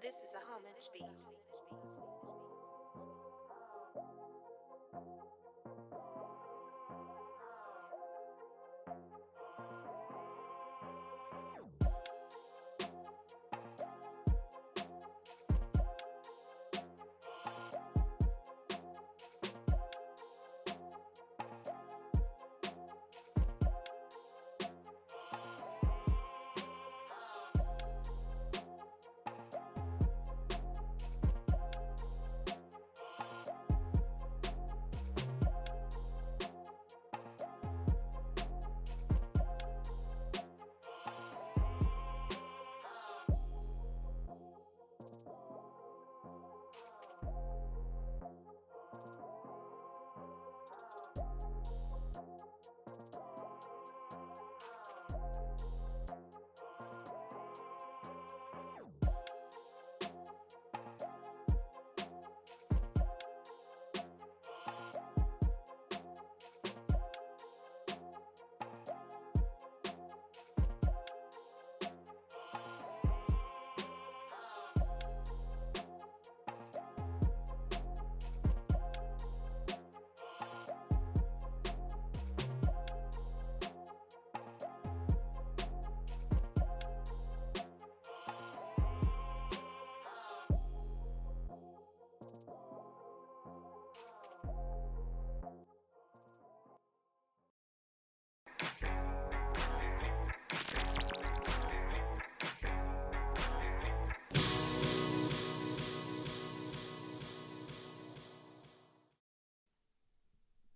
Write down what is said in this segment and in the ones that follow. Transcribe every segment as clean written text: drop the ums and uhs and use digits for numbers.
This is a homage beat.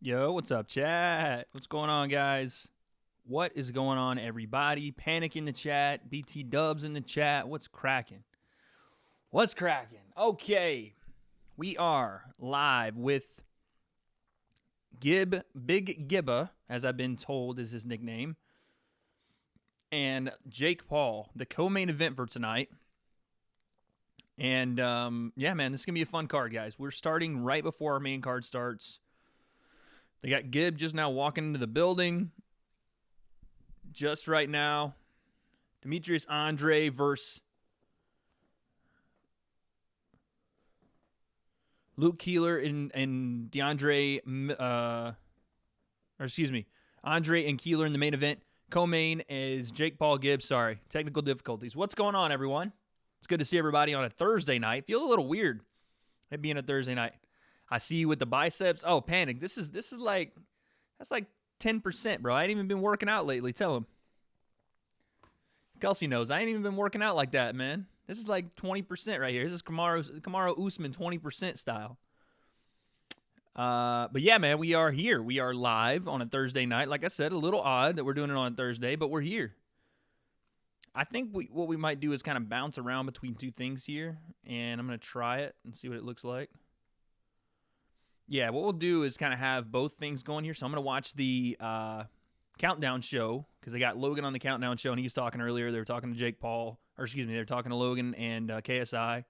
Yo, what's up, chat? What's going on, guys? What is going on, everybody? Panic in the chat. BT Dubs in the chat. What's cracking? What's cracking? Okay, we are live with Gib, Big Giba, as I've been told is his nickname, and Jake Paul, the co-main event for tonight. And, yeah, man, this is going to be a fun card, guys. We're starting right before our main card starts. They got Gib just now walking into the building. Just right now. Demetrius Andre versus Luke Keeler and DeAndre, Andre and Keeler in the main event. Co-main is Jake Paul Gibbs. Sorry, technical difficulties. What's going on, everyone? It's good to see everybody on a Thursday night. Feels a little weird it being a Thursday night. I see you with the biceps. Oh, Panic. This is like, that's like 10%, bro. I ain't even been working out lately. Tell him. Kelsey knows. I ain't even been working out like that, man. This is like 20% right here. This is Kamaru Usman 20% style. But yeah, man, we are here. We are live on a Thursday night. Like I said, a little odd that we're doing it on a Thursday, but we're here. I think what we might do is kind of bounce around between two things here, and I'm going to try it and see what it looks like. Yeah, what we'll do is kind of have both things going here. So I'm going to watch the countdown show because they got Logan on the countdown show, and he was talking earlier. They were talking to Jake Paul, they were talking to Logan and KSI.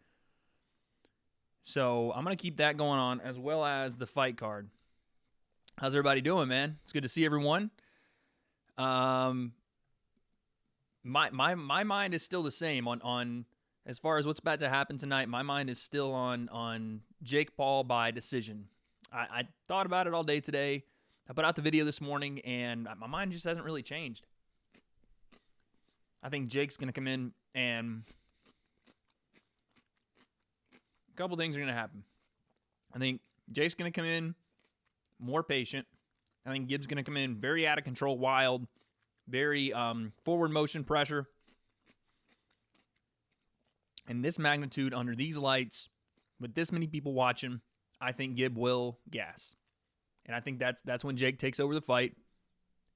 So I'm going to keep that going on as well as the fight card. How's everybody doing, man? It's good to see everyone. My mind is still the same on as far as what's about to happen tonight. My mind is still on Jake Paul by decision. I thought about it all day today. I put out the video this morning, and my mind just hasn't really changed. I think Jake's going to come in, and a couple things are going to happen. I think Jake's going to come in more patient. I think Gibbs going to come in very out of control, wild, very forward motion pressure. And this magnitude under these lights, with this many people watching, I think Gib will gas. And I think that's when Jake takes over the fight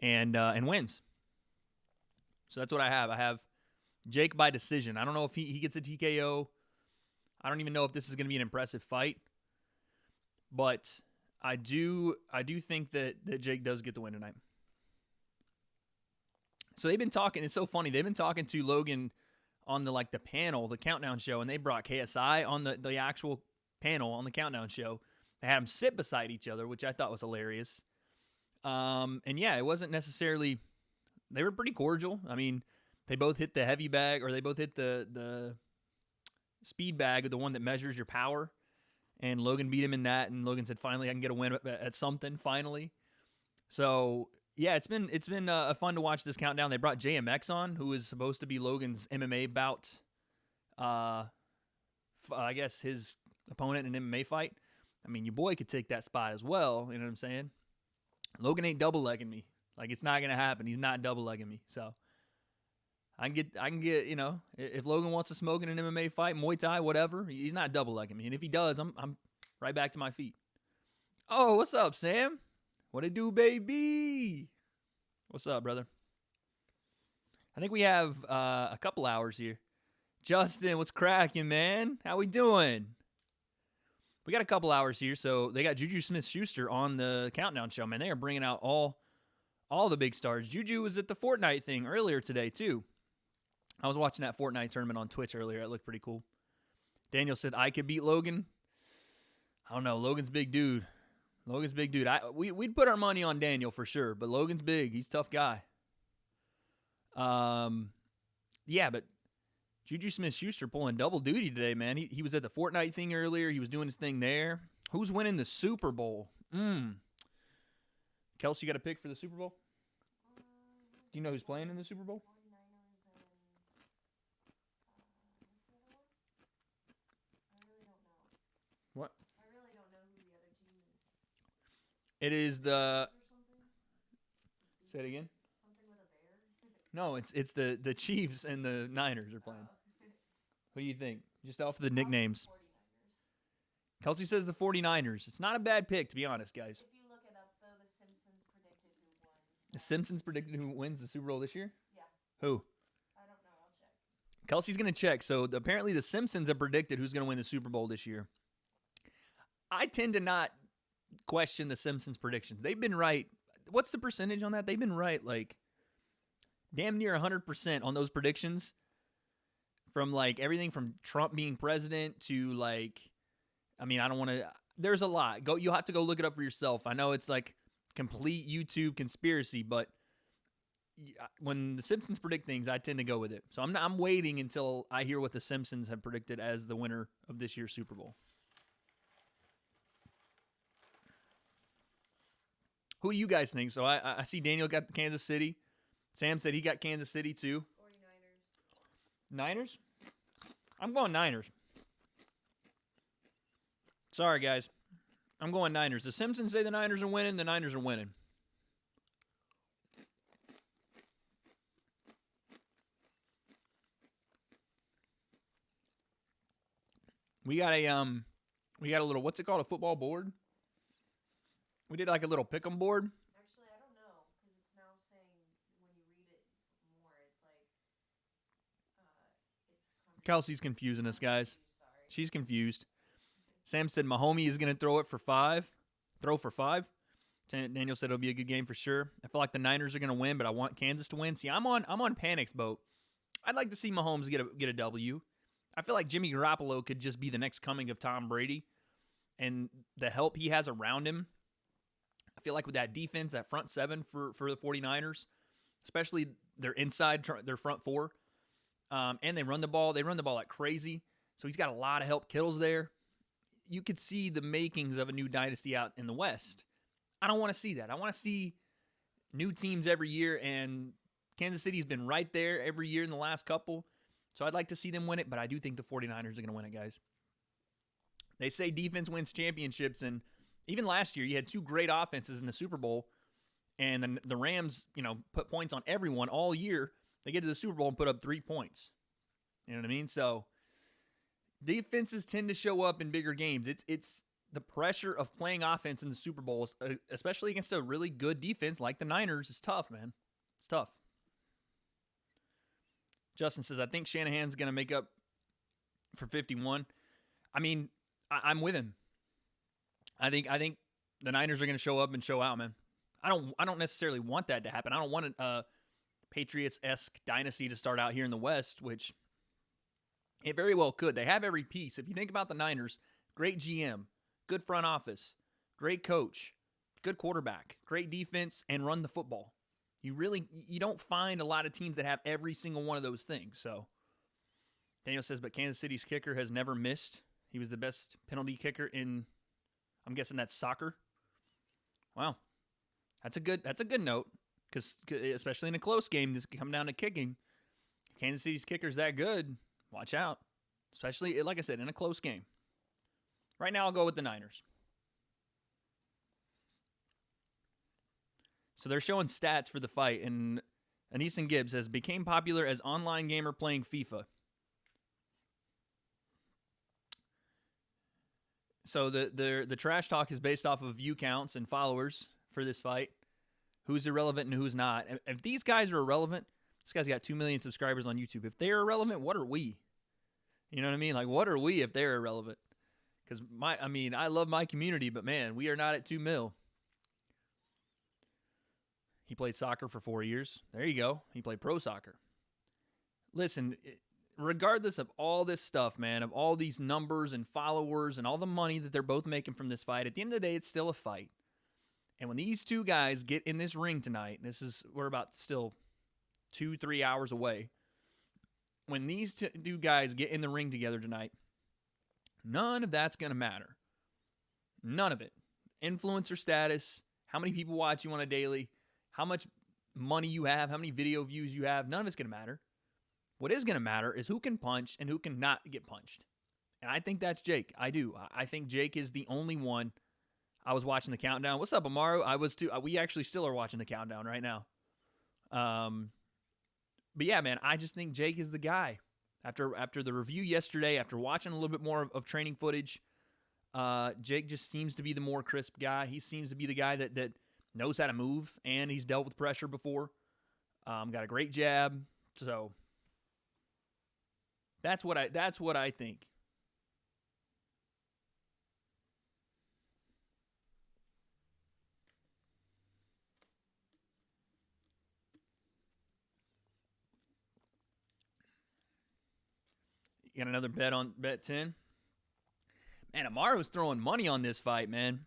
and wins. So that's what I have. I have Jake by decision. I don't know if he gets a TKO. I don't even know if this is going to be an impressive fight. But I do think that Jake does get the win tonight. So they've been talking. It's so funny. They've been talking to Logan on the panel, the countdown show, and they brought KSI on the actual panel on the countdown show. They had them sit beside each other, which I thought was hilarious. And yeah, it wasn't necessarily. They were pretty cordial. I mean, they both hit the heavy bag, or they both hit the speed bag, the one that measures your power. And Logan beat him in that, and Logan said, "Finally, I can get a win at something." Finally, so yeah, it's been fun to watch this countdown. They brought JMX on, who is supposed to be Logan's MMA bout. I guess his opponent in an MMA fight. I mean, your boy could take that spot as well. You know what I'm saying? Logan ain't double legging me. Like, it's not gonna happen. He's not double legging me. So I can get, you know, if Logan wants to smoke in an MMA fight, Muay Thai, whatever, he's not double legging me. And if he does, I'm right back to my feet. Oh, what's up, Sam? What it do, baby? What's up, brother? I think we have a couple hours here. Justin, what's cracking, man? How we doing? We got a couple hours here, so they got Juju Smith-Schuster on the countdown show, man. They are bringing out all the big stars. Juju was at the Fortnite thing earlier today, too. I was watching that Fortnite tournament on Twitch earlier. It looked pretty cool. Daniel said, I could beat Logan. I don't know. Logan's big dude. Logan's big dude. We'd put our money on Daniel for sure, but Logan's big. He's a tough guy. Yeah, but Juju Smith-Schuster pulling double duty today, man. He was at the Fortnite thing earlier. He was doing his thing there. Who's winning the Super Bowl? Kelsey, you got a pick for the Super Bowl? Do you know who's playing in the Super Bowl? What? I really don't know who the other team is. It is the... Say it again? Something with a bear? No, it's the Chiefs and the Niners are playing. What do you think? Just off the nicknames. Kelsey says the 49ers. It's not a bad pick, to be honest, guys. If you look it up, though, The Simpsons predicted who wins. The Simpsons predicted who wins the Super Bowl this year? Yeah. Who? I don't know. I'll check. Kelsey's going to check. So apparently the Simpsons have predicted who's going to win the Super Bowl this year. I tend to not question the Simpsons predictions. They've been right. What's the percentage on that? They've been right like damn near 100% on those predictions. From like everything from Trump being president to like, I mean, I don't want to, there's a lot. You'll have to go look it up for yourself. I know it's like complete YouTube conspiracy, but when the Simpsons predict things, I tend to go with it. So I'm waiting until I hear what the Simpsons have predicted as the winner of this year's Super Bowl. Who do you guys think? So I see Daniel got Kansas City. Sam said he got Kansas City too. 49ers. Niners? I'm going Niners. Sorry, guys. I'm going Niners. The Simpsons say the Niners are winning. The Niners are winning. We got a little, what's it called? A football board? We did like a little pick'em board. Actually, I don't know, because it's now saying when you read it more, it's like, it's Kelsey's confusing us, guys. She's confused. Sam said Mahomie is going to throw for 5. Daniel said it'll be a good game for sure. I feel like the Niners are going to win, but I want Kansas to win. See, I'm on Panic's boat. I'd like to see Mahomes get a W. I feel like Jimmy Garoppolo could just be the next coming of Tom Brady, and the help he has around him. I feel like with that defense, that front seven for the 49ers, especially their inside, their front four, and they run the ball. They run the ball like crazy. So he's got a lot of help. Kittle's there. You could see the makings of a new dynasty out in the West. I don't want to see that. I want to see new teams every year, and Kansas City's been right there every year in the last couple. So I'd like to see them win it, but I do think the 49ers are going to win it, guys. They say defense wins championships, and even last year, you had 2 great offenses in the Super Bowl, and the Rams, put points on everyone all year. They get to the Super Bowl and put up 3 points. You know what I mean? So defenses tend to show up in bigger games. It's the pressure of playing offense in the Super Bowl, especially against a really good defense like the Niners, is tough, man. It's tough. Justin says, I think Shanahan's going to make up for 51. I mean, I'm with him. I think the Niners are going to show up and show out, man. I don't necessarily want that to happen. I don't want a Patriots-esque dynasty to start out here in the West, which it very well could. They have every piece. If you think about the Niners, great GM, good front office, great coach, good quarterback, great defense, and run the football. You don't find a lot of teams that have every single one of those things. So Daniel says, but Kansas City's kicker has never missed. He was the best penalty kicker in, I'm guessing that's soccer. Wow. That's a good note, because especially in a close game, this can come down to kicking. If Kansas City's kicker's that good, watch out. Especially, like I said, in a close game. Right now, I'll go with the Niners. So they're showing stats for the fight, and AnEsonGib says, became popular as online gamer playing FIFA. So the trash talk is based off of view counts and followers for this fight. Who's irrelevant and who's not. If these guys are irrelevant, this guy's got 2 million subscribers on YouTube. If they're irrelevant, what are we? You know what I mean? Like, what are we if they're irrelevant? Because I love my community, but man, we are not at 2 mil. He played soccer for 4 years. There you go. He played pro soccer. Listen, regardless of all this stuff, man, of all these numbers and followers and all the money that they're both making from this fight, at the end of the day, it's still a fight. And when these two guys get in this ring tonight, we're about still 2-3 hours away. When these two guys get in the ring together tonight, none of that's going to matter. None of it. Influencer status, how many people watch you on a daily, how much money you have, how many video views you have, none of it's going to matter. What is going to matter is who can punch and who can not get punched. And I think that's Jake. I do. I think Jake is the only one. I was watching the countdown. What's up, Amaro? I was too. We actually still are watching the countdown right now. But yeah, man, I just think Jake is the guy. After the review yesterday, after watching a little bit more of training footage, Jake just seems to be the more crisp guy. He seems to be the guy that knows how to move, and he's dealt with pressure before. Got a great jab, so that's what I think. You got another bet on bet 10? Man, Amaro's throwing money on this fight, man.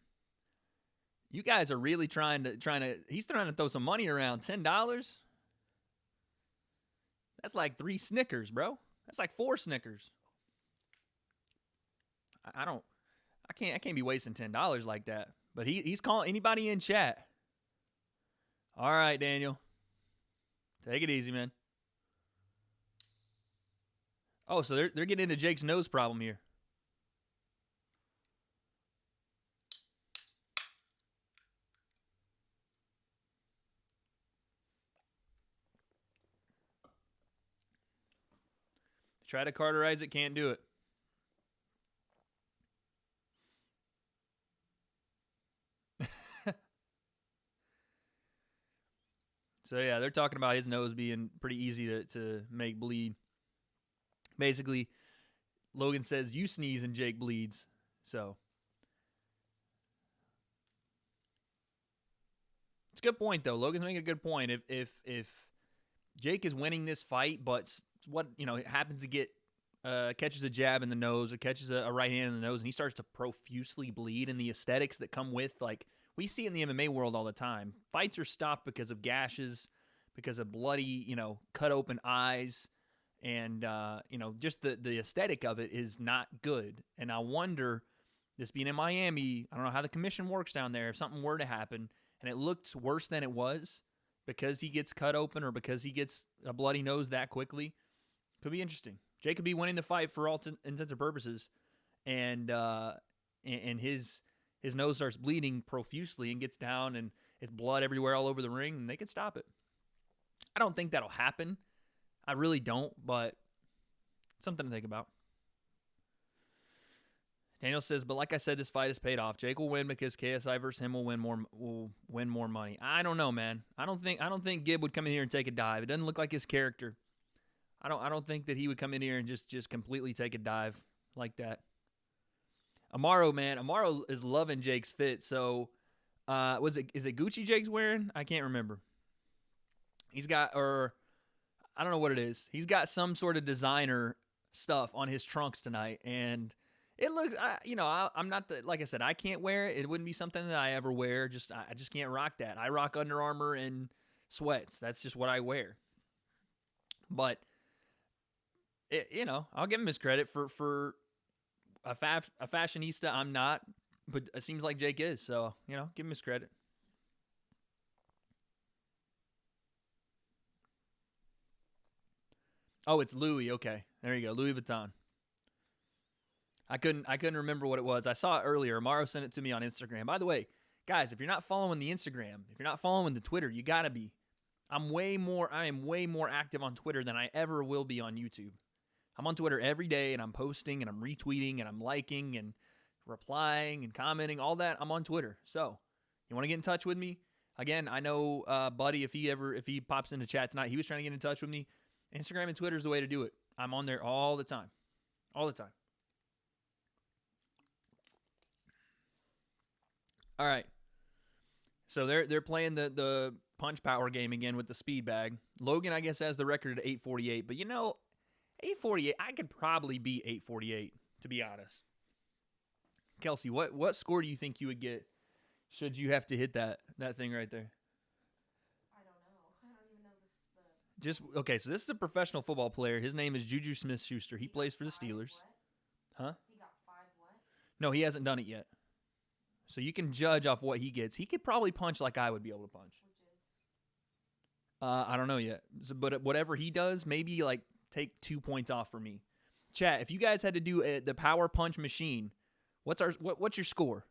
You guys are really trying to he's trying to throw some money around. $10? That's like 3 Snickers, bro. That's like 4 Snickers. I can't be wasting $10 like that. But he's calling anybody in chat. All right, Daniel. Take it easy, man. Oh, so they're getting into Jake's nose problem here. Try to cauterize it, can't do it. So yeah, they're talking about his nose being pretty easy to make bleed. Basically, Logan says you sneeze and Jake bleeds. So it's a good point though. Logan's making a good point. If Jake is winning this fight, but it happens to get catches a jab in the nose or catches a right hand in the nose, and he starts to profusely bleed, and the aesthetics that come with, like we see in the MMA world all the time, fights are stopped because of gashes, because of bloody, cut open eyes. And, just the aesthetic of it is not good. And I wonder, this being in Miami, I don't know how the commission works down there. If something were to happen and it looked worse than it was because he gets cut open or because he gets a bloody nose that quickly, could be interesting. Jake could be winning the fight for all intents and purposes. And his nose starts bleeding profusely and gets down and it's blood everywhere all over the ring, and they could stop it. I don't think that'll happen. I really don't, but something to think about. Daniel says, but like I said, this fight has paid off. Jake will win because KSI versus him will win more money. I don't know, man. I don't think Gib would come in here and take a dive. It doesn't look like his character. I don't think that he would come in here and just completely take a dive like that. Amaro, man. Amaro is loving Jake's fit. So, is it Gucci Jake's wearing? I can't remember. He's got, or I don't know what it is. He's got some sort of designer stuff on his trunks tonight, and it looks, I'm not like I said, I can't wear it. It wouldn't be something that I ever wear. I just can't rock that. I rock Under Armour and sweats. That's just what I wear. But I'll give him his credit for a fashionista. I'm not, but it seems like Jake is. So, give him his credit. Oh, it's Louis. Okay, there you go, Louis Vuitton. I couldn't remember what it was. I saw it earlier. Amaro sent it to me on Instagram. By the way, guys, if you're not following the Instagram, if you're not following the Twitter, you gotta be. I am way more active on Twitter than I ever will be on YouTube. I'm on Twitter every day, and I'm posting, and I'm retweeting, and I'm liking, and replying, and commenting, all that. I'm on Twitter. So, you want to get in touch with me? Again, I know Buddy, if he pops into chat tonight, he was trying to get in touch with me. Instagram and Twitter is the way to do it. I'm on there all the time. All the time. All right. So they're playing the punch power game again with the speed bag. Logan, I guess, has the record at 848. But 848, I could probably beat 848, to be honest. Kelsey, what score do you think you would get should you have to hit that thing right there? I don't know. I don't even know Okay, so this is a professional football player. His name is Juju Smith-Schuster. He plays for the Steelers. What? Huh? He got 5 what? No, he hasn't done it yet. So you can judge off what he gets. He could probably punch like I would be able to punch. Which is? I don't know yet. So, but whatever he does, maybe like take 2 points off for me. Chat, if you guys had to do the power punch machine, what's your score?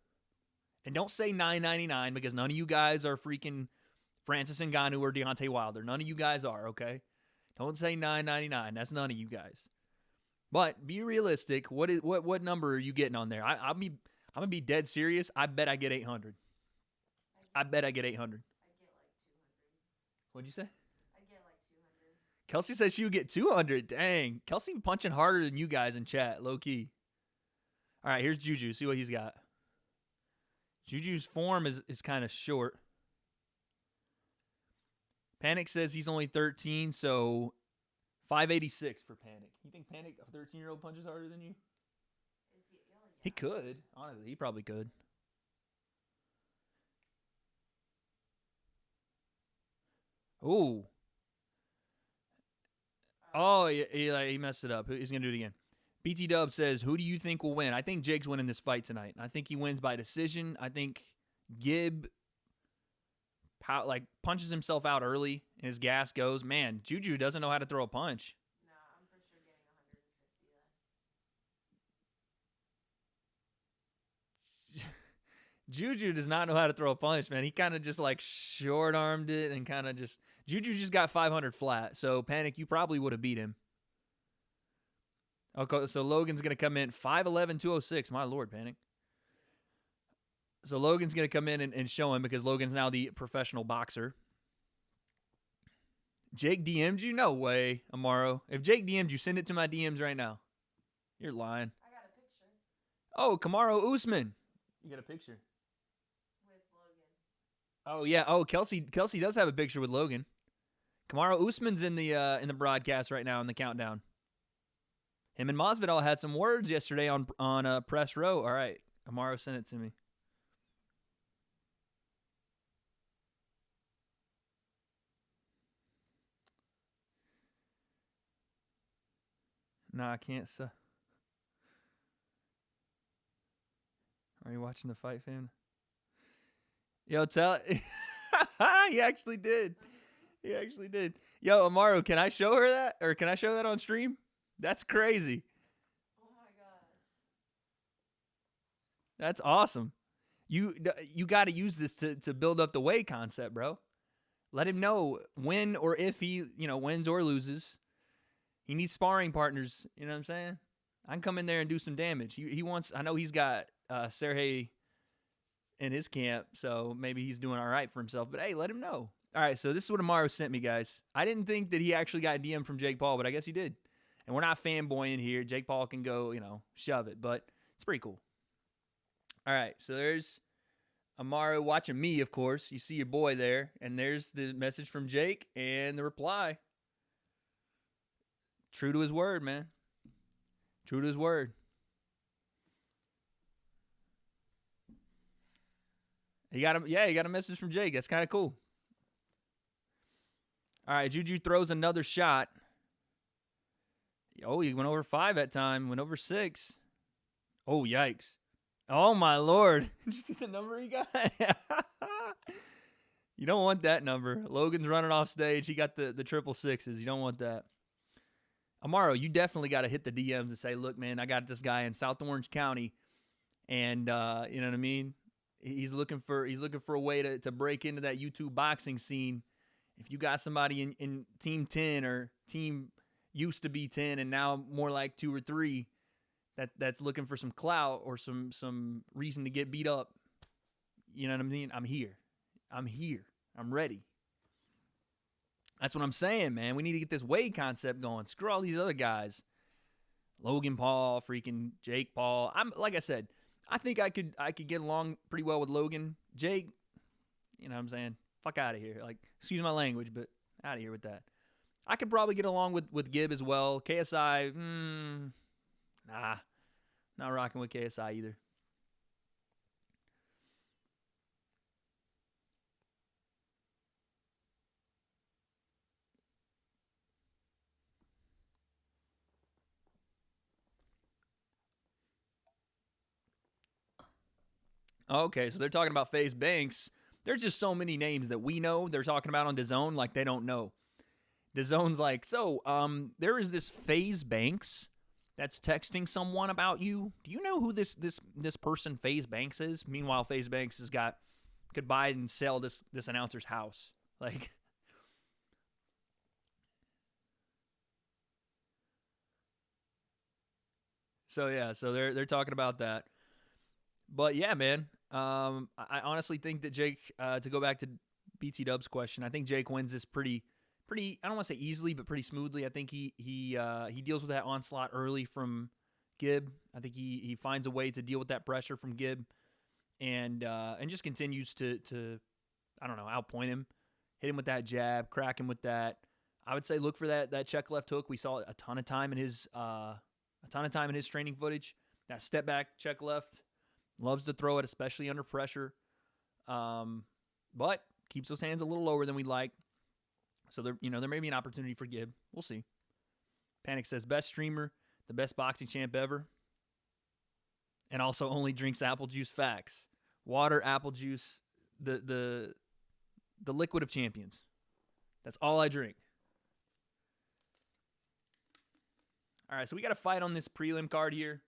And don't say 999 because none of you guys are freaking Francis Ngannou or Deontay Wilder. None of you guys are, okay? Don't say 999. That's none of you guys. But be realistic. What number are you getting on there? I'm gonna be dead serious. I bet I get 800. I bet I get 800. I get like 200. What'd you say? I get like 200. Kelsey said she would get 200. Dang. Kelsey punching harder than you guys in chat, low key. All right, here's Juju. See what he's got. Juju's form is kind of short. Panic says he's only 13, so 586 for Panic. You think Panic, a 13-year-old, punches harder than you? Is he? Oh, yeah. He could. Honestly, he probably could. Ooh. Oh, he messed it up. He's going to do it again. BT Dub says, who do you think will win? I think Jake's winning this fight tonight. I think he wins by decision. I think Gib punches himself out early and his gas goes. Man, Juju doesn't know how to throw a punch. Nah, I'm for sure getting 150 Juju does not know how to throw a punch, man. He kind of just like short-armed it and kind of just... Juju just got 500 flat, so Panic, you probably would have beat him. Okay, so Logan's going to come in 5'11", 206. My Lord, Panic. So Logan's going to come in and show him because Logan's now the professional boxer. Jake DM'd you? No way, Amaro. If Jake DM'd you, send it to my DMs right now. You're lying. I got a picture. Oh, Kamaru Usman. You got a picture. With Logan. Oh, yeah. Oh, Kelsey does have a picture with Logan. Kamaru Usman's in the broadcast right now in the countdown. Him and Masvidal had some words yesterday on press row. All right, Amaro sent it to me. Nah, I can't. Are you watching the fight, fam? Yo, tell. He actually did. He actually did. Yo, Amaro, can I show her that? Or can I show that on stream? That's crazy. Oh my gosh. That's awesome. You got to use this to build up the way concept, bro. Let him know when or if he, wins or loses. He needs sparring partners. You know what I'm saying? I can come in there and do some damage. He wants. I know he's got Sergey in his camp, so maybe he's doing all right for himself. But hey, let him know. All right, so this is what Amaro sent me, guys. I didn't think that he actually got a DM from Jake Paul, but I guess he did. And we're not fanboying here. Jake Paul can go, shove it, but it's pretty cool. All right, so there's Amaro watching me, of course. You see your boy there, and there's the message from Jake and the reply. True to his word, man. True to his word. He got a message from Jake. That's kind of cool. All right, Juju throws another shot. Oh, he went over 5 that time. Went over 6. Oh, yikes. Oh, my Lord. Did you see the number he got? You don't want that number. Logan's running off stage. He got the triple sixes. You don't want that. Amaro, you definitely got to hit the DMs and say, look, man, I got this guy in South Orange County, and you know what I mean? He's looking for a way to break into that YouTube boxing scene. If you got somebody in Team 10 or Team used to be 10 and now more like 2 or 3 that's looking for some clout or some reason to get beat up, you know what I mean? I'm here. I'm ready. That's what I'm saying, man. We need to get this W.A.D.E concept going. Screw all these other guys. Logan Paul, freaking Jake Paul. Like I said, I think I could get along pretty well with Logan. Jake, you know what I'm saying? Fuck out of here. Like, excuse my language, but out of here with that. I could probably get along with Gib as well. KSI, nah. Not rocking with KSI either. Okay, so they're talking about FaZe Banks. There's just so many names that we know they're talking about on DAZN like they don't know. DAZN's like, so, there is this FaZe Banks that's texting someone about you. Do you know who this person FaZe Banks is? Meanwhile, FaZe Banks could buy and sell this announcer's house. Like, so yeah, so they're talking about that. But yeah, man, I honestly think that Jake, to go back to BT Dub's question, I think Jake wins this pretty. I don't want to say easily, but pretty smoothly. I think he deals with that onslaught early from Gib. I think he finds a way to deal with that pressure from Gib, and just continues to I don't know, outpoint him, hit him with that jab, crack him with that. I would say look for that check left hook. We saw a ton of time in his training footage. That step back check left, loves to throw it, especially under pressure. But keeps those hands a little lower than we'd like. So there may be an opportunity for Gib. We'll see. Panic says best streamer, the best boxing champ ever, and also only drinks apple juice. Facts. Water, apple juice, the liquid of champions. That's all I drink. All right, so we got a fight on this prelim card here.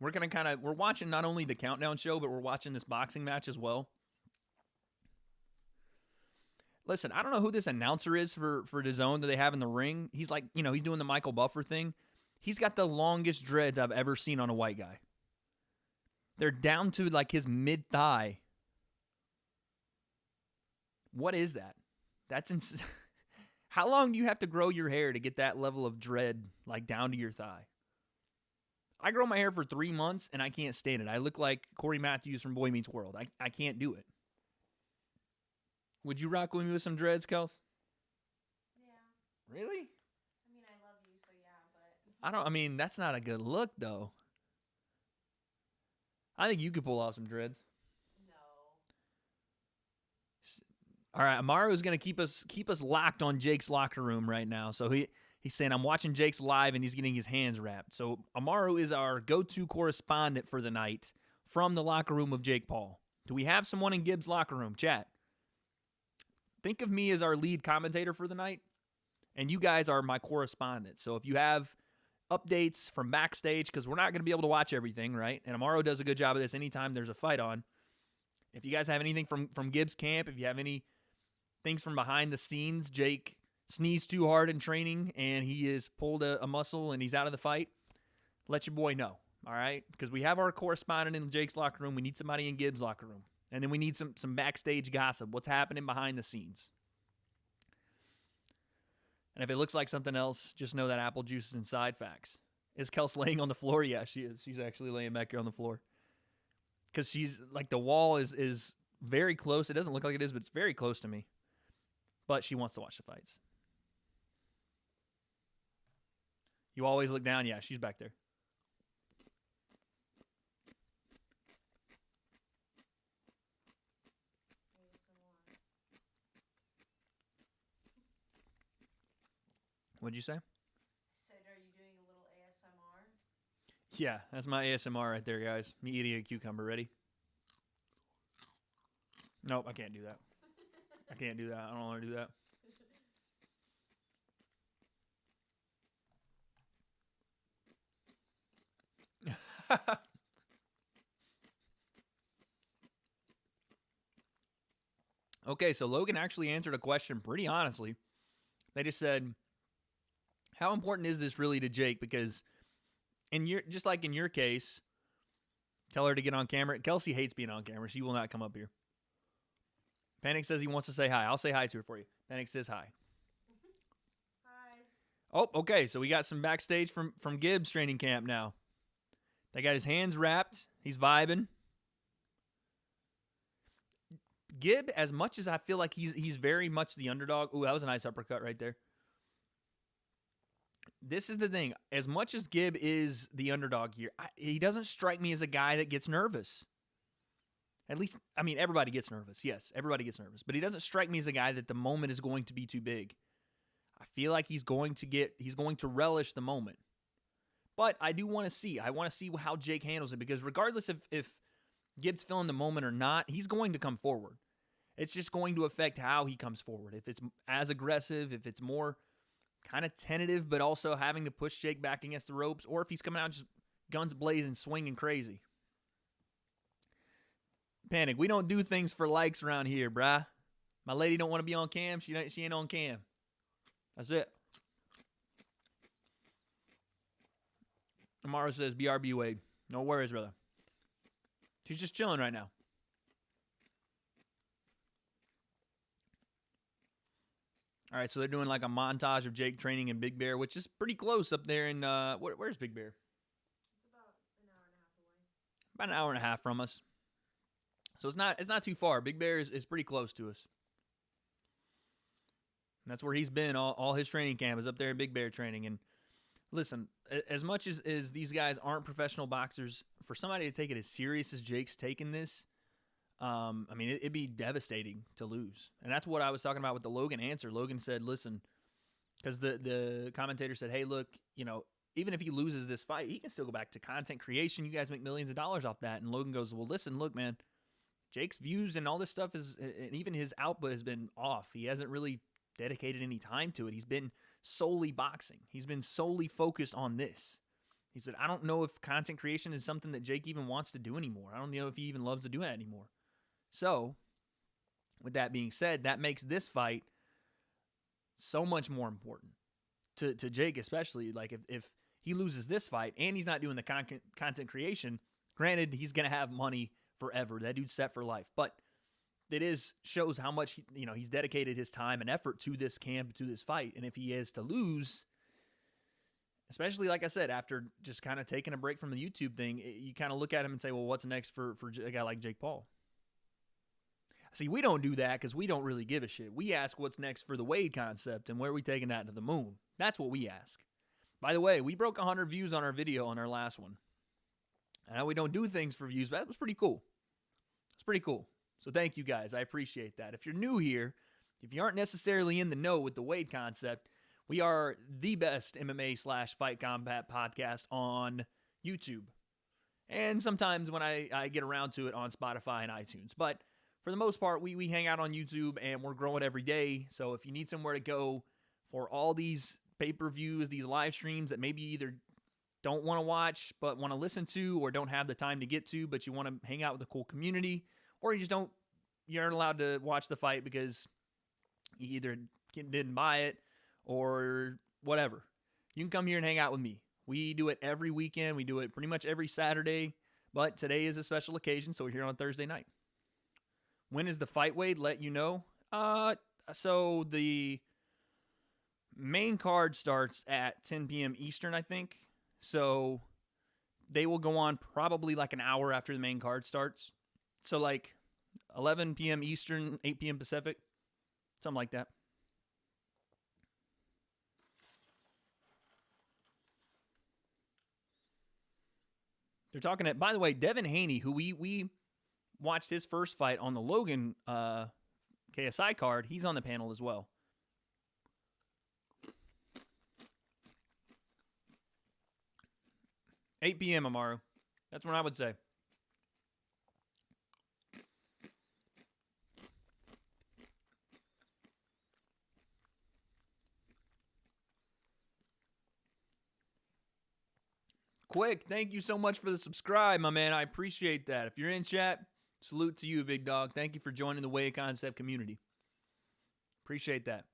We're watching not only the countdown show, but we're watching this boxing match as well. Listen, I don't know who this announcer is for DAZN that they have in the ring. He's like, he's doing the Michael Buffer thing. He's got the longest dreads I've ever seen on a white guy. They're down to like his mid-thigh. What is that? That's insane. How long do you have to grow your hair to get that level of dread like down to your thigh? I grow my hair for 3 months and I can't stand it. I look like Corey Matthews from Boy Meets World. I can't do it. Would you rock with me with some dreads, Kels? Yeah. Really? I mean, I love you, so yeah, but... that's not a good look, though. I think you could pull off some dreads. No. All right, Amaru's going to keep us locked on Jake's locker room right now. So he's saying, I'm watching Jake's live, and he's getting his hands wrapped. So Amaru is our go-to correspondent for the night from the locker room of Jake Paul. Do we have someone in Gibbs' locker room? Chat. Think of me as our lead commentator for the night, and you guys are my correspondents. So if you have updates from backstage, because we're not going to be able to watch everything, right? And Amaro does a good job of this anytime there's a fight on. If you guys have anything from Gibbs' camp, if you have any things from behind the scenes, Jake sneezed too hard in training, and he has pulled a muscle, and he's out of the fight, let your boy know, all right? Because we have our correspondent in Jake's locker room. We need somebody in Gibbs' locker room. And then we need some backstage gossip. What's happening behind the scenes? And if it looks like something else, just know that apple juice is inside. Facts. Is Kels laying on the floor? Yeah, she is. She's actually laying back here on the floor. Because she's like, the wall is very close. It doesn't look like it is, but it's very close to me. But she wants to watch the fights. You always look down. Yeah, she's back there. What'd you say? I said, are you doing a little ASMR? Yeah, that's my ASMR right there, guys. Me eating a cucumber. Ready? Nope, I can't do that. I can't do that. I don't want to do that. Okay, so Logan actually answered a question pretty honestly. They just said, how important is this really to Jake? Because just like in your case, tell her to get on camera. Kelsey hates being on camera. She will not come up here. Panic says he wants to say hi. I'll say hi to her for you. Panic says hi. Hi. Oh, okay. So we got some backstage from Gibbs training camp now. They got his hands wrapped. He's vibing. Gib, as much as I feel like he's very much the underdog. Ooh, that was a nice uppercut right there. This is the thing. As much as Gib is the underdog here, he doesn't strike me as a guy that gets nervous. At least, I mean, everybody gets nervous. Yes, everybody gets nervous. But he doesn't strike me as a guy that the moment is going to be too big. I feel like he's going to relish the moment. But I do want to see. I want to see how Jake handles it, because regardless if Gibbs feeling the moment or not, he's going to come forward. It's just going to affect how he comes forward. If it's as aggressive, if it's more kind of tentative, but also having to push Jake back against the ropes, or if he's coming out just guns blazing, swinging crazy. Panic, we don't do things for likes around here, brah. My lady don't want to be on cam. She ain't on cam. That's it. Amara says, BRB Wade. No worries, brother. She's just chilling right now. All right, so they're doing like a montage of Jake training in Big Bear, which is pretty close up there in, where's Big Bear? It's about an hour and a half away. About an hour and a half from us. So it's not too far. Big Bear is pretty close to us. And that's where he's been. All his training camp is up there in Big Bear training. And listen, as much as these guys aren't professional boxers, for somebody to take it as serious as Jake's taking this, I mean, it'd be devastating to lose. And that's what I was talking about with the Logan answer. Logan said, listen, because the commentator said, hey, look, you know, even if he loses this fight, he can still go back to content creation. You guys make millions of dollars off that. And Logan goes, well, listen, look, man, Jake's views and all this stuff and even his output has been off. He hasn't really dedicated any time to it. He's been solely boxing. He's been solely focused on this. He said, I don't know if content creation is something that Jake even wants to do anymore. I don't know if he even loves to do that anymore. So, with that being said, that makes this fight so much more important to Jake, especially. Like, if he loses this fight and he's not doing the content creation, granted, he's going to have money forever. That dude's set for life. But it shows how much he's dedicated his time and effort to this camp, to this fight. And if he is to lose, especially, like I said, after just kind of taking a break from the YouTube thing, you kind of look at him and say, well, what's next for a guy like Jake Paul? See, we don't do that because we don't really give a shit. We ask what's next for the W.A.D.E concept and where are we taking that to the moon. That's what we ask. By the way, we broke 100 views on our video on our last one. I know we don't do things for views, but that was pretty cool. It's pretty cool. So thank you guys. I appreciate that. If you're new here, if you aren't necessarily in the know with the W.A.D.E concept, we are the best MMA/fight combat podcast on YouTube. And sometimes when I get around to it on Spotify and iTunes. But for the most part, we hang out on YouTube and we're growing every day. So if you need somewhere to go for all these pay-per-views, these live streams that maybe you either don't want to watch but want to listen to, or don't have the time to get to, but you want to hang out with a cool community, or you aren't allowed to watch the fight because you either didn't buy it or whatever, you can come here and hang out with me. We do it every weekend. We do it pretty much every Saturday, but today is a special occasion, so we're here on Thursday night. When is the fight, Wade? Let you know. So the main card starts at 10 p.m. Eastern, I think. So they will go on probably like an hour after the main card starts. So like 11 p.m. Eastern, 8 p.m. Pacific, something like that. They're talking at, by the way, Devin Haney, who we watched his first fight on the Logan KSI card. He's on the panel as well. 8 p.m. Amaru. That's what I would say. Quick, thank you so much for the subscribe, my man. I appreciate that. If you're in chat, salute to you, big dog. Thank you for joining the W.A.D.E concept community. Appreciate that.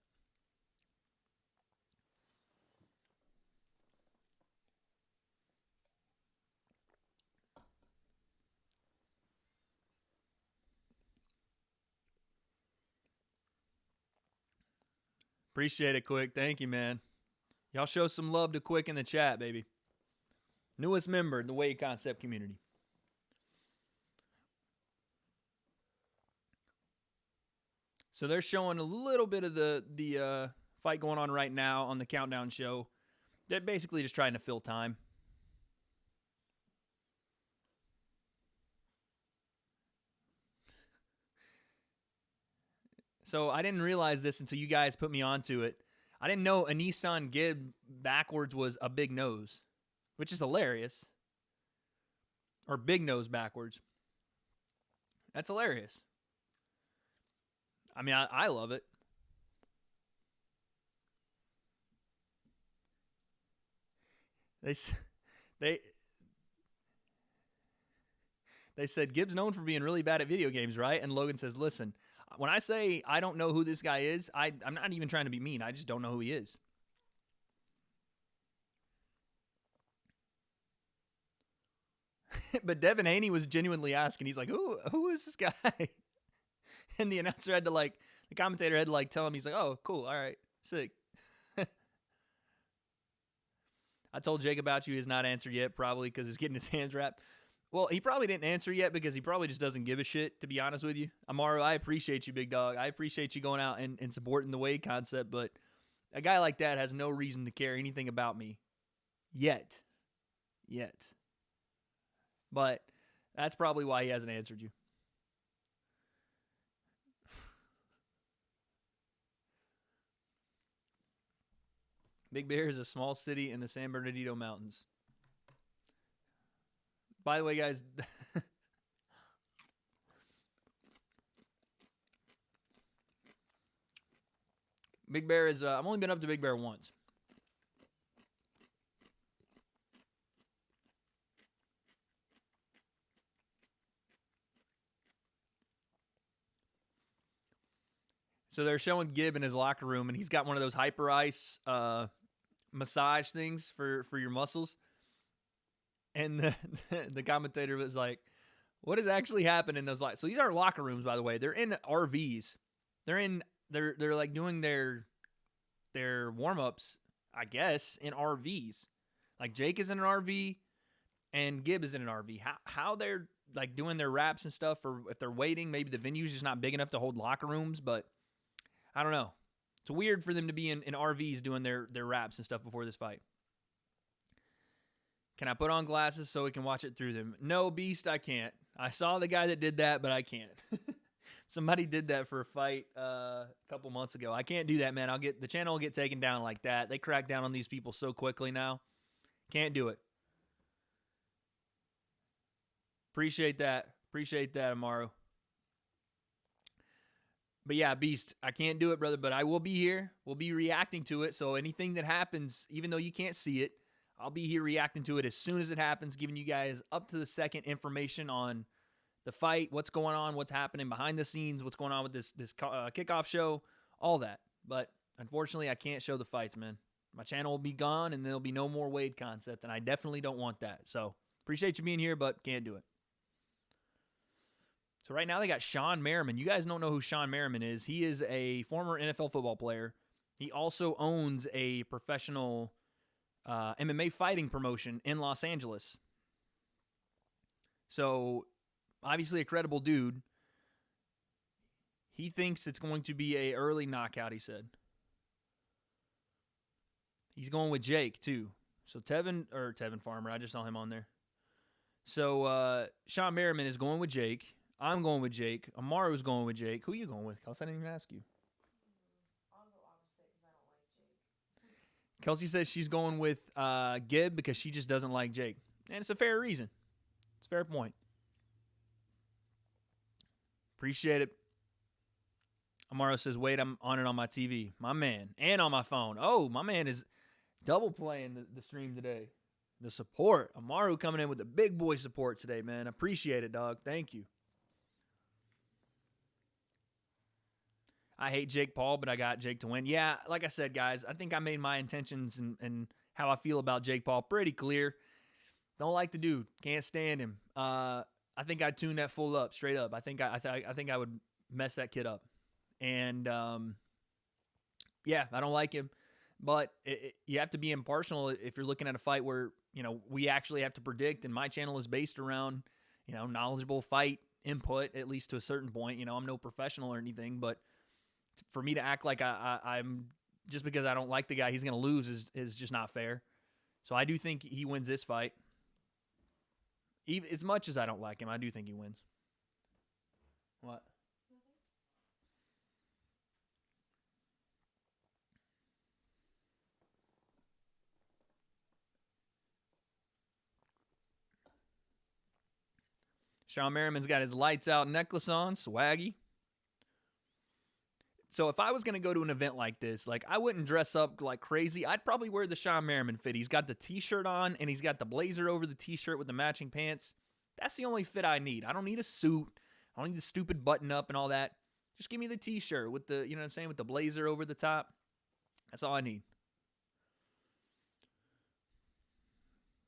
Appreciate it, Quick. Thank you, man. Y'all show some love to Quick in the chat, baby. Newest member in the W.A.D.E concept community. So they're showing a little bit of the fight going on right now on the Countdown show. They're basically just trying to fill time. So I didn't realize this until you guys put me onto it. I didn't know AnEsonGib backwards was a big nose, which is hilarious. Or big nose backwards. That's hilarious. I mean, I love it. They said Gibb's known for being really bad at video games, right? And Logan says, listen, when I say I don't know who this guy is, I'm not even trying to be mean. I just don't know who he is. But Devin Haney was genuinely asking. He's like, who is this guy? And the announcer had to the commentator had to tell him. He's like, oh, cool. All right. Sick. I told Jake about you. He has not answered yet, probably because he's getting his hands wrapped. Well, he probably didn't answer yet because he probably just doesn't give a shit, to be honest with you. Amaru, I appreciate you, big dog. I appreciate you going out and supporting the W.A.D.E concept, but a guy like that has no reason to care anything about me. Yet. But that's probably why he hasn't answered you. Big Bear is a small city in the San Bernardino Mountains. By the way, guys, Big Bear is, I've only been up to Big Bear once. So they're showing Gib in his locker room, and he's got one of those hyper ice massage things for your muscles. And the commentator was like, what has actually happened in those lights? So these are locker rooms, by the way. They're in RVs. They're like doing their warm-ups, I guess, in RVs. Like Jake is in an RV and Gib is in an RV. How they're like doing their wraps and stuff, or if they're waiting, maybe the venue's just not big enough to hold locker rooms, but I don't know. It's weird for them to be in RVs doing their wraps and stuff before this fight. Can I put on glasses so we can watch it through them? No, Beast, I can't. I saw the guy that did that, but I can't. Somebody did that for a fight a couple months ago. I can't do that, man. The channel will get taken down like that. They crack down on these people so quickly now. Can't do it. Appreciate that. Appreciate that, Amaru. But yeah, Beast, I can't do it, brother, but I will be here. We'll be reacting to it. So anything that happens, even though you can't see it, I'll be here reacting to it as soon as it happens, giving you guys up to the second information on the fight, what's going on, what's happening behind the scenes, what's going on with this kickoff show, all that. But unfortunately, I can't show the fights, man. My channel will be gone, and there'll be no more W.A.D.E concept, and I definitely don't want that. So appreciate you being here, but can't do it. So right now they got Sean Merriman. You guys don't know who Sean Merriman is. He is a former NFL football player. He also owns a professional MMA fighting promotion in Los Angeles. So, obviously a credible dude. He thinks it's going to be a early knockout, he said. He's going with Jake, too. So, Tevin Farmer, I just saw him on there. So, Sean Merriman is going with Jake. I'm going with Jake. Amaru's going with Jake. Who are you going with, Kelsey? I didn't even ask you. I'll go opposite because I don't like Jake. Kelsey says she's going with Gib because she just doesn't like Jake. And it's a fair reason. It's a fair point. Appreciate it. Amaro says, wait, I'm on it on my TV. My man. And on my phone. Oh, my man is double playing the stream today. The support. Amaru coming in with the big boy support today, man. Appreciate it, dog. Thank you. I hate Jake Paul, but I got Jake to win. Yeah, like I said, guys, I think I made my intentions and how I feel about Jake Paul pretty clear. Don't like the dude. Can't stand him. I think I'd tune that full up, straight up. I think I would mess that kid up. And, yeah, I don't like him. But you have to be impartial if you're looking at a fight where, we actually have to predict. And my channel is based around, knowledgeable fight input, at least to a certain point. I'm no professional or anything. But for me to act like I'm just because I don't like the guy, he's going to lose is just not fair. So I do think he wins this fight. Even as much as I don't like him, I do think he wins. What? Sean Merriman's got his lights out necklace on, swaggy. So if I was going to go to an event like this, I wouldn't dress up like crazy. I'd probably wear the Sean Merriman fit. He's got the t-shirt on, and he's got the blazer over the t-shirt with the matching pants. That's the only fit I need. I don't need a suit. I don't need the stupid button up and all that. Just give me the t-shirt with the, with the blazer over the top. That's all I need.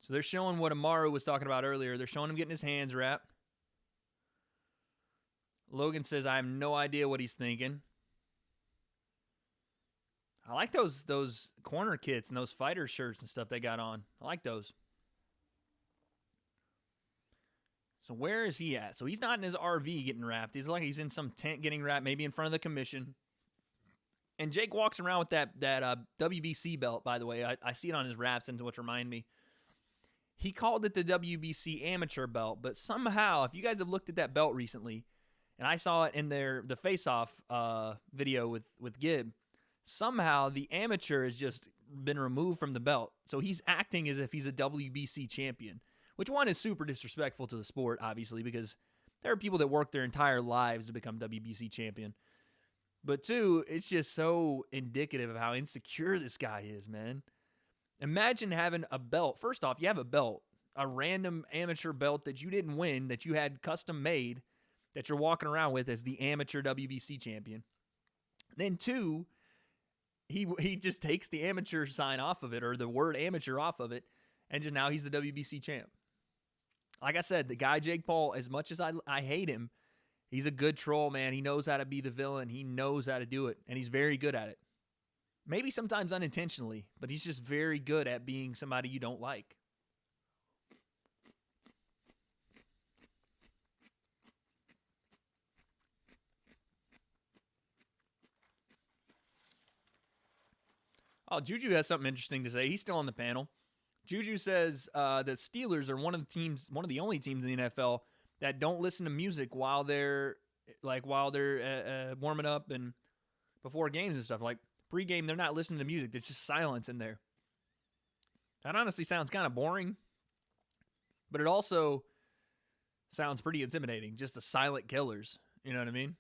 So they're showing what Amaru was talking about earlier. They're showing him getting his hands wrapped. Logan says, I have no idea what he's thinking. I like those corner kits and those fighter shirts and stuff they got on. I like those. So where is he at? So he's not in his RV getting wrapped. He's in some tent getting wrapped, maybe in front of the commission. And Jake walks around with that WBC belt, by the way. I see it on his wraps, and which remind me. He called it the WBC amateur belt, but somehow, if you guys have looked at that belt recently, and I saw it in the face-off video with Gib, somehow the amateur has just been removed from the belt. So he's acting as if he's a WBC champion, which one is super disrespectful to the sport, obviously, because there are people that work their entire lives to become WBC champion. But two, it's just so indicative of how insecure this guy is, man. Imagine having a belt. First off, you have a belt, a random amateur belt that you didn't win, that you had custom made, that you're walking around with as the amateur WBC champion. Then two, he just takes the amateur sign off of it, or the word amateur off of it, and just now he's the WBC champ. Like I said, the guy Jake Paul, as much as I hate him, he's a good troll, man. He knows how to be the villain. He knows how to do it, and he's very good at it. Maybe sometimes unintentionally, but he's just very good at being somebody you don't like. Oh, Juju has something interesting to say. He's still on the panel. Juju says the Steelers are one of the only teams in the NFL that don't listen to music while they're warming up and before games and stuff. Like pre-game, they're not listening to music. There's just silence in there. That honestly sounds kind of boring, but it also sounds pretty intimidating. Just the silent killers. You know what I mean?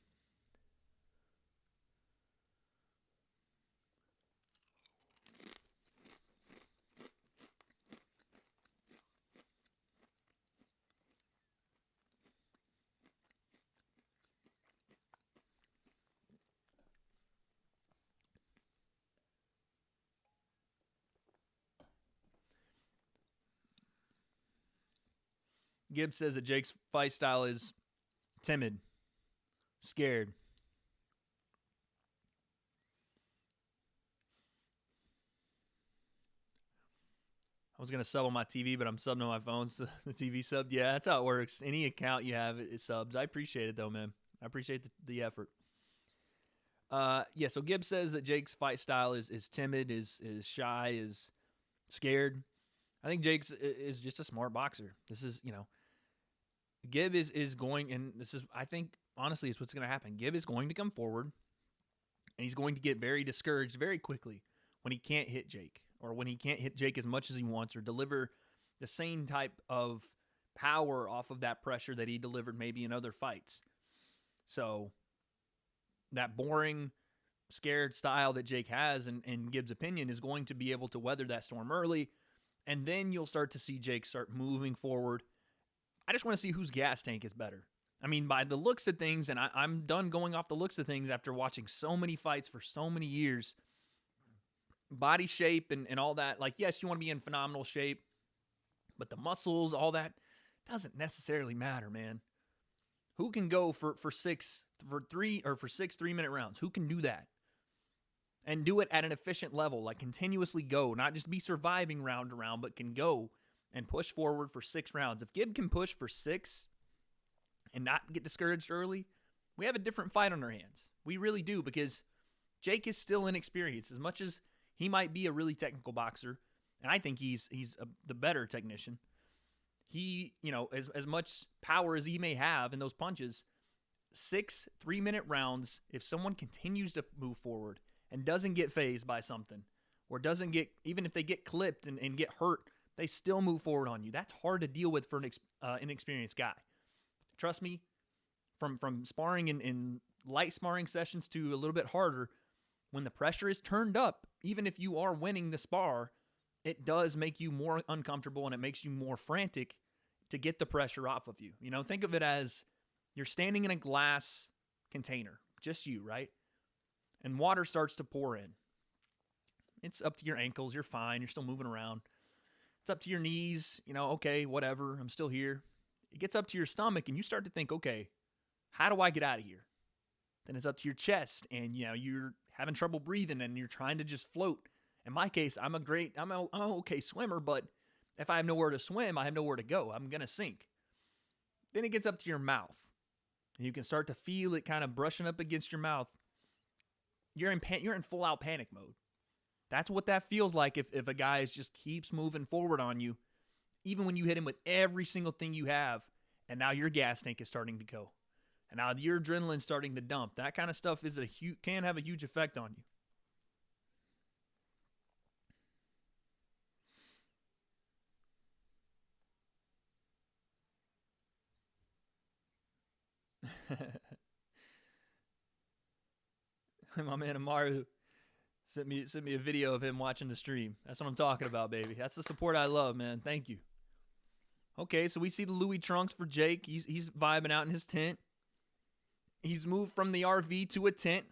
Gibbs says that Jake's fight style is timid, scared. I was going to sub on my TV, but I'm subbing on my phone, so the TV subbed. Yeah, that's how it works. Any account you have is subs. I appreciate it, though, man. I appreciate the effort. Yeah, so Gibbs says that Jake's fight style is timid, is shy, is scared. I think Jake's is just a smart boxer. This is, Gib is going, and this is, I think, honestly, it's what's going to happen. Gib is going to come forward, and he's going to get very discouraged very quickly when he can't hit Jake, or when he can't hit Jake as much as he wants, or deliver the same type of power off of that pressure that he delivered maybe in other fights. So that boring, scared style that Jake has, in Gibbs' opinion, is going to be able to weather that storm early, and then you'll start to see Jake start moving forward. I just want to see whose gas tank is better. I mean, by the looks of things, and I'm done going off the looks of things after watching so many fights for so many years, body shape and all that, like, yes, you want to be in phenomenal shape, but the muscles, all that, doesn't necessarily matter, man. Who can go for six 3-minute rounds? Who can do that? And do it at an efficient level, like continuously go, not just be surviving round to round, but can go and push forward for 6 rounds. If Gibb can push for 6 and not get discouraged early, we have a different fight on our hands. We really do, because Jake is still inexperienced. As much as he might be a really technical boxer, and I think he's the better technician, he, as much power as he may have in those punches, 6 3-minute rounds, if someone continues to move forward and doesn't get phased by something, or doesn't get, even if they get clipped and get hurt, they still move forward on you. That's hard to deal with for an inexperienced guy. Trust me, from sparring in light sparring sessions to a little bit harder, when the pressure is turned up, even if you are winning the spar, it does make you more uncomfortable, and it makes you more frantic to get the pressure off of you. Think of it as you're standing in a glass container, just you, right? And water starts to pour in. It's up to your ankles. You're fine. You're still moving around. It's up to your knees. Okay, whatever. I'm still here. It gets up to your stomach, and you start to think, okay, how do I get out of here? Then it's up to your chest, and you're having trouble breathing, and you're trying to just float. In my case, I'm an okay swimmer, but if I have nowhere to swim, I have nowhere to go. I'm going to sink. Then it gets up to your mouth. And you can start to feel it kind of brushing up against your mouth. You're in full-out panic mode. That's what that feels like if a guy just keeps moving forward on you, even when you hit him with every single thing you have, and now your gas tank is starting to go. And now your adrenaline's starting to dump. That kind of stuff can have a huge effect on you. My man Amaru sent me a video of him watching the stream. That's what I'm talking about, baby. That's the support I love, man. Thank you. Okay, so we see the Louis trunks for Jake. He's vibing out in his tent. He's moved from the RV to a tent.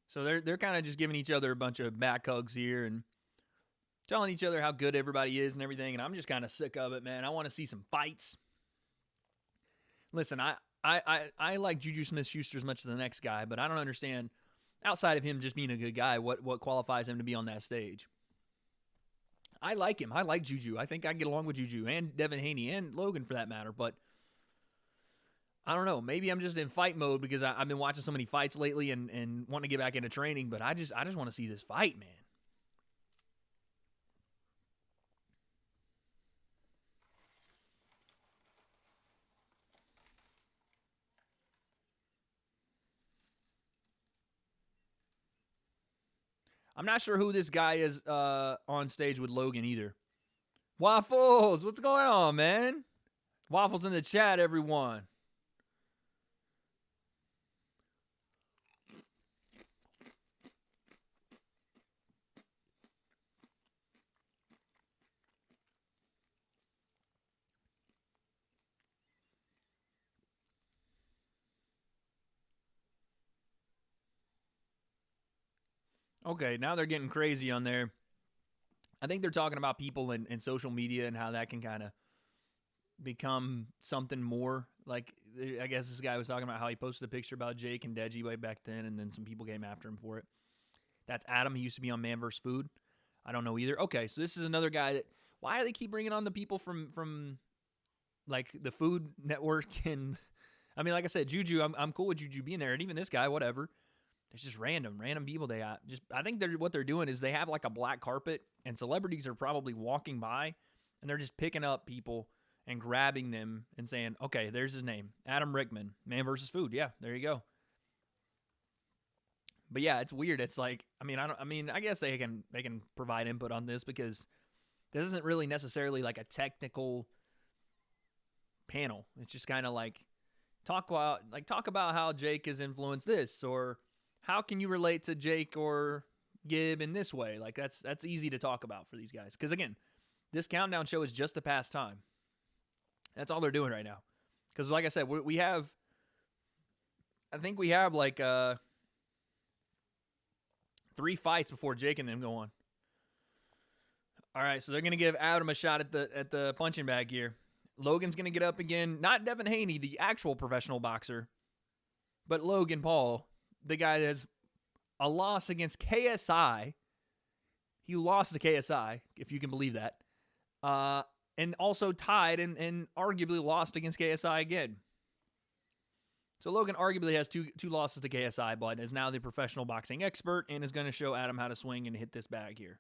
So they're kind of just giving each other a bunch of back hugs here and telling each other how good everybody is and everything. And I'm just kind of sick of it, man. I want to see some fights. Listen, I like Juju Smith-Schuster as much as the next guy, but I don't understand, outside of him just being a good guy, what qualifies him to be on that stage. I like him. I like Juju. I think I get along with Juju and Devin Haney and Logan for that matter, but I don't know. Maybe I'm just in fight mode because I've been watching so many fights lately and wanting to get back into training, but I just want to see this fight, man. I'm not sure who this guy is on stage with Logan either. Waffles, what's going on, man? Waffles in the chat, everyone. Okay, now they're getting crazy on there. I think they're talking about people in social media and how that can kind of become something more. Like, I guess this guy was talking about how he posted a picture about Jake and Deji way back then, and then some people came after him for it. That's Adam. He used to be on Man vs. Food. I don't know either. Okay, so this is another guy that... Why do they keep bringing on the people from like, the Food Network and I mean, like I said, Juju, I'm cool with Juju being there, and even this guy, whatever. It's just random people they got. I think what they're doing is they have like a black carpet, and celebrities are probably walking by, and they're just picking up people and grabbing them and saying, okay, there's his name, Adam Rickman, Man vs. Food. Yeah, there you go. But yeah, it's weird. It's like, I guess they can provide input on this because this isn't really necessarily like a technical panel. It's just kind of like talk about how Jake has influenced this, or how can you relate to Jake or Gib in this way? Like that's easy to talk about for these guys. Because again, this countdown show is just a pastime. That's all they're doing right now. Because like I said, we have like 3 fights before Jake and them go on. All right, so they're gonna give Adam a shot at the punching bag here. Logan's gonna get up again. Not Devin Haney, the actual professional boxer, but Logan Paul, the guy that has a loss against KSI. He lost to KSI, if you can believe that. And also tied and arguably lost against KSI again. So Logan arguably has two losses to KSI, but is now the professional boxing expert and is going to show Adam how to swing and hit this bag here.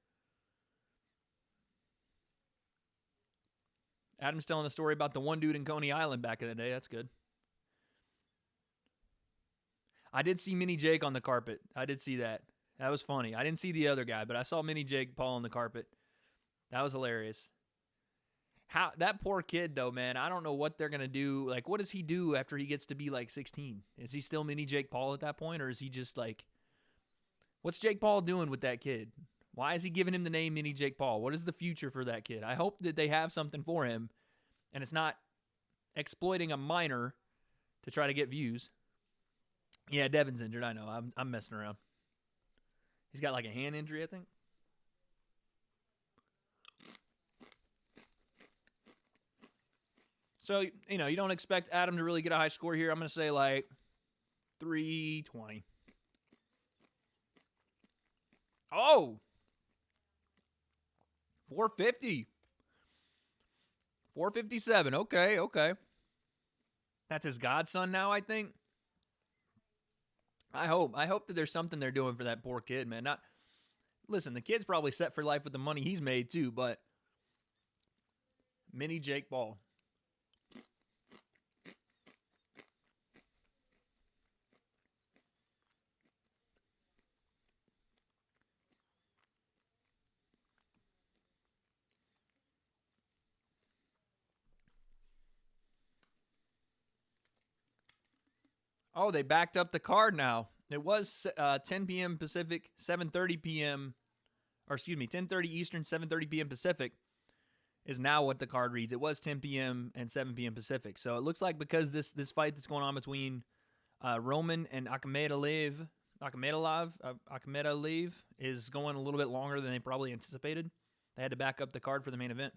Adam's telling a story about the one dude in Coney Island back in the day. That's good. I did see Mini Jake on the carpet. I did see that. That was funny. I didn't see the other guy, but I saw Mini Jake Paul on the carpet. That was hilarious. How that poor kid, though, man, I don't know what they're going to do. Like, what does he do after he gets to be, like, 16? Is he still Mini Jake Paul at that point, or is he just, like, what's Jake Paul doing with that kid? Why is he giving him the name Mini Jake Paul? What is the future for that kid? I hope that they have something for him, and it's not exploiting a minor to try to get views. Yeah, Devin's injured. I know. I'm messing around. He's got, like, a hand injury, I think. So, you know, you don't expect Adam to really get a high score here. I'm going to say, like, 320. Oh! 450. 457. Okay. That's his godson now, I think. I hope that there's something they're doing for that poor kid, man. Listen, the kid's probably set for life with the money he's made, too, but Mini Jake Paul. Oh, they backed up the card now. It was 10 p.m. Pacific, 7:30 p.m. Or excuse me, 10:30 Eastern, 7:30 p.m. Pacific is now what the card reads. It was 10 p.m. and 7 p.m. Pacific. So it looks like because this fight that's going on between Roman and Akhmedov is going a little bit longer than they probably anticipated, they had to back up the card for the main event.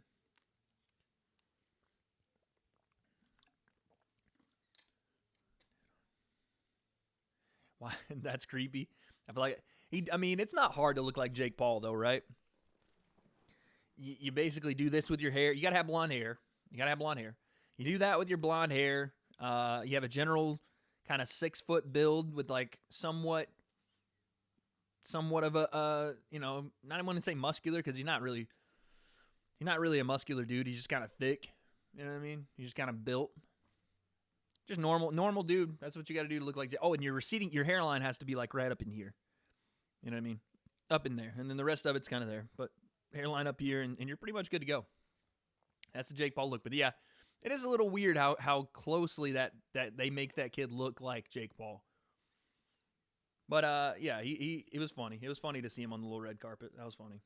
Why? That's creepy. I feel like it's not hard to look like Jake Paul, though, right? You basically do this with your hair. You got to have blonde hair. You do that with your blonde hair. You have a general kind of 6-foot build with like somewhat of a, not want to say muscular because he's not really a muscular dude. He's just kind of thick. You know what I mean? He's just kind of built. Just normal dude. That's what you got to do to look like. Oh, and your hairline has to be like right up in here. You know what I mean? Up in there. And then the rest of it's kind of there. But hairline up here, and you're pretty much good to go. That's the Jake Paul look. But yeah, it is a little weird how closely that they make that kid look like Jake Paul. But yeah, it was funny. It was funny to see him on the little red carpet. That was funny.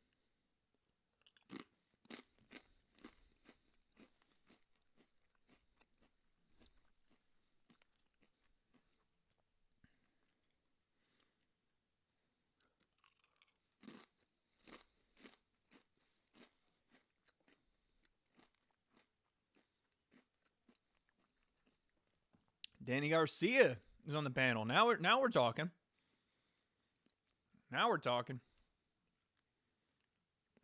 Danny Garcia is on the panel. Now we're talking. Now we're talking.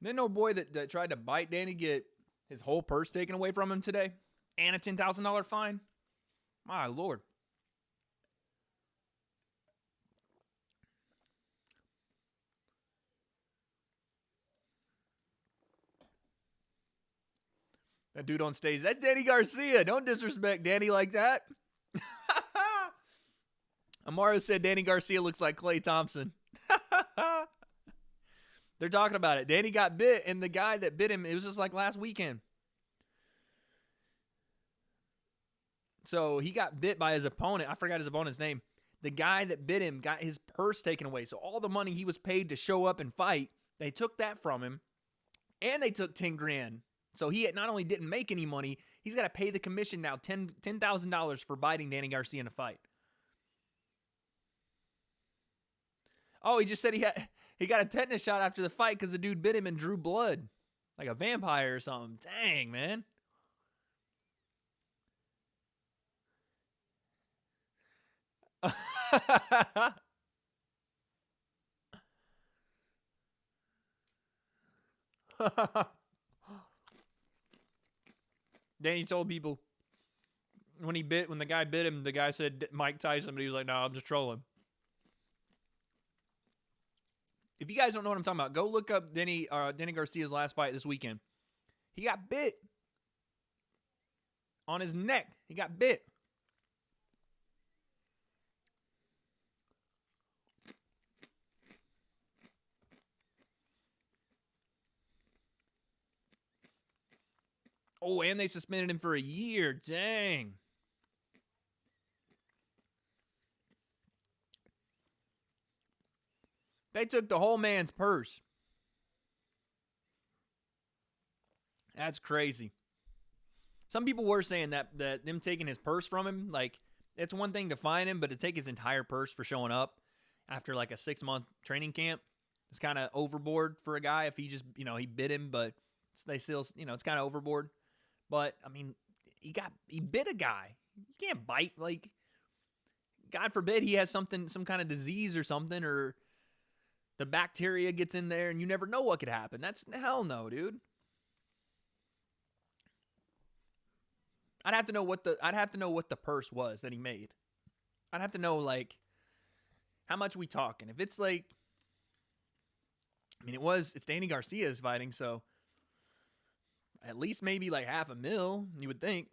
Then no boy that tried to bite Danny get his whole purse taken away from him today and a $10,000 fine. My Lord. That dude on stage, that's Danny Garcia. Don't disrespect Danny like that. Amaro said Danny Garcia looks like Klay Thompson. They're talking about it. Danny got bit, and the guy that bit him, it was just like last weekend. So he got bit by his opponent. I forgot his opponent's name. The guy that bit him got his purse taken away. So all the money he was paid to show up and fight, they took that from him, and they took 10 grand. So he not only didn't make any money, he's got to pay the commission now $10,000 for biting Danny Garcia in a fight. Oh, he just said he got a tetanus shot after the fight because the dude bit him and drew blood. Like a vampire or something. Dang, man. Danny told people when the guy bit him, the guy said Mike Tyson, but he was like, no, I'm just trolling. If you guys don't know what I'm talking about, go look up Danny Garcia's last fight this weekend. He got bit on his neck. He got bit. Oh, and they suspended him for a year. Dang. They took the whole man's purse. That's crazy. Some people were saying that them taking his purse from him, like, it's one thing to fine him, but to take his entire purse for showing up after like a 6-month training camp, it's kind of overboard for a guy. If he just, he bit him, but they still, it's kind of overboard. But I mean, he bit a guy. You can't bite. Like, God forbid he has some kind of disease or something, or the bacteria gets in there, and you never know what could happen. That's hell no, dude. I'd have to know what the purse was that he made. I'd have to know, like, how much we talking. If it's like, I mean, it's Danny Garcia's fighting, so at least maybe like $500,000, you would think.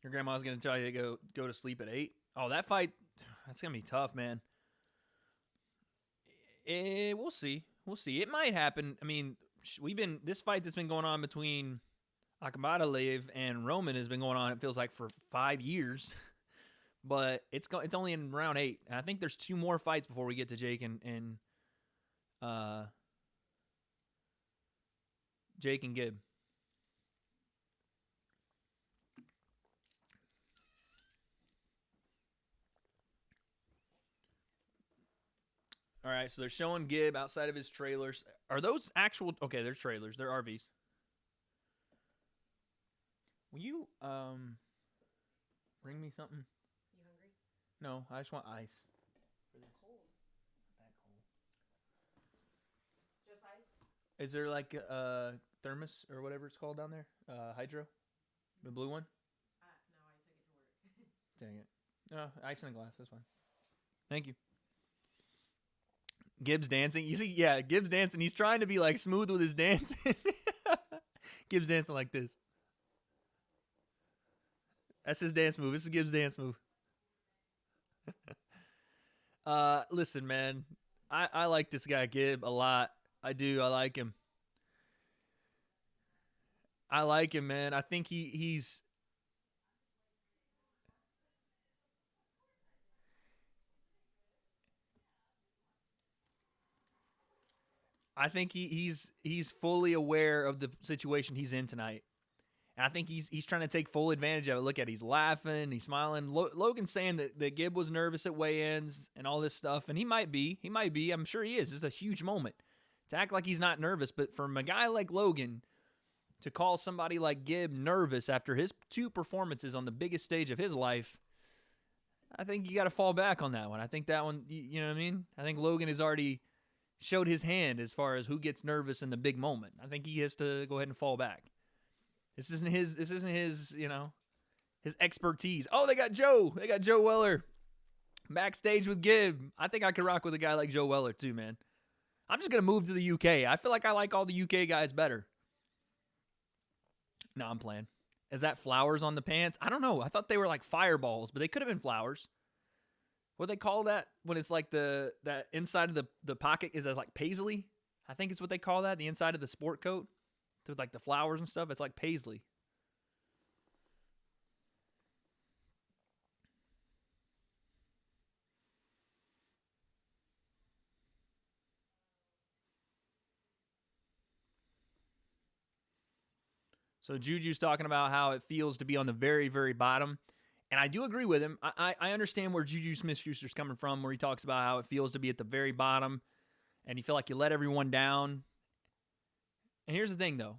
Your grandma's going to tell you to go to sleep at 8. Oh, that fight, that's going to be tough, man. We'll see. We'll see. It might happen. I mean, this fight that's been going on between Akhmadaliev and Roman has been going on, it feels like, for 5 years. But it's only in round 8. And I think there's 2 more fights before we get to Jake and Gib. All right, so they're showing Gib outside of his trailers. Are those actual? Okay, they're trailers. They're RVs. Will you bring me something? You hungry? No, I just want ice. It's cold. Not that cold. Just ice? Is there like a thermos or whatever it's called down there? Hydro? The blue one? No, I took it to work. Dang it. No, ice in a glass. That's fine. Thank you. Gibbs dancing. You see, yeah, Gibbs dancing. He's trying to be like smooth with his dancing. Gibbs dancing like this. That's his dance move. This is Gibbs' dance move. Listen, man. I like this guy, Gib, a lot. I do. I like him. I like him, man. I think he's... I think he's fully aware of the situation he's in tonight. And I think he's trying to take full advantage of it. Look at it. He's laughing. He's smiling. Logan's saying that Gib was nervous at weigh-ins and all this stuff. And he might be. He might be. I'm sure he is. It's a huge moment. To act like he's not nervous. But from a guy like Logan to call somebody like Gib nervous after his 2 performances on the biggest stage of his life, I think you got to fall back on that one. I think that one, you know what I mean? I think Logan has already showed his hand as far as who gets nervous in the big moment. I think he has to go ahead and fall back. This isn't his, his expertise. Oh, they got Joe. They got Joe Weller backstage with Gib. I think I could rock with a guy like Joe Weller too, man. I'm just going to move to the UK. I feel like I like all the UK guys better. No, I'm playing. Is that flowers on the pants? I don't know. I thought they were like fireballs, but they could have been flowers. What do they call that when it's like that inside of the pocket is like paisley? I think it's what they call that. The inside of the sport coat with like the flowers and stuff. It's like paisley. So Juju's talking about how it feels to be on the very, very bottom. And I do agree with him. I understand where Juju Smith-Schuster's coming from, where he talks about how it feels to be at the very bottom and you feel like you let everyone down. And here's the thing, though.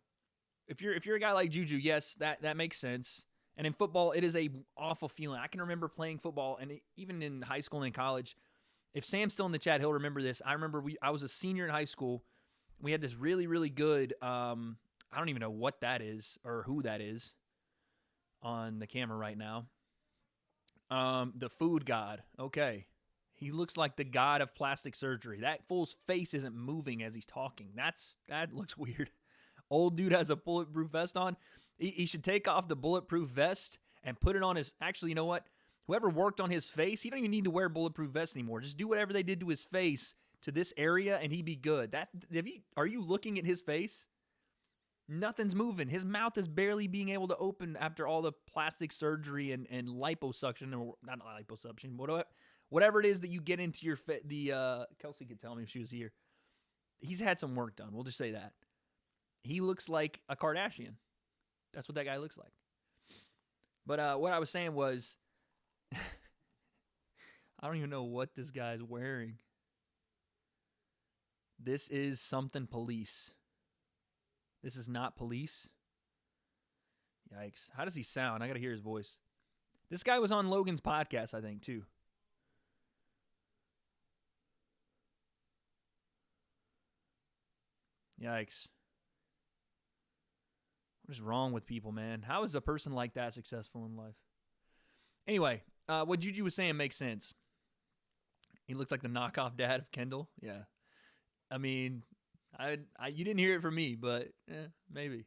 If you're a guy like Juju, yes, that makes sense. And in football, it is a awful feeling. I can remember playing football, and even in high school and in college. If Sam's still in the chat, he'll remember this. I remember I was a senior in high school. We had this really, really good I don't even know what that is or who that is on the camera right now. The food god. Okay. He looks like the god of plastic surgery. That fool's face isn't moving as he's talking. That looks weird. Old dude has a bulletproof vest on. He should take off the bulletproof vest and put it on his... Actually, you know what? Whoever worked on his face, he don't even need to wear bulletproof vest anymore. Just do whatever they did to his face to this area and he'd be good. Are you looking at his face? Nothing's moving. His mouth is barely being able to open after all the plastic surgery and liposuction, or not liposuction, whatever it is that you get into your Kelsey could tell me if she was here. He's had some work done. We'll just say that. He looks like a Kardashian. That's what that guy looks like. But what I was saying was, I don't even know what this guy's wearing. This is something police. This is not police. Yikes. How does he sound? I got to hear his voice. This guy was on Logan's podcast, I think, too. Yikes. What is wrong with people, man? How is a person like that successful in life? Anyway, what Juju was saying makes sense. He looks like the knockoff dad of Kendall. Yeah. I mean... you didn't hear it from me, but maybe.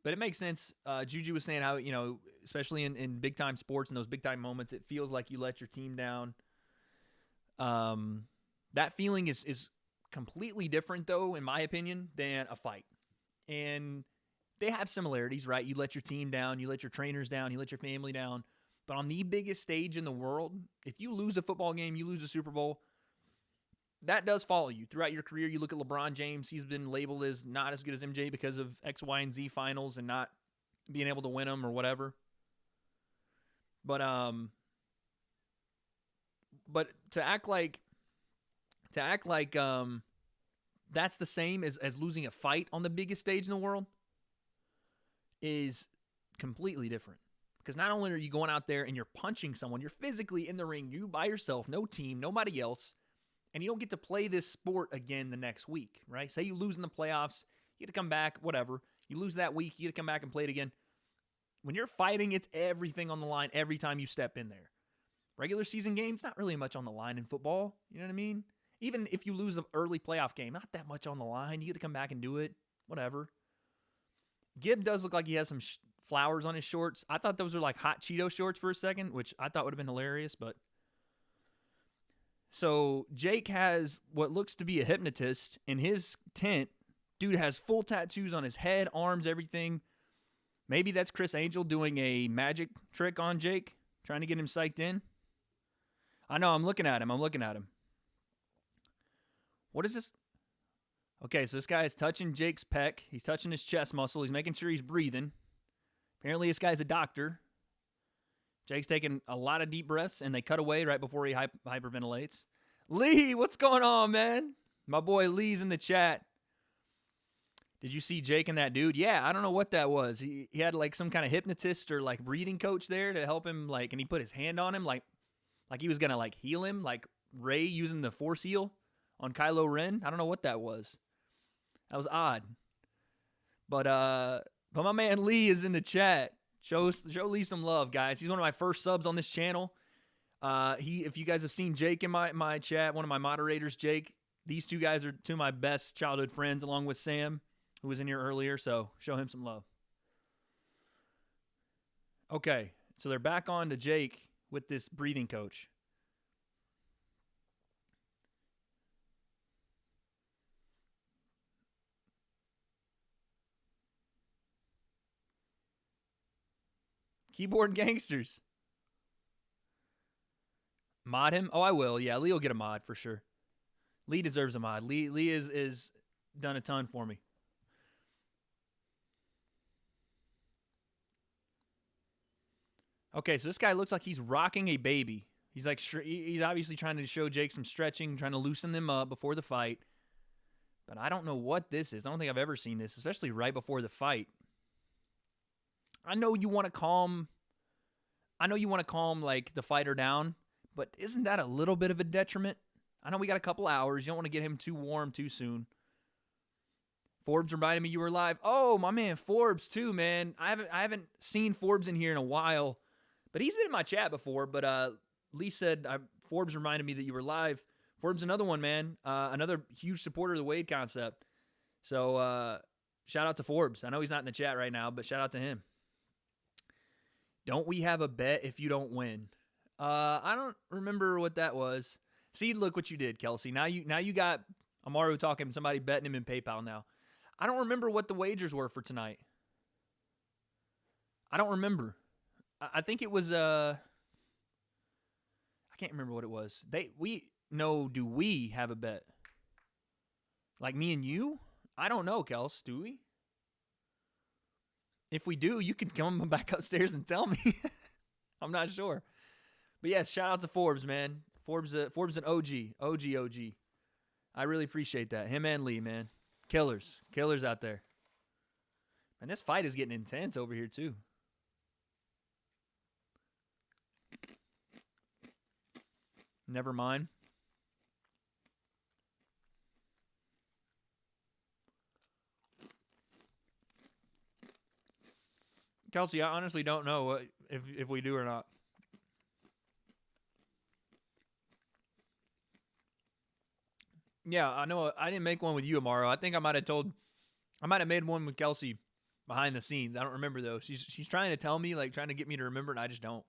But it makes sense. Juju was saying how, especially in big-time sports and those big-time moments, it feels like you let your team down. That feeling is completely different, though, in my opinion, than a fight. And they have similarities, right? You let your team down, you let your trainers down, you let your family down. But on the biggest stage in the world, if you lose a football game, you lose a Super Bowl, that does follow you throughout your career. You look at LeBron James. He's been labeled as not as good as MJ because of X, Y, and Z finals and not being able to win them or whatever. But to act like that's the same as losing a fight on the biggest stage in the world is completely different. Because not only are you going out there and you're punching someone, you're physically in the ring, you by yourself, no team, nobody else. And you don't get to play this sport again the next week, right? Say you lose in the playoffs, you get to come back, whatever. You lose that week, you get to come back and play it again. When you're fighting, it's everything on the line every time you step in there. Regular season games, not really much on the line in football. You know what I mean? Even if you lose an early playoff game, not that much on the line. You get to come back and do it, whatever. Gibb does look like he has some flowers on his shorts. I thought those were like hot Cheeto shorts for a second, which I thought would have been hilarious, but... So Jake has what looks to be a hypnotist in his tent. Dude has full tattoos on his head, arms, everything. Maybe that's Chris Angel doing a magic trick on Jake, trying to get him psyched in. I know, I'm looking at him. What is this? Okay, so this guy is touching Jake's pec. He's touching his chest muscle. He's making sure he's breathing. Apparently this guy's a doctor. Jake's taking a lot of deep breaths, and they cut away right before he hyperventilates. Lee, what's going on, man? My boy Lee's in the chat. Did you see Jake and that dude? Yeah, I don't know what that was. He had like some kind of hypnotist or like breathing coach there to help him, like, and he put his hand on him like he was gonna like heal him, like Rey using the Force heal on Kylo Ren. I don't know what that was. That was odd. But my man Lee is in the chat. Show Lee some love, guys. He's one of my first subs on this channel. If you guys have seen Jake in my chat, one of my moderators, Jake, These two guys are two of my best childhood friends, along with Sam, who was in here earlier, so show him some love. Okay, so they're back on to Jake with this breathing coach. Keyboard gangsters. Mod him? Oh, I will. Yeah, Lee will get a mod for sure. Lee deserves a mod. Lee is done a ton for me. Okay, so this guy looks like he's rocking a baby. He's like he's obviously trying to show Jake some stretching, trying to loosen them up before the fight. But I don't know what this is. I don't think I've ever seen this, especially right before the fight. I know you want to calm like the fighter down, but isn't that a little bit of a detriment? I know we got a couple hours. You don't want to get him too warm too soon. Forbes reminded me you were live. Oh, my man Forbes too, man. I haven't seen Forbes in here in a while, but he's been in my chat before. But Lee said Forbes reminded me that you were live. Forbes, another one, man. Another huge supporter of the W.A.D.E concept. So shout out to Forbes. I know he's not in the chat right now, but shout out to him. Don't we have a bet if you don't win? I don't remember what that was. See, look what you did, Kelsey. Now you got Amaru talking, somebody betting him in PayPal now. I don't remember what the wagers were for tonight. I don't remember. I think it was I can't remember what it was. Do we have a bet? Like me and you? I don't know, Kels. Do we? If we do, you can come back upstairs and tell me. I'm not sure. But yes, shout out to Forbes, man. Forbes an OG. I really appreciate that. Him and Lee, man. Killers out there. And this fight is getting intense over here too. Never mind. Kelsey, I honestly don't know if we do or not. Yeah, I know. I didn't make one with you, Amaro. I think I might have made one with Kelsey behind the scenes. I don't remember though. She's trying to tell me, like trying to get me to remember, and I just don't.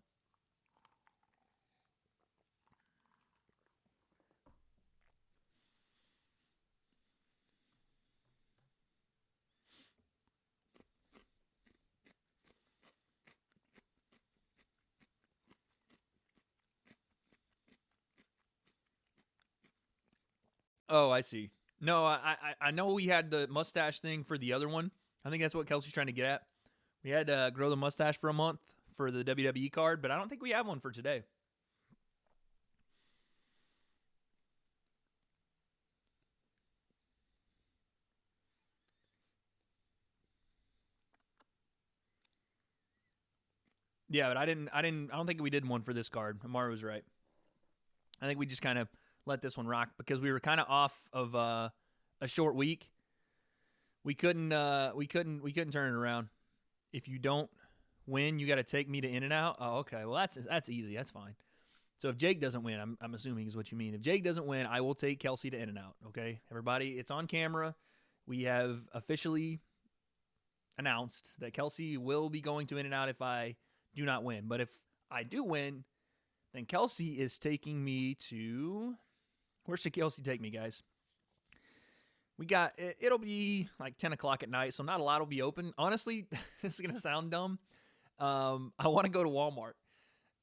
Oh, I see. No, I know we had the mustache thing for the other one. I think that's what Kelsey's trying to get at. We had to grow the mustache for a month for the WWE card, but I don't think we have one for today. Yeah, but I don't think we did one for this card. Amaru was right. I think we just kind of let this one rock because we were kind of off of a short week. We couldn't turn it around. If you don't win, you got to take me to In-N-Out. Oh, okay. Well, that's easy. That's fine. So if Jake doesn't win, I'm assuming is what you mean. If Jake doesn't win, I will take Kelsey to In-N-Out. Okay, everybody, it's on camera. We have officially announced that Kelsey will be going to In-N-Out if I do not win. But if I do win, then Kelsey is taking me to... Where should Kelsey take me, guys? It'll be like 10 o'clock at night, so not a lot will be open. Honestly, this is going to sound dumb. I want to go to Walmart.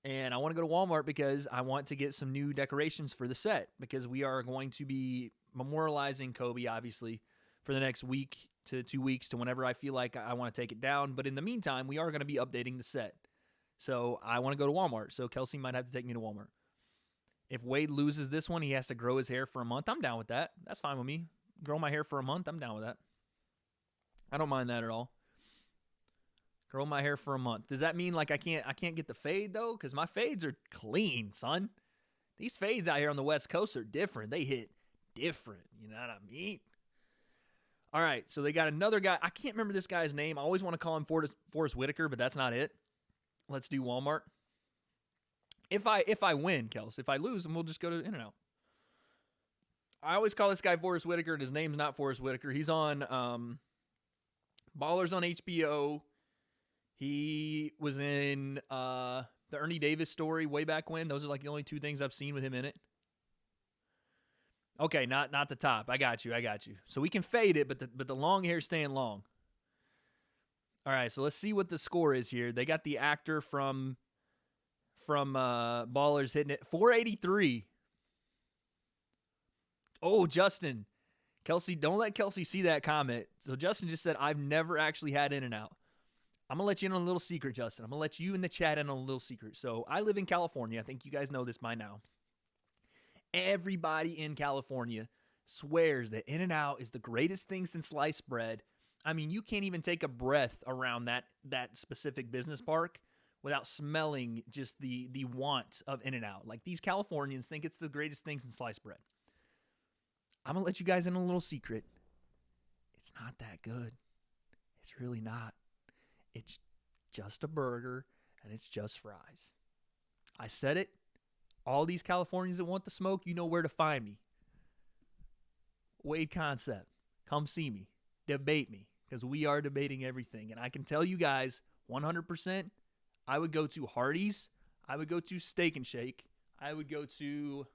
And I want to go to Walmart because I want to get some new decorations for the set. Because we are going to be memorializing Kobe, obviously, for the next week to 2 weeks to whenever I feel like I want to take it down. But in the meantime, we are going to be updating the set. So I want to go to Walmart. So Kelsey might have to take me to Walmart. If W.A.D.E loses this one, he has to grow his hair for a month. I'm down with that. That's fine with me. Grow my hair for a month. I'm down with that. I don't mind that at all. Grow my hair for a month. Does that mean like I can't get the fade though? Because my fades are clean, son. These fades out here on the West Coast are different. They hit different. You know what I mean? All right, so they got another guy. I can't remember this guy's name. I always want to call him Forrest Whitaker, but that's not it. Let's do Walmart. If I win, Kels. If I lose, then we'll just go to In-N-Out. I always call this guy Forrest Whitaker, and his name's not Forrest Whitaker. He's on Ballers on HBO. He was in the Ernie Davis story way back when. Those are like the only 2 things I've seen with him in it. Okay, not the top. I got you. So we can fade it, but the long hair's staying long. All right, so let's see what the score is here. They got the actor from Ballers hitting it 483. Oh, Justin. Kelsey, don't let Kelsey see that comment. So Justin just said, I've never actually had In-N-Out. I'm going to let you in on a little secret, Justin. I'm going to let you in the chat in on a little secret. So I live in California. I think you guys know this by now. Everybody in California swears that In-N-Out is the greatest thing since sliced bread. I mean, you can't even take a breath around that specific business park without smelling just the want of In-N-Out. Like, these Californians think it's the greatest thing since sliced bread. I'm going to let you guys in a little secret. It's not that good. It's really not. It's just a burger, and it's just fries. I said it. All these Californians that want the smoke, you know where to find me. W.A.D.E Concept. Come see me. Debate me, because we are debating everything. And I can tell you guys, 100%, I would go to Hardee's. I would go to Steak and Shake. I would go to...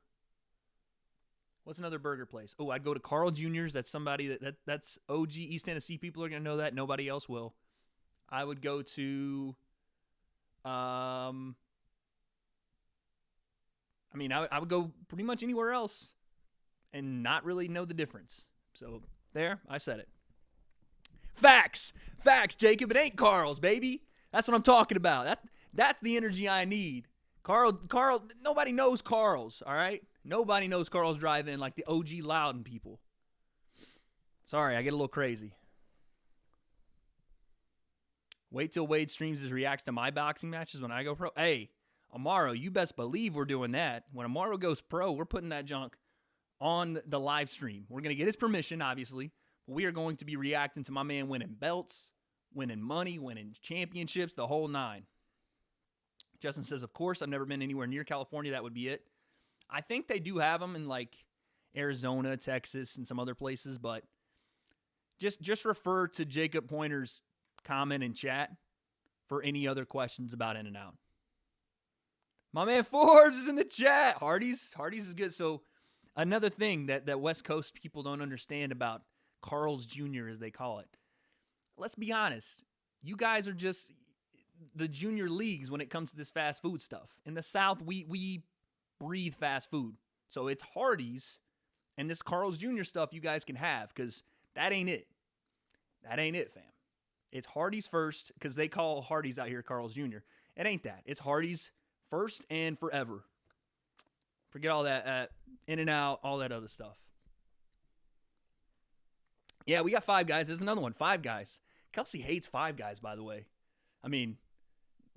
What's another burger place? Oh, I'd go to Carl Jr.'s. That's somebody that's OG East Tennessee people are going to know that. Nobody else will. I would go to, I would go pretty much anywhere else and not really know the difference. So there, I said it. Facts, Jacob. It ain't Carl's, baby. That's what I'm talking about. That's the energy I need. Carl, nobody knows Carl's, all right? Nobody knows Carl's Drive-In like the OG Loudon people. Sorry, I get a little crazy. Wait till Wade streams his reaction to my boxing matches when I go pro. Hey, Amaro, you best believe we're doing that. When Amaro goes pro, we're putting that junk on the live stream. We're going to get his permission, obviously. But we are going to be reacting to my man winning belts, winning money, winning championships, the whole 9. Justin says, of course, I've never been anywhere near California. That would be it. I think they do have them in like Arizona, Texas, and some other places, but just refer to Jacob Pointer's comment in chat for any other questions about In-N-Out. My man Forbes is in the chat. Hardee's is good. So another thing that West Coast people don't understand about Carl's Jr., as they call it. Let's be honest. You guys are just the junior leagues when it comes to this fast food stuff. In the South, we breathe fast food. So it's Hardee's and this Carl's Jr. stuff you guys can have, because that ain't it. That ain't it, fam. It's Hardee's first, because they call Hardee's out here Carl's Jr. It ain't that. It's Hardee's first and forever. Forget all that In-N-Out, all that other stuff. Yeah, we got Five Guys. There's another one, Five Guys. Kelsey hates Five Guys, by the way. I mean,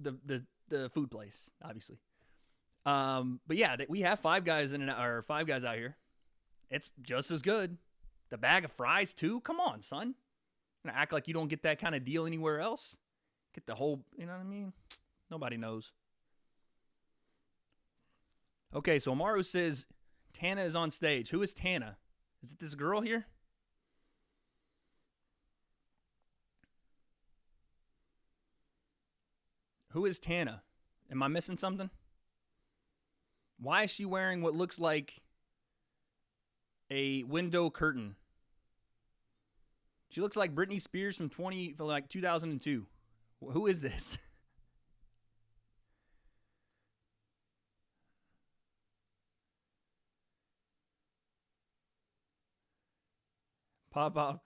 the food place, obviously. But yeah, we have Five Guys Five Guys out here. It's just as good. The bag of fries too. Come on, son. Gonna act like you don't get that kind of deal anywhere else. Get the whole, you know what I mean? Nobody knows. Okay, so Amaru says Tana is on stage. Who is Tana? Is it this girl here? Who is Tana? Am I missing something? Why is she wearing what looks like a window curtain? She looks like Britney Spears from 2002. Who is this? Pop. All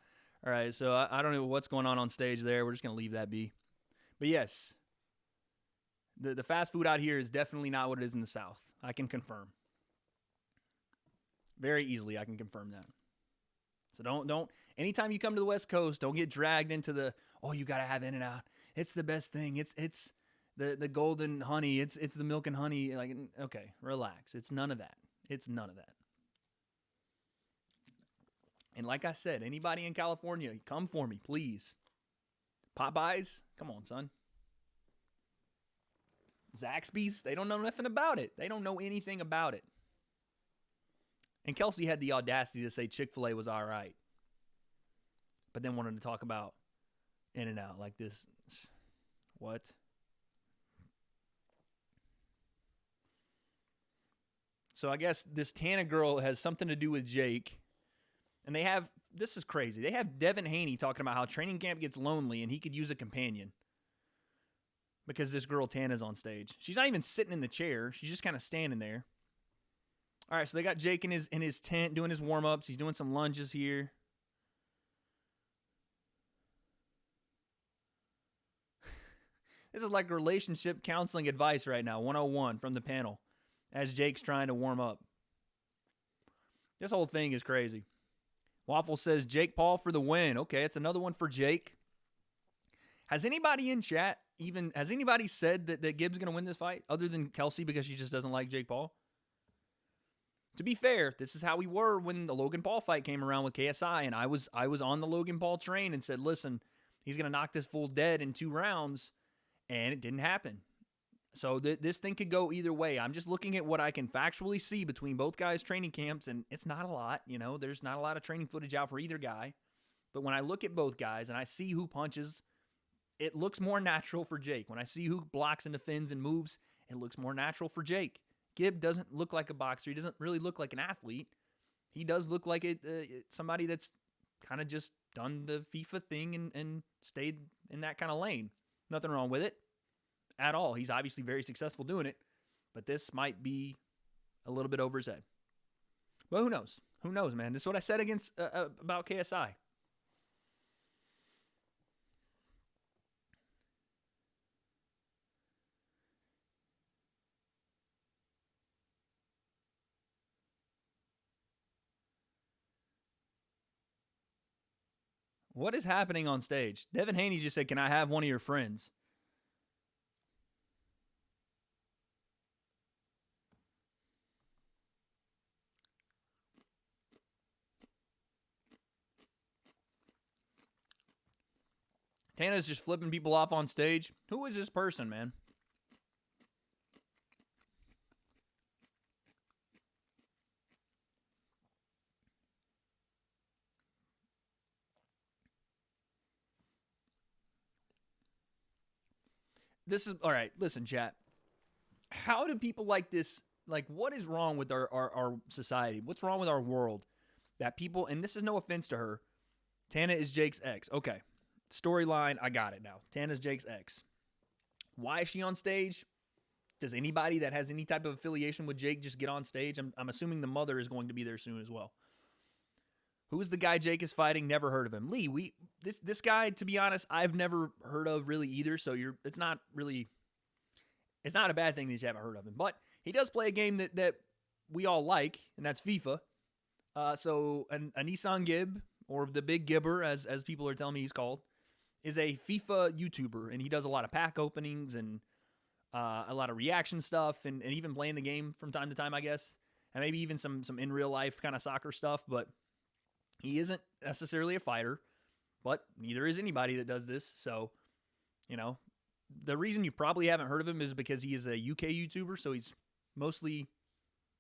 right, so I don't know what's going on stage there. We're just going to leave that be. But yes, the fast food out here is definitely not what it is in the South. I can confirm. Very easily, I can confirm that. So don't anytime you come to the West Coast, don't get dragged into you got to have In-N-Out. It's the best thing. It's the golden honey. It's the milk and honey. Like, okay, relax. It's none of that. It's none of that. And like I said, anybody in California, come for me, please. Popeyes, come on, son. Zaxby's, they don't know nothing about it. They don't know anything about it. And Kelsey had the audacity to say Chick-fil-A was all right, but then wanted to talk about In-N-Out like this. What? So I guess this Tana girl has something to do with Jake. And they have, this is crazy, they have Devin Haney talking about how training camp gets lonely and he could use a companion because this girl Tana's on stage. She's not even sitting in the chair. She's just kind of standing there. All right, so they got Jake in his tent doing his warm-ups. He's doing some lunges here. This is like relationship counseling advice right now, 101 from the panel, as Jake's trying to warm up. This whole thing is crazy. Waffle says, Jake Paul for the win. Okay, it's another one for Jake. Has anybody in chat has anybody said that Gib's going to win this fight other than Kelsey because she just doesn't like Jake Paul? To be fair, this is how we were when the Logan Paul fight came around with KSI, and I was on the Logan Paul train and said, listen, he's going to knock this fool dead in 2 rounds, and it didn't happen. So this thing could go either way. I'm just looking at what I can factually see between both guys' training camps, and it's not a lot. There's not a lot of training footage out for either guy. But when I look at both guys and I see who punches, it looks more natural for Jake. When I see who blocks and defends and moves, it looks more natural for Jake. Gib doesn't look like a boxer. He doesn't really look like an athlete. He does look like somebody that's kind of just done the FIFA thing and stayed in that kind of lane. Nothing wrong with it at all. He's obviously very successful doing it, but this might be a little bit over his head. But who knows? Who knows, man? This is what I said about KSI. What is happening on stage? Devin Haney just said, can I have one of your friends? Tana's just flipping people off on stage. Who is this person, man? This is, all right, listen, chat. How do people like this, like, what is wrong with our society? What's wrong with our world? That people, and this is no offense to her, Tana is Jake's ex. Okay. Storyline, I got it now. Tana's Jake's ex. Why is she on stage? Does anybody that has any type of affiliation with Jake just get on stage? I'm assuming the mother is going to be there soon as well. Who is the guy Jake is fighting? Never heard of him. Lee, this guy, to be honest, I've never heard of really either, so it's not a bad thing that you haven't heard of him. But he does play a game that we all like, and that's FIFA. So AnEsonGib, or the Big Gibber, as people are telling me he's called, is a FIFA YouTuber, and he does a lot of pack openings and a lot of reaction stuff, and even playing the game from time to time, I guess, and maybe even some in real life kind of soccer stuff. But he isn't necessarily a fighter, but neither is anybody that does this. So, the reason you probably haven't heard of him is because he is a UK YouTuber, so he's mostly,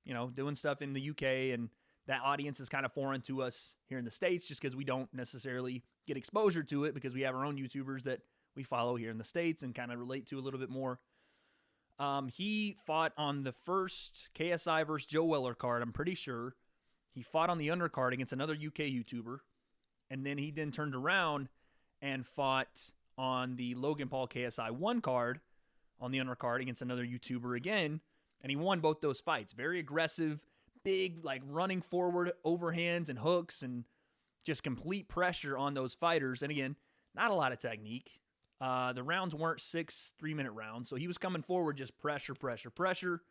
doing stuff in the UK, and that audience is kind of foreign to us here in the States just because we don't necessarily get exposure to it because we have our own YouTubers that we follow here in the States and kind of relate to a little bit more. He fought on the first KSI versus Joe Weller card, I'm pretty sure. He fought on the undercard against another UK YouTuber, and then he turned around and fought on the Logan Paul KSI 1 card on the undercard against another YouTuber again, and he won both those fights. Very aggressive, big, like running forward overhands and hooks and just complete pressure on those fighters. And again, not a lot of technique. The rounds weren't 6 3-minute rounds, so he was coming forward just pressure,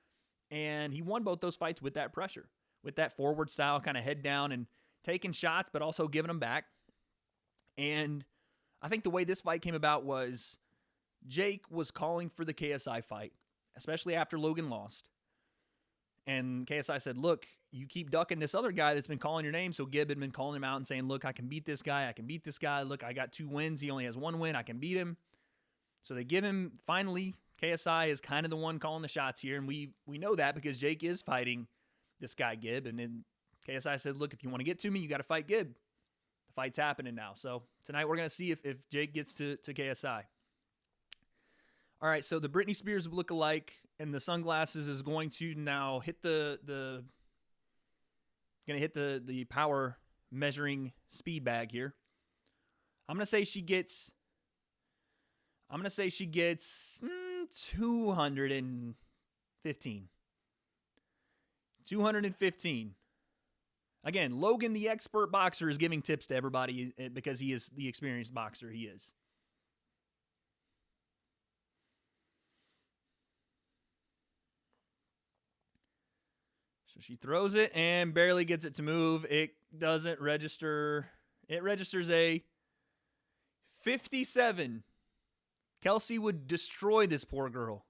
and he won both those fights with that pressure, with that forward style, kind of head down and taking shots, but also giving them back. And I think the way this fight came about was Jake was calling for the KSI fight, especially after Logan lost. And KSI said, look, you keep ducking this other guy that's been calling your name. So Gib had been calling him out and saying, look, I can beat this guy. Look, I got 2 wins. He only has 1 win. I can beat him. So they give him, finally, KSI is kind of the one calling the shots here. And we know that because Jake is fighting this guy Gib. And then KSI says, look, if you want to get to me, you got to fight Gib. The fight's happening now. So tonight we're going to see if Jake gets to KSI. All right, so the Britney Spears look-alike and the sunglasses is going to now hit the power measuring speed bag here. I'm going to say she gets 215. 215. Again, Logan, the expert boxer, is giving tips to everybody because he is the experienced boxer he is. So she throws it and barely gets it to move. It doesn't register. It registers a 57. Kelsey would destroy this poor girl.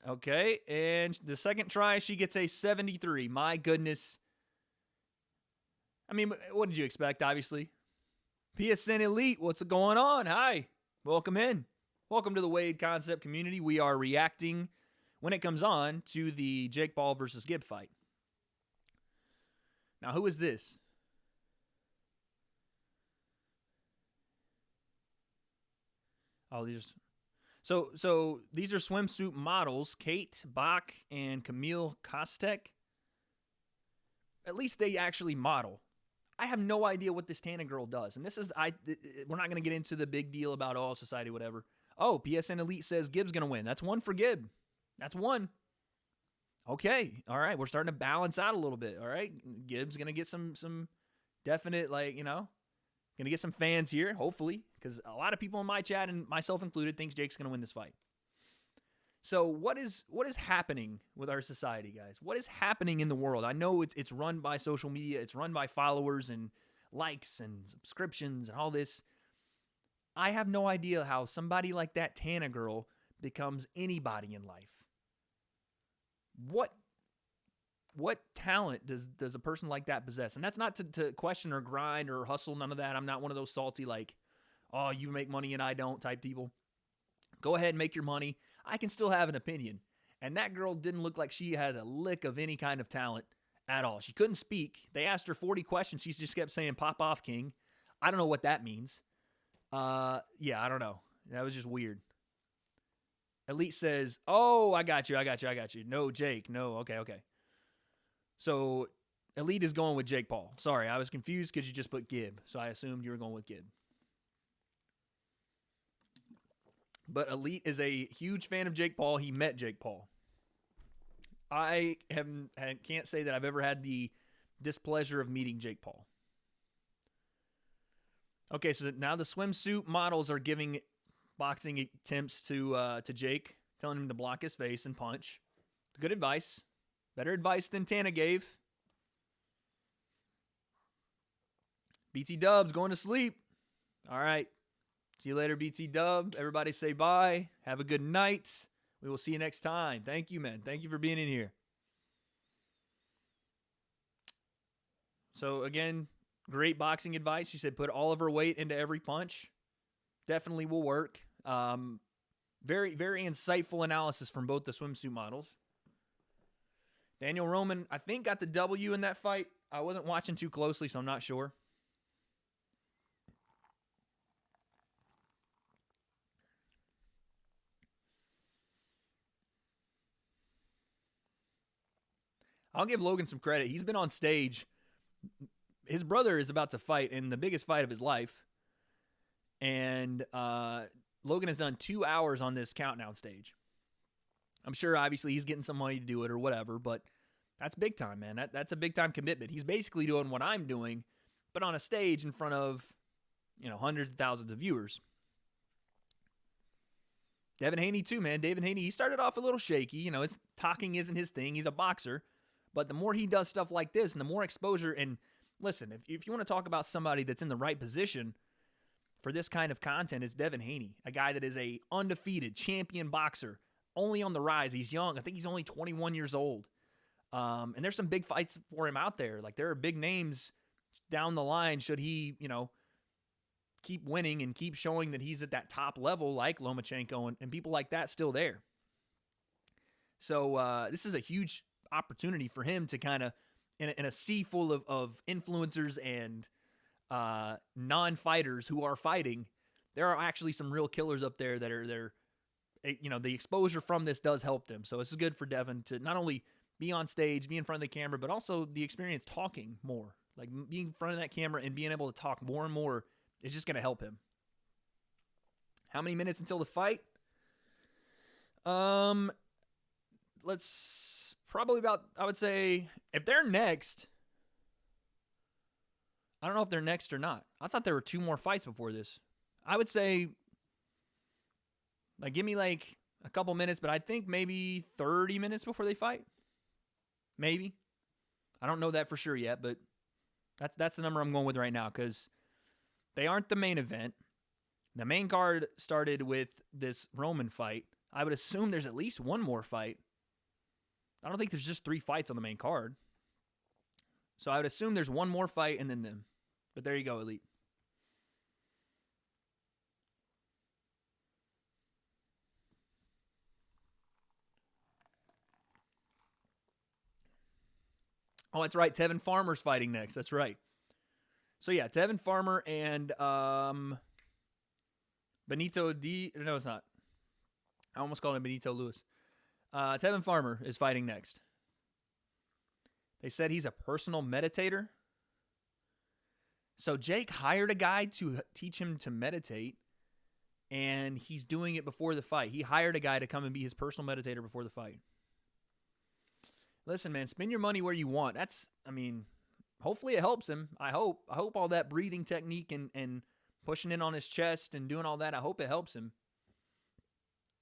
Okay, and the second try, she gets a 73. My goodness. I mean, what did you expect, obviously? PSN Elite, what's going on? Hi, welcome in. Welcome to the W.A.D.E concept community. We are reacting, when it comes on, to the Jake Paul versus Gib fight. Now, who is this? Oh, these are, so these are swimsuit models, Kate Bach and Camille Kostek. At least they actually model. I have no idea what this Tana girl does. And this is, we're not going to get into the big deal about all society, whatever. Oh, PSN Elite says Gib's going to win. That's one for Gib. That's one. Okay. All right. We're starting to balance out a little bit. All right. Gib's going to get some definite, like, you know, going to get some fans here, hopefully, because a lot of people in my chat, and myself included, thinks Jake's going to win this fight. So what is happening with our society, guys? What is happening in the world? I know it's run by social media. It's run by followers and likes and subscriptions and all this. I have no idea how somebody like that Tana girl becomes anybody in life. What talent does a person like that possess? And that's not to question or grind or hustle, none of that. I'm not one of those salty, like, oh, you make money and I don't type people. Go ahead and make your money. I can still have an opinion. And that girl didn't look like she had a lick of any kind of talent at all. She couldn't speak. They asked her 40 questions. She just kept saying, pop off, king. I don't know what that means. Yeah, I don't know. That was just weird. Elite says, oh, I got you. No, Jake. No, okay. So Elite is going with Jake Paul. Sorry, I was confused because you just put Gib. So I assumed you were going with Gib. But Elite is a huge fan of Jake Paul. He met Jake Paul. I can't say that I've ever had the displeasure of meeting Jake Paul. Okay, so now the swimsuit models are giving boxing attempts to Jake, telling him to block his face and punch. Good advice. Better advice than Tana gave. BT Dub's going to sleep. All right. See you later, BT Dub. Everybody say bye. Have a good night. We will see you next time. Thank you, man. Thank you for being in here. So, again, great boxing advice. She said put all of her weight into every punch. Definitely will work. Very, very insightful analysis from both the swimsuit models. Daniel Roman, I think, got the W in that fight. I wasn't watching too closely, so I'm not sure. I'll give Logan some credit. He's been on stage. His brother is about to fight in the biggest fight of his life. And Logan has done 2 hours on this countdown stage. I'm sure, obviously, he's getting some money to do it or whatever, but that's big time, man. That's a big time commitment. He's basically doing what I'm doing, but on a stage in front of, hundreds of thousands of viewers. Devin Haney, too, man. David Haney, he started off a little shaky. His talking isn't his thing. He's a boxer. But the more he does stuff like this and the more exposure, and listen, if you want to talk about somebody that's in the right position for this kind of content, it's Devin Haney, a guy that is a undefeated champion boxer, only on the rise. He's young. I think he's only 21 years old. And there's some big fights for him out there. Like, there are big names down the line should he, keep winning and keep showing that he's at that top level, like Lomachenko and people like that still there. So this is a huge opportunity for him to kind of, in a sea full of influencers and non-fighters who are fighting, there are actually some real killers up there that are, the exposure from this does help them. So this is good for Devin to not only be on stage, be in front of the camera, but also the experience talking more. Like being in front of that camera and being able to talk more and more is just going to help him. How many minutes until the fight? Let's probably about, I would say, if they're next, I don't know if they're next or not. I thought there were 2 more fights before this. I would say, give me a couple minutes, but I think maybe 30 minutes before they fight. Maybe. I don't know that for sure yet, but that's the number I'm going with right now because they aren't the main event. The main card started with this Roman fight. I would assume there's at least 1 more fight. I don't think there's just 3 fights on the main card. So I would assume there's 1 more fight and then them. But there you go, Elite. Oh, that's right. Tevin Farmer's fighting next. That's right. So yeah, Tevin Farmer and Benito D. No, it's not. I almost called him Benito Lewis. Tevin Farmer is fighting next. They said he's a personal meditator. So Jake hired a guy to teach him to meditate, and he's doing it before the fight. He hired a guy to come and be his personal meditator before the fight. Listen, man, spend your money where you want. Hopefully it helps him. I hope all that breathing technique and pushing in on his chest and doing all that, I hope it helps him.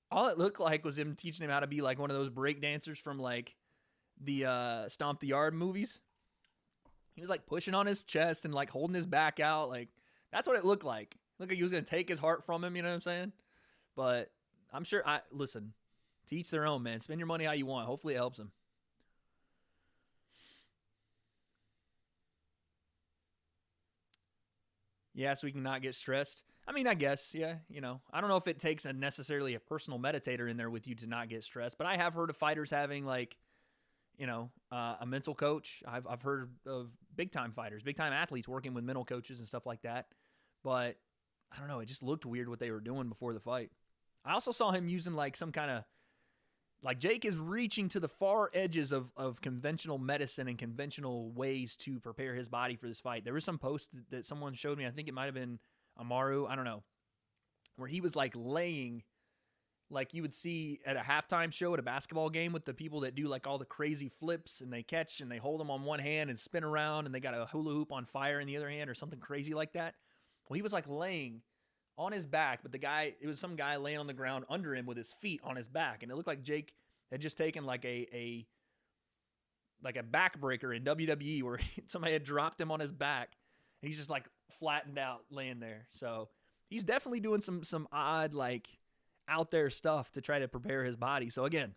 All it looked like was him teaching him how to be like one of those break dancers from the Stomp the Yard movies. He was pushing on his chest and holding his back out. That's what it looked like. Looked like he was going to take his heart from him, you know what I'm saying? But I'm sure, listen, to each their own, man. Spend your money how you want. Hopefully it helps him. Yeah, so we can not get stressed. I guess, yeah, I don't know if it takes necessarily a personal meditator in there with you to not get stressed, but I have heard of fighters having a mental coach. I've heard of big-time fighters, big-time athletes working with mental coaches and stuff like that, but I don't know, it just looked weird what they were doing before the fight. I also saw him using some kind of, Jake is reaching to the far edges of conventional medicine and conventional ways to prepare his body for this fight. There was some post that someone showed me, I think it might have been Amaru, I don't know, where he was laying like you would see at a halftime show at a basketball game with the people that do all the crazy flips and they catch and they hold them on one hand and spin around and they got a hula hoop on fire in the other hand or something crazy like that. Well, he was laying on his back, but it was some guy laying on the ground under him with his feet on his back. And it looked like Jake had just taken a backbreaker in WWE where somebody had dropped him on his back and he's just flattened out laying there. So he's definitely doing some odd, out there stuff to try to prepare his body. So again,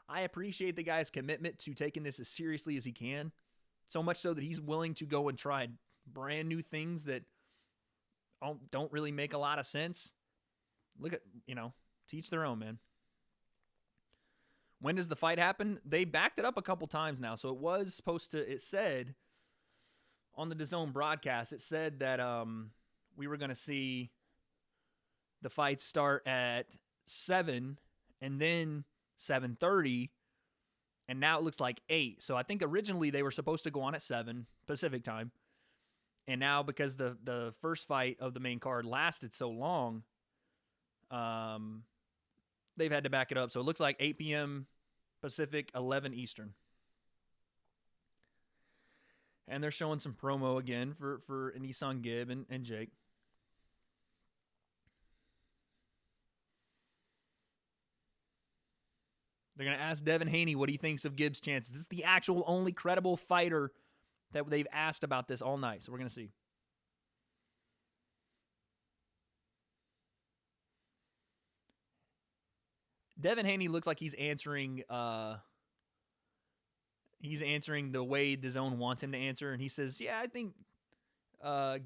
I appreciate the guy's commitment to taking this as seriously as he can. So much so that he's willing to go and try brand new things that don't really make a lot of sense. Look at, teach their own, man. When does the fight happen? They backed it up a couple times now. So it said on the DAZN broadcast, it said that we were going to see the fights start at 7 and then 7:30, and now it looks like 8. So I think originally they were supposed to go on at 7 Pacific time, and now because the first fight of the main card lasted so long, they've had to back it up. So it looks like 8 p.m. Pacific, 11 Eastern. And they're showing some promo again for AnEsonGib and Jake. They're going to ask Devin Haney what he thinks of Gibbs' chances. This is the actual only credible fighter that they've asked about this all night. So we're going to see. Devin Haney looks like he's answering the way DAZN wants him to answer. And he says, yeah, I think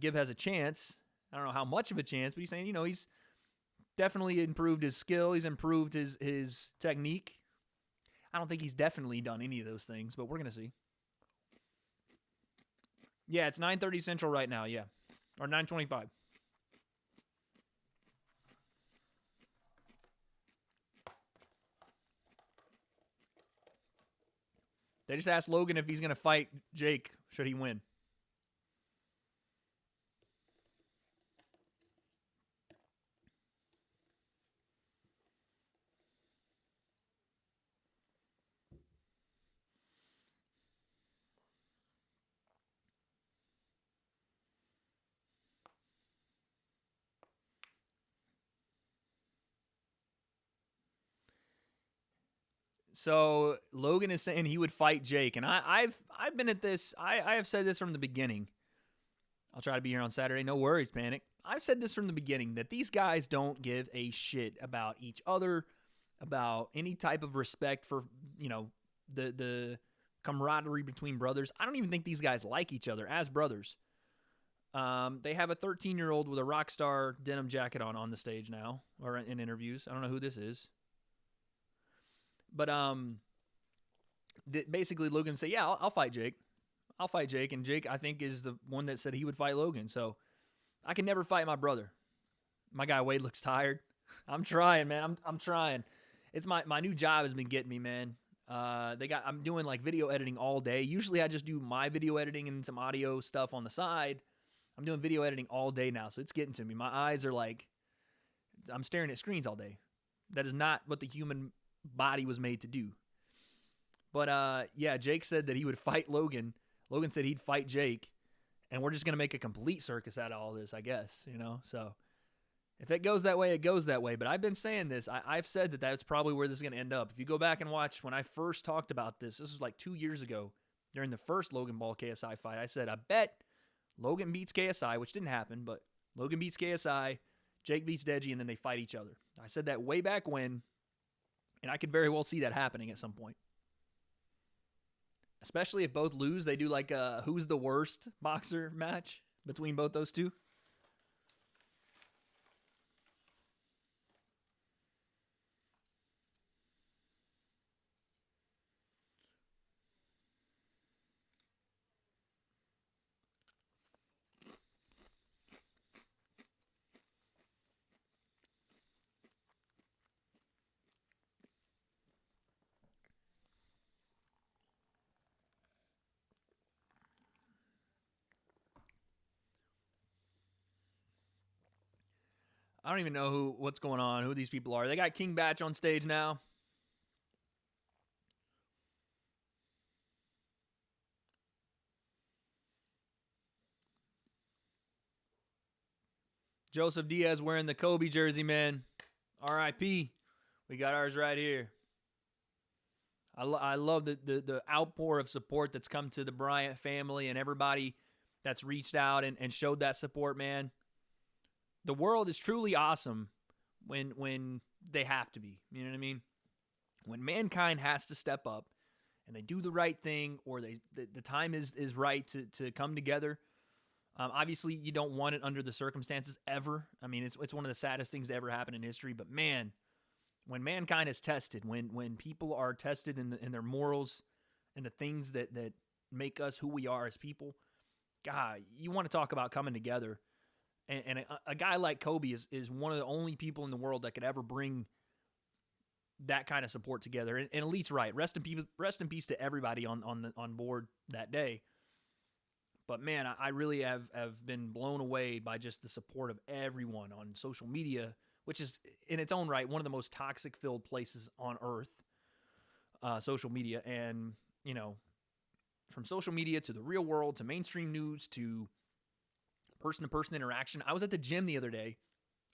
Gib has a chance. I don't know how much of a chance, but he's saying, he's definitely improved his skill. He's improved his technique. I don't think he's definitely done any of those things, but we're going to see. Yeah, it's 9:30 Central right now, yeah. Or 9:25. They just asked Logan if he's going to fight Jake should he win. So Logan is saying he would fight Jake, and I've been at this. I have said this from the beginning. I'll try to be here on Saturday. No worries, Panic. I've said this from the beginning that these guys don't give a shit about each other, about any type of respect for the camaraderie between brothers. I don't even think these guys like each other as brothers. They have a 13-year-old with a rock star denim jacket on the stage now, or in interviews. I don't know who this is. But basically Logan said, yeah, I'll fight Jake. I'll fight Jake. And Jake, I think, is the one that said he would fight Logan. So I can never fight my brother. My guy Wade looks tired. I'm trying, man. I'm trying. It's my new job has been getting me, man. I'm doing like video editing all day. Usually I just do my video editing and some audio stuff on the side. I'm doing video editing all day now, so it's getting to me. My eyes are like, I'm staring at screens all day. That is not what the human body was made to do. But yeah, Jake said that he would fight Logan. Logan said he'd fight Jake, and we're just going to make a complete circus out of all this, I guess, So if it goes that way, it goes that way. But I've been saying this. I've said that that's probably where this is going to end up. If you go back and watch when I first talked about this was like 2 years ago during the first Logan Paul KSI fight. I said, I bet Logan beats KSI, which didn't happen, but Logan beats KSI, Jake beats Deji, and then they fight each other. I said that way back when, and I could very well see that happening at some point. Especially if both lose, they do like a who's the worst boxer match between both those two. I don't even know what's going on, who these people are. They got King Batch on stage now. Joseph Diaz wearing the Kobe jersey, man. R.I.P. We got ours right here. I love the outpour of support that's come to the Bryant family and everybody that's reached out and showed that support, man. The world is truly awesome when they have to be. You know what I mean? When mankind has to step up and they do the right thing, or the time is right to come together. Obviously, you don't want it under the circumstances ever. I mean, it's one of the saddest things to ever happen in history. But man, when mankind is tested, when people are tested in their morals and the things that make us who we are as people, God, you want to talk about coming together. And a guy like Kobe is one of the only people in the world that could ever bring that kind of support together. And Elite's right. Rest in peace to everybody on board that day. But man, I really have been blown away by just the support of everyone on social media, which is in its own right one of the most toxic-filled places on earth. Social media, and from social media to the real world to mainstream news to person-to-person interaction. I was at the gym the other day,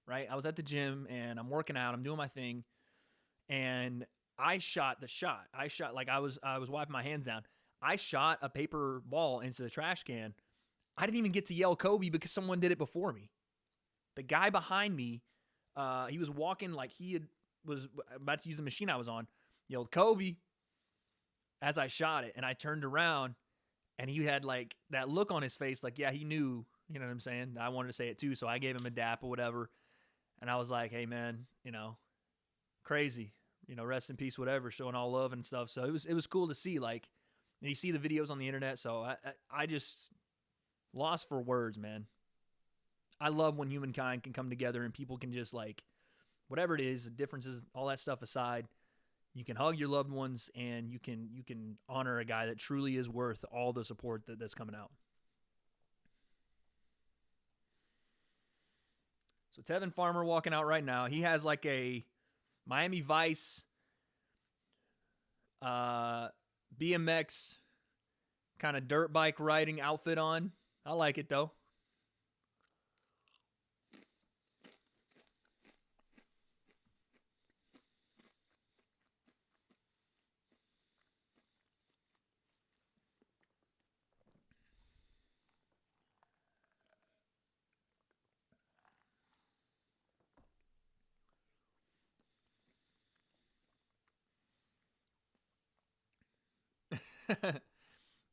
right? I was at the gym, and I'm working out. I'm doing my thing, and I shot the shot. I shot like I was wiping my hands down. I shot a paper ball into the trash can. I didn't even get to yell Kobe because someone did it before me. The guy behind me, he was walking like was about to use the machine I was on, yelled Kobe as I shot it, and I turned around, and he had like that look on his face like, yeah, he knew. You know what I'm saying? I wanted to say it too, so I gave him a dap or whatever. And I was like, hey, man, crazy. rest in peace, whatever, showing all love and stuff. So it was cool to see, like, and you see the videos on the internet. So I just lost for words, man. I love when humankind can come together and people can just, like, whatever it is, the differences, all that stuff aside, you can hug your loved ones and you can honor a guy that truly is worth all the support that's coming out. So Tevin Farmer walking out right now. He has like a Miami Vice BMX kind of dirt bike riding outfit on. I like it though.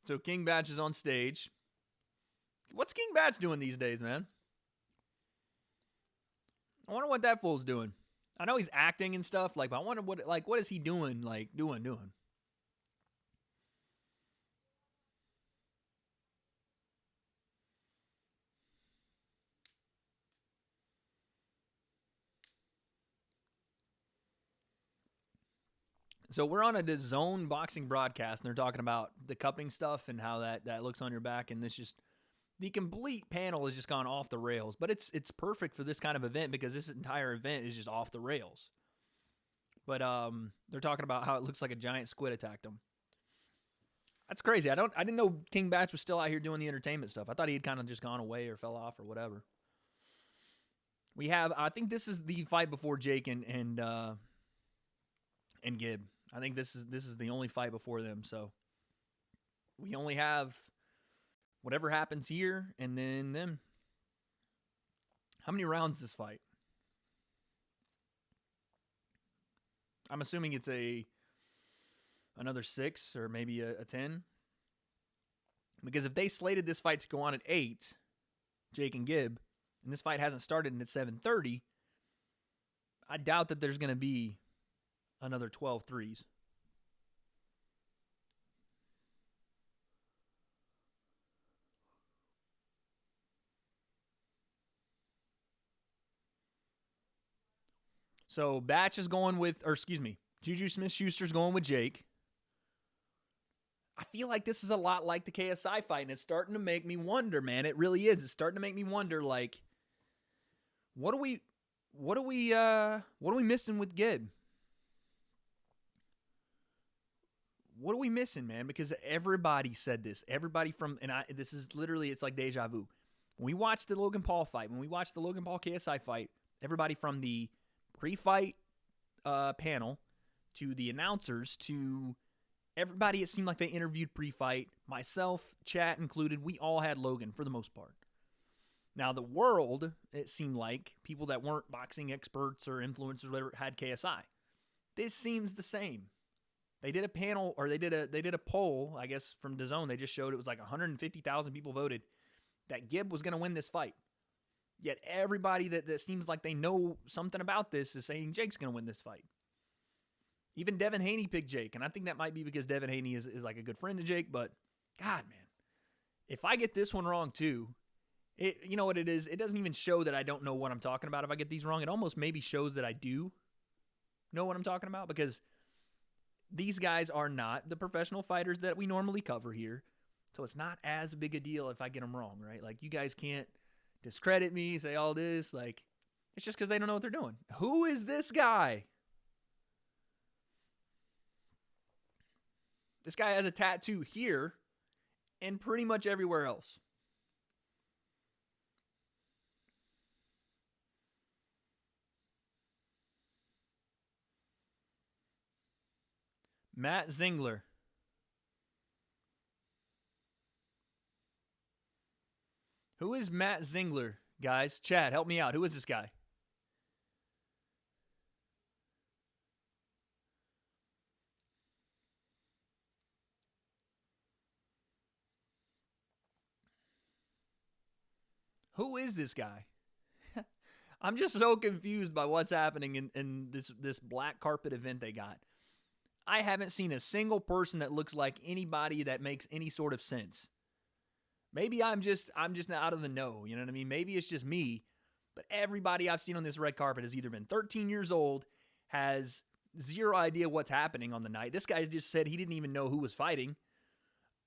So King Batch is on stage. What's King Batch doing these days, man? I wonder what that fool's doing. I know he's acting and stuff, like, but I wonder what is he doing, like, doing. So we're on a DAZN boxing broadcast, and they're talking about the cupping stuff and how that looks on your back, and this just the complete panel has just gone off the rails. But it's perfect for this kind of event because this entire event is just off the rails. But they're talking about how it looks like a giant squid attacked them. That's crazy. I didn't know King Batch was still out here doing the entertainment stuff. I thought he had kind of just gone away or fell off or whatever. I think this is the fight before Jake and Gib. I think this is the only fight before them. So we only have whatever happens here and then them. How many rounds this fight? I'm assuming it's another 6 or maybe a 10. Because if they slated this fight to go on at 8, Jake and Gib, and this fight hasn't started and it's 7:30, I doubt that there's going to be another 12 threes. So Batch is going with, Juju Smith-Schuster's going with Jake. I feel like this is a lot like the KSI fight, and it's starting to make me wonder, man. It really is. It's starting to make me wonder, like, what are we missing with Gib? What are we missing, man? Because everybody said this. Everybody this is literally, it's like deja vu. When we watched the Logan Paul fight, when we watched the Logan Paul KSI fight, everybody from the pre-fight panel to the announcers to everybody, it seemed like they interviewed pre-fight. Myself, chat included, we all had Logan for the most part. Now, the world, it seemed like, people that weren't boxing experts or influencers or whatever, had KSI. This seems the same. They did a panel, or they did a poll, I guess, from DAZN. They just showed it was like 150,000 people voted that Gib was going to win this fight. Yet everybody that seems like they know something about this is saying Jake's going to win this fight. Even Devin Haney picked Jake, and I think that might be because Devin Haney is like a good friend to Jake, but God, man, if I get this one wrong too, you know what it is? It doesn't even show that I don't know what I'm talking about if I get these wrong. It almost maybe shows that I do know what I'm talking about because these guys are not the professional fighters that we normally cover here. So it's not as big a deal if I get them wrong, right? Like, you guys can't discredit me, say all this. Like, it's just because they don't know what they're doing. Who is this guy? This guy has a tattoo here and pretty much everywhere else. Matt Zingler. Who is Matt Zingler, guys? Chad, help me out. Who is this guy? Who is this guy? I'm just so confused by what's happening in this black carpet event they got. I haven't seen a single person that looks like anybody that makes any sort of sense. Maybe I'm just out of the know, you know what I mean? Maybe it's just me, but everybody I've seen on this red carpet has either been 13 years old, has zero idea what's happening on the night. This guy just said he didn't even know who was fighting,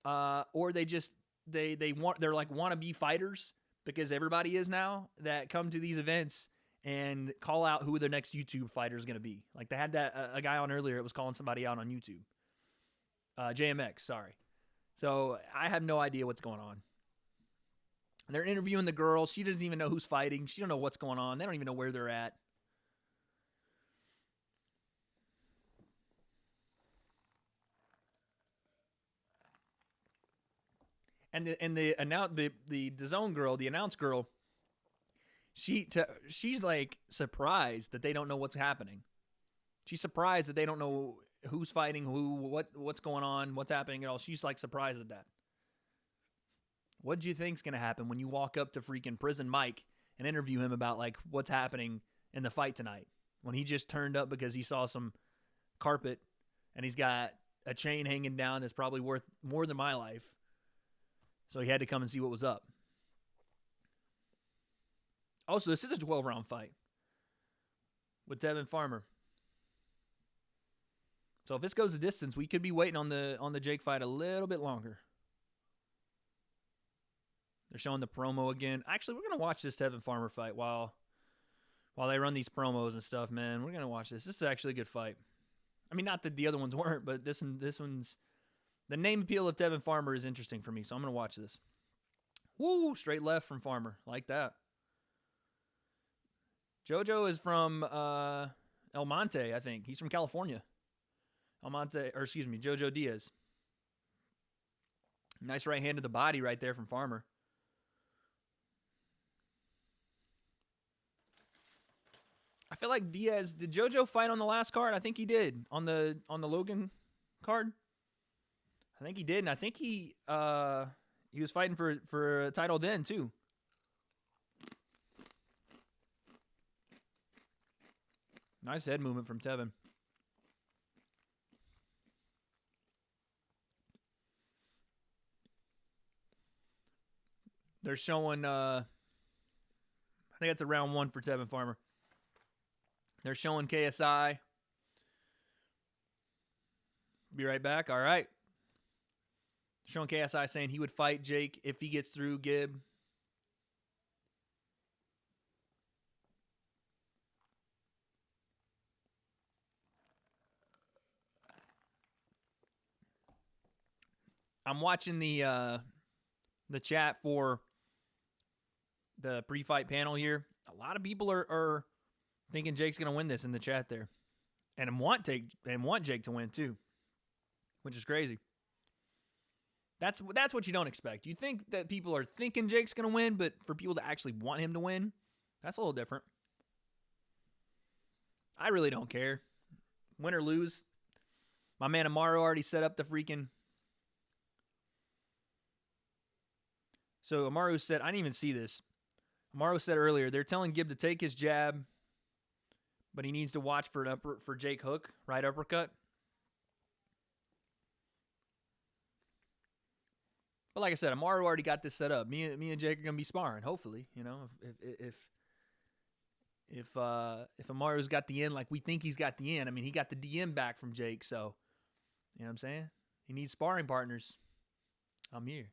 or they're like wannabe fighters, because everybody is now, that come to these events and call out who their next YouTube fighter is going to be. Like they had that a guy on earlier that was calling somebody out on YouTube. JMX, sorry. So I have no idea what's going on. They're interviewing the girl. She doesn't even know who's fighting. She don't know what's going on. They don't even know where they're at. And the DAZN girl, the announce girl, she's like surprised that they don't know what's happening. She's surprised that they don't know who's fighting who, what's going on, what's happening at all. She's like surprised at that. What do you think's gonna happen when you walk up to freaking Prison Mike and interview him about like what's happening in the fight tonight? When he just turned up because he saw some carpet and he's got a chain hanging down that's probably worth more than my life. So he had to come and see what was up. Also, this is a 12-round fight with Tevin Farmer. So if this goes the distance, we could be waiting on the Jake fight a little bit longer. They're showing the promo again. Actually, we're going to watch this Tevin Farmer fight while they run these promos and stuff, man. We're going to watch this. This is actually a good fight. I mean, not that the other ones weren't, but this one's... The name appeal of Tevin Farmer is interesting for me, so I'm going to watch this. Woo! Straight left from Farmer. Like that. JoJo is from El Monte, I think. He's from California. JoJo Diaz. Nice right hand to the body right there from Farmer. I feel like Diaz... Did JoJo fight on the last card? I think he did. On the Logan card? I think he did, and I think he was fighting for a title then too. Nice head movement from Tevin. They're showing, I think that's a round one for Tevin Farmer. They're showing KSI. Be right back. All right. Showing KSI saying he would fight Jake if he gets through Gib. I'm watching the chat for the pre-fight panel here. A lot of people are thinking Jake's going to win this in the chat there. And want Jake to win too, which is crazy. That's what you don't expect. You think that people are thinking Jake's going to win, but for people to actually want him to win, that's a little different. I really don't care. Win or lose. My man Amaro already set up the freaking... So Amaru said, I didn't even see this. Amaru said earlier, they're telling Gib to take his jab, but he needs to watch for Jake hook, right uppercut. But like I said, Amaru already got this set up. Me and Jake are gonna be sparring. Hopefully, you know, if Amaru's got the end like we think he's got the end. I mean, he got the DM back from Jake, so you know what I'm saying. He needs sparring partners. I'm here.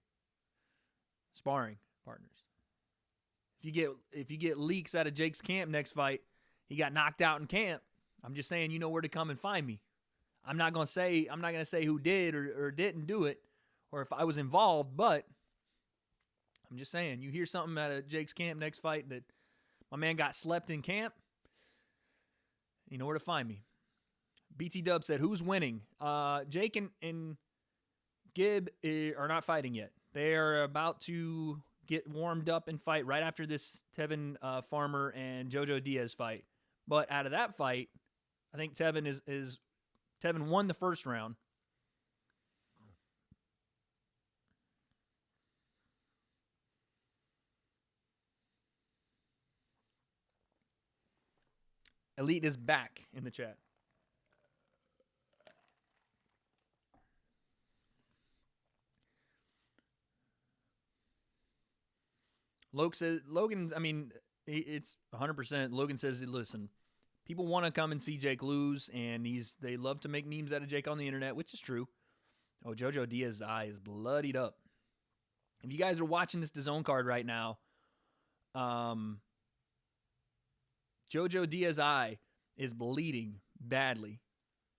Sparring partners. If you get leaks out of Jake's camp next fight, he got knocked out in camp. I'm just saying, you know where to come and find me. I'm not gonna say who did or didn't do it, or if I was involved, but I'm just saying, you hear something out of Jake's camp next fight that my man got slept in camp, you know where to find me. BT Dub said, who's winning? Jake and Gib are not fighting yet. They are about to get warmed up and fight right after this Tevin Farmer and JoJo Diaz fight. But out of that fight, I think Tevin Tevin won the first round. Elite is back in the chat. Logan, I mean, it's 100%. Logan says, listen, people want to come and see Jake lose, and they love to make memes out of Jake on the internet, which is true. Oh, JoJo Diaz's eye is bloodied up. If you guys are watching this DAZN card right now, JoJo Diaz's eye is bleeding badly.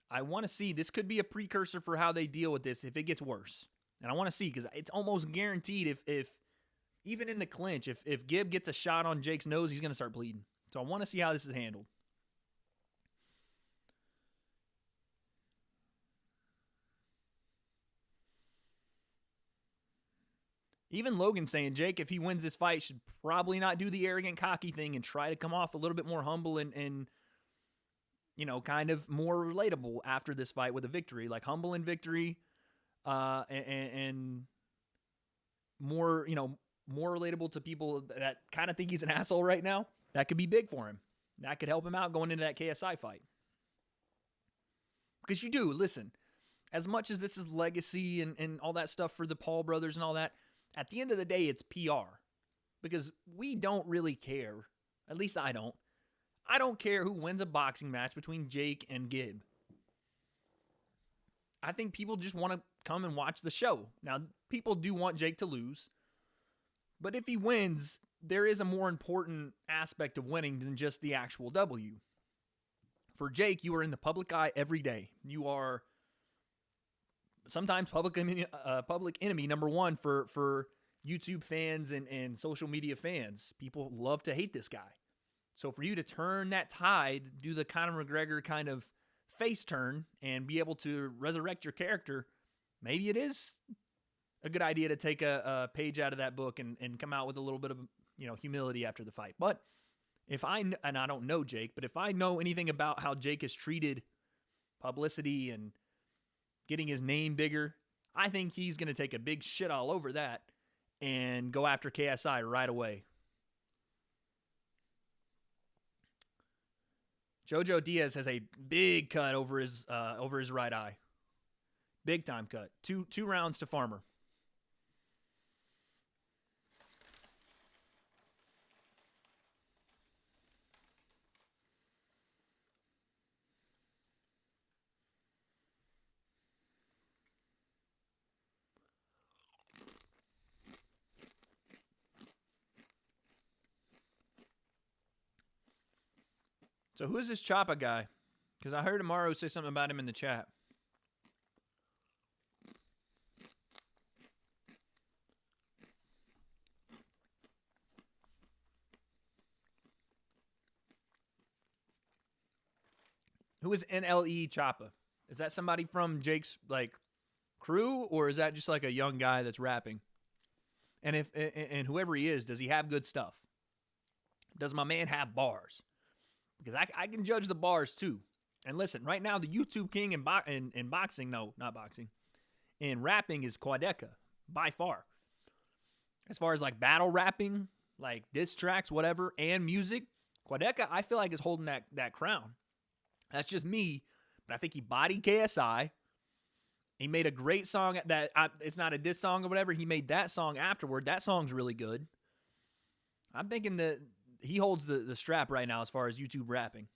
I want to see, this could be a precursor for how they deal with this if it gets worse. And I want to see, because it's almost guaranteed if even in the clinch, if Gib gets a shot on Jake's nose, he's going to start bleeding. So I want to see how this is handled. Even Logan saying Jake, if he wins this fight, should probably not do the arrogant, cocky thing and try to come off a little bit more humble and you know, kind of more relatable after this fight with a victory. Like humble in victory and more, you know, more relatable to people that kind of think he's an asshole right now. That could be big for him. That could help him out going into that KSI fight. Because you do, listen, as much as this is legacy and all that stuff for the Paul brothers and all that, at the end of the day, it's PR. Because we don't really care. At least I don't. I don't care who wins a boxing match between Jake and Gib. I think people just want to come and watch the show. Now, people do want Jake to lose. But if he wins, there is a more important aspect of winning than just the actual W. For Jake, you are in the public eye every day. You are sometimes public enemy number one for YouTube fans and social media fans. People love to hate this guy. So for you to turn that tide, do the Conor McGregor kind of face turn and be able to resurrect your character, maybe it is a good idea to take a page out of that book and come out with a little bit of, you know, humility after the fight. But and I don't know Jake, but if I know anything about how Jake has treated publicity and getting his name bigger, I think he's going to take a big shit all over that and go after KSI right away. JoJo Diaz has a big cut over his right eye. Big time cut. Two rounds to Farmer. So who is this Choppa guy? Because I heard Amaro say something about him in the chat. Who is NLE Choppa? Is that somebody from Jake's like crew, or is that just like a young guy that's rapping? And and whoever he is, does he have good stuff? Does my man have bars? Because I can judge the bars too. And listen, right now the YouTube king in boxing, no, not boxing, in rapping is Quadeca by far. As far as like battle rapping, like diss tracks, whatever, and music, Quadeca I feel like is holding that crown. That's just me, but I think he bodied KSI. He made a great song that it's not a diss song or whatever. He made that song afterward. That song's really good. I'm thinking that he holds the strap right now as far as YouTube rapping.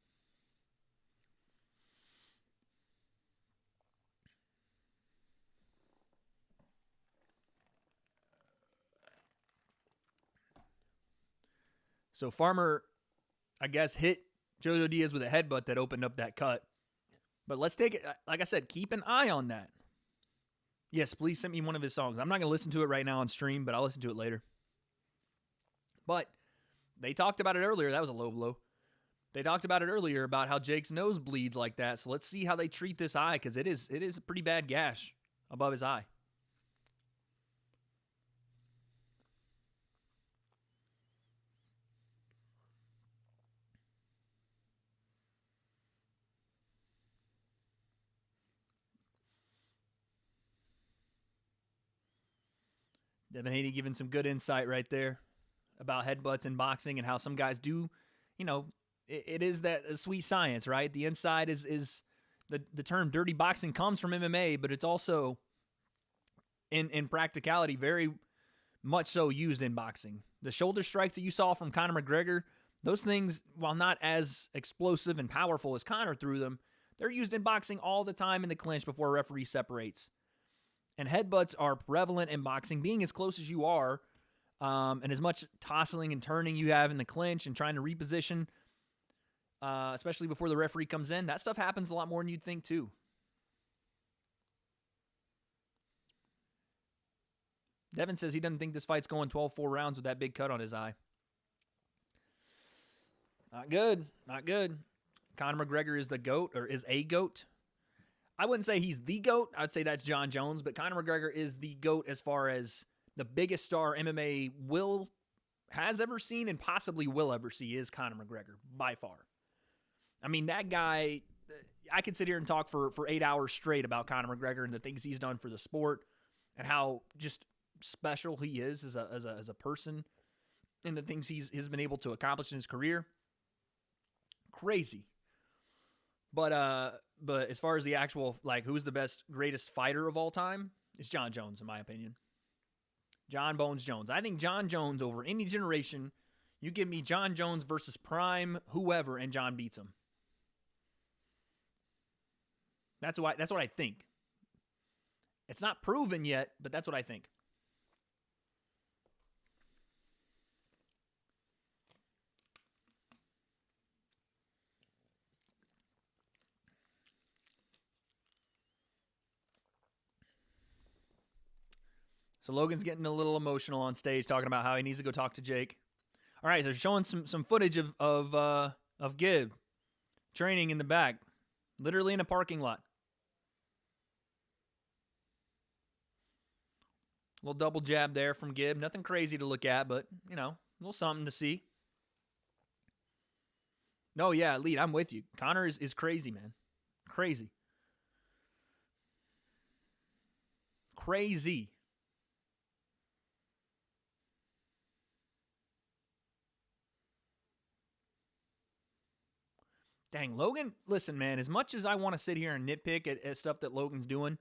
So Farmer, I guess, hit JoJo Diaz with a headbutt that opened up that cut. But let's take it, like I said, keep an eye on that. Yes, please send me one of his songs. I'm not going to listen to it right now on stream, but I'll listen to it later. But they talked about it earlier. That was a low blow. They talked about it earlier about how Jake's nose bleeds like that. So let's see how they treat this eye, because it is a pretty bad gash above his eye. Devin Haney giving some good insight right there about headbutts in boxing and how some guys do, you know, it is that sweet science, right? The inside is the term dirty boxing comes from MMA, but it's also in practicality very much so used in boxing. The shoulder strikes that you saw from Conor McGregor, those things, while not as explosive and powerful as Conor threw them, they're used in boxing all the time in the clinch before a referee separates. And headbutts are prevalent in boxing. Being as close as you are, and as much tossing and turning you have in the clinch and trying to reposition, especially before the referee comes in, that stuff happens a lot more than you'd think too. Devin says he doesn't think this fight's going 12-4 rounds with that big cut on his eye. Not good. Not good. Conor McGregor is the GOAT, or is a GOAT. I wouldn't say he's the GOAT. I'd say that's Jon Jones, but Conor McGregor is the GOAT as far as the biggest star MMA has ever seen and possibly will ever see is Conor McGregor, by far. I mean, that guy, I could sit here and talk for 8 hours straight about Conor McGregor and the things he's done for the sport and how just special he is as a person and the things he's been able to accomplish in his career. Crazy. But as far as the actual, like, who's the best, greatest fighter of all time, it's Jon Jones, in my opinion. Jon Bones Jones. I think Jon Jones, over any generation, you give me Jon Jones versus Prime, whoever, and Jon beats him. That's what I think. It's not proven yet, but that's what I think. So Logan's getting a little emotional on stage, talking about how he needs to go talk to Jake. All right, so showing some footage of Gib training in the back, literally in a parking lot. A little double jab there from Gib. Nothing crazy to look at, but, you know, a little something to see. No, yeah, Lead, I'm with you. Conor is crazy, man. Crazy. Crazy. Dang, Logan, listen, man, as much as I want to sit here and nitpick at stuff that Logan's doing,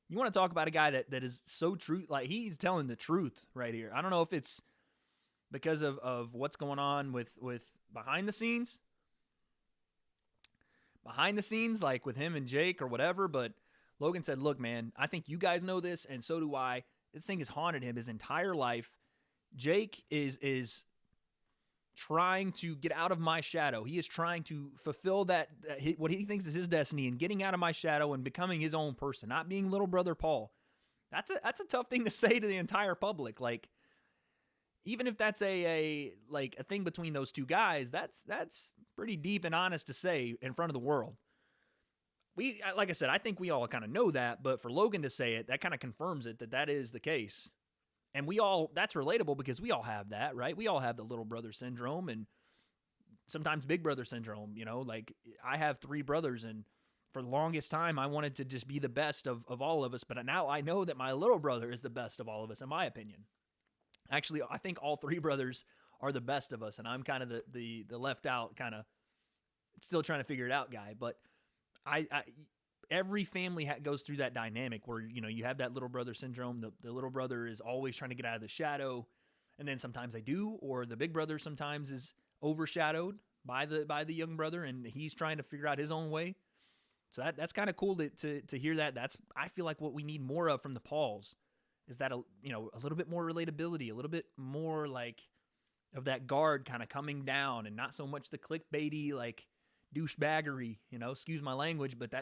you want to talk about a guy that is so true, like, he's telling the truth right here. I don't know if it's because of what's going on with behind the scenes, like with him and Jake or whatever, but Logan said, look, man, I think you guys know this, and so do I. This thing has haunted him his entire life. Jake is trying to get out of my shadow. He is trying to fulfill what he thinks is his destiny, and getting out of my shadow and becoming his own person, not being little brother Paul. That's a tough thing to say to the entire public. Like, even if that's a thing between those two guys, that's pretty deep and honest to say in front of the world. Like I said, I think we all kind of know that, but for Logan to say it, that kind of confirms it, that is the case. And that's relatable because we all have that, right? We all have the little brother syndrome and sometimes big brother syndrome, you know? Like, I have 3 brothers, and for the longest time, I wanted to just be the best of all of us, but now I know that my little brother is the best of all of us, in my opinion. Actually, I think all 3 brothers are the best of us, and I'm kind of the left out, kind of still trying to figure it out guy. But every family goes through that dynamic where, you know, you have that little brother syndrome. The little brother is always trying to get out of the shadow, and then sometimes they do, or the big brother sometimes is overshadowed by the young brother, and he's trying to figure out his own way. So that's kind of cool to hear that. I feel like what we need more of from the Pauls is that, you know, a little bit more relatability, a little bit more like of that guard kind of coming down, and not so much the clickbaity, like, douchebaggery, you know, excuse my language, but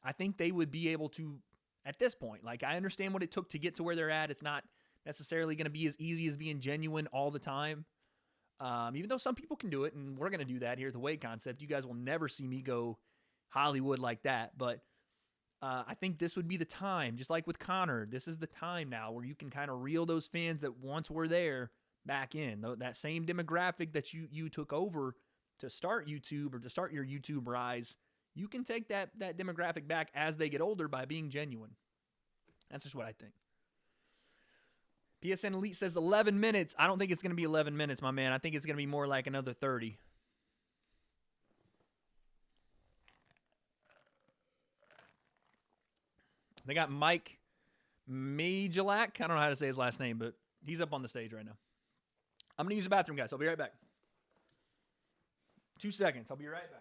I think they would be able to, at this point, like, I understand what it took to get to where they're at. It's not necessarily going to be as easy as being genuine all the time. Even though some people can do it, and we're going to do that here at the W.A.D.E concept. You guys will never see me go Hollywood like that, but I think this would be the time, just like with Conor, this is the time now where you can kind of reel those fans that once were there back in. That same demographic that you took over to start YouTube or to start your YouTube rise, you can take that demographic back as they get older by being genuine. That's just what I think. PSN Elite says 11 minutes. I don't think it's going to be 11 minutes, my man. I think it's going to be more like another 30. They got Mike Majalak. I don't know how to say his last name, but he's up on the stage right now. I'm going to use the bathroom, guys. I'll be right back. 2 seconds. I'll be right back.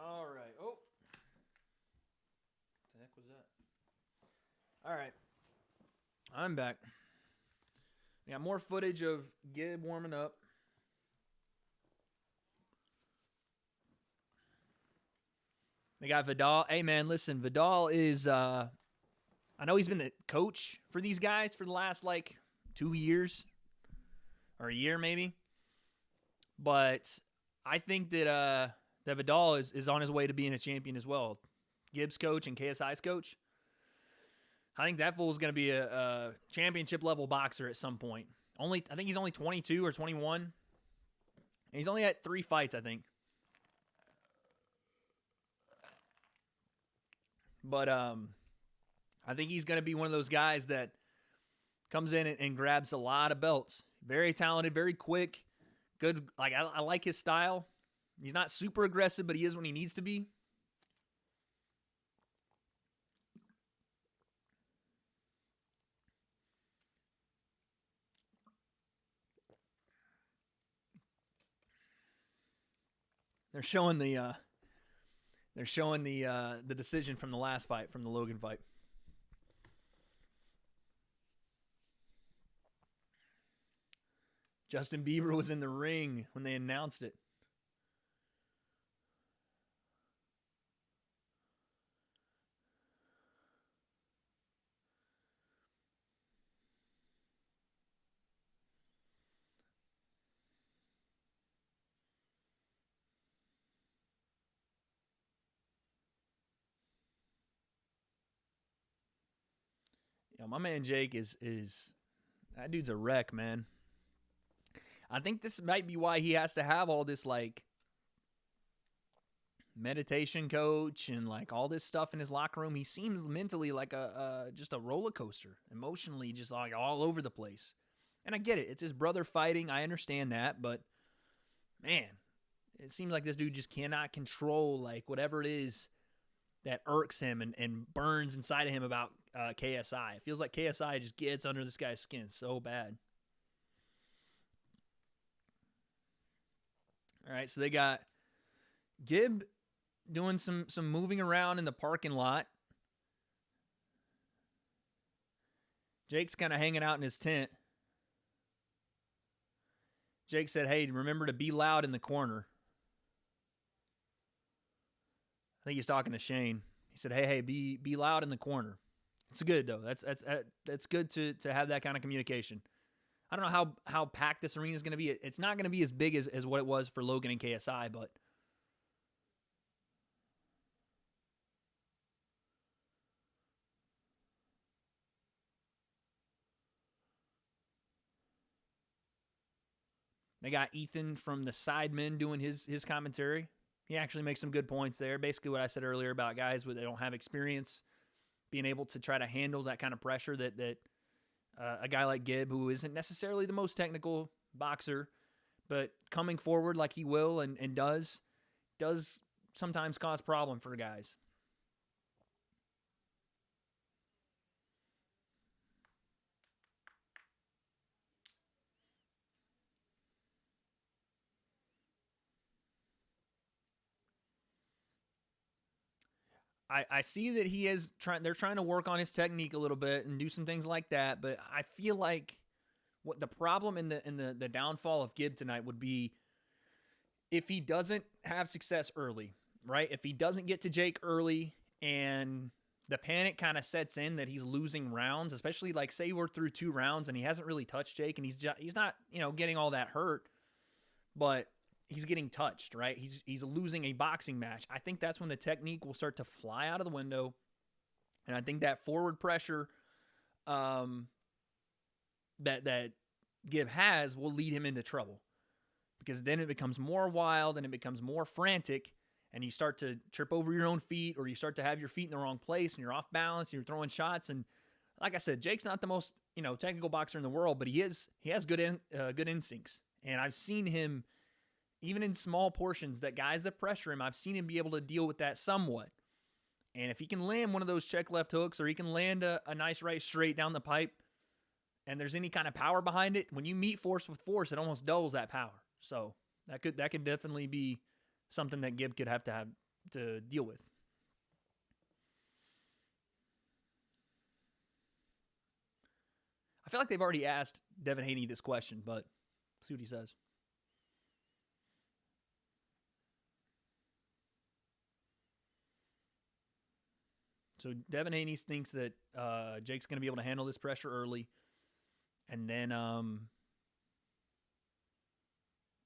All right. Oh. What the heck was that? All right. I'm back. We got more footage of Gib warming up. They got Vidal. Hey, man, listen. Vidal is, I know he's been the coach for these guys for the last, 2 years. Or a year, maybe. But I think that Vidal is on his way to being a champion as well. Gibbs' coach and KSI's coach. I think that fool is going to be a championship-level boxer at some point. I think he's only 22 or 21. And he's only had 3 fights, I think. But I think he's going to be one of those guys that comes in and grabs a lot of belts. Very talented, very quick, good. I like his style. He's not super aggressive, but he is when he needs to be. They're showing the decision from the last fight, from the Logan fight. Justin Bieber was in the ring when they announced it. My man Jake is that dude's a wreck, man. I think this might be why he has to have all this meditation coach and all this stuff in his locker room. He seems mentally like just a roller coaster, emotionally just all over the place. And I get it. It's his brother fighting. I understand that, but man, it seems like this dude just cannot control whatever it is that irks him and burns inside of him about KSI. It feels like KSI just gets under this guy's skin so bad. All right, so they got Gib doing some moving around in the parking lot. Jake's kind of hanging out in his tent. Jake said, hey, remember to be loud in the corner. I think he's talking to Shane. He said, hey, be loud in the corner. It's good, though. That's good to have that kind of communication. I don't know how packed this arena is going to be. It's not going to be as big as what it was for Logan and KSI, but They got Ethan from the Sidemen doing his commentary. He actually makes some good points there. Basically what I said earlier about guys that don't have experience being able to try to handle that kind of pressure that a guy like Gib, who isn't necessarily the most technical boxer, but coming forward like he will and does sometimes cause problem for guys. I see that they're trying to work on his technique a little bit and do some things like that, but I feel like what the problem in the downfall of Gib tonight would be if he doesn't have success early, right? If he doesn't get to Jake early and the panic kind of sets in that he's losing rounds, especially like say we're through 2 rounds and he hasn't really touched Jake and he's not, getting all that hurt, but he's getting touched, right? He's losing a boxing match. I think that's when the technique will start to fly out of the window. And I think that forward pressure that Gib has will lead him into trouble. Because then it becomes more wild and it becomes more frantic and you start to trip over your own feet or you start to have your feet in the wrong place and you're off balance and you're throwing shots. And like I said, Jake's not the most, technical boxer in the world, but he has good instincts. And I've seen him, even in small portions, that guys that pressure him, I've seen him be able to deal with that somewhat. And if he can land one of those check left hooks or he can land a nice right straight down the pipe and there's any kind of power behind it, when you meet force with force, it almost doubles that power. So that could definitely be something that Gib could have to deal with. I feel like they've already asked Devin Haney this question, but see what he says. So Devin Haney thinks that Jake's going to be able to handle this pressure early. And then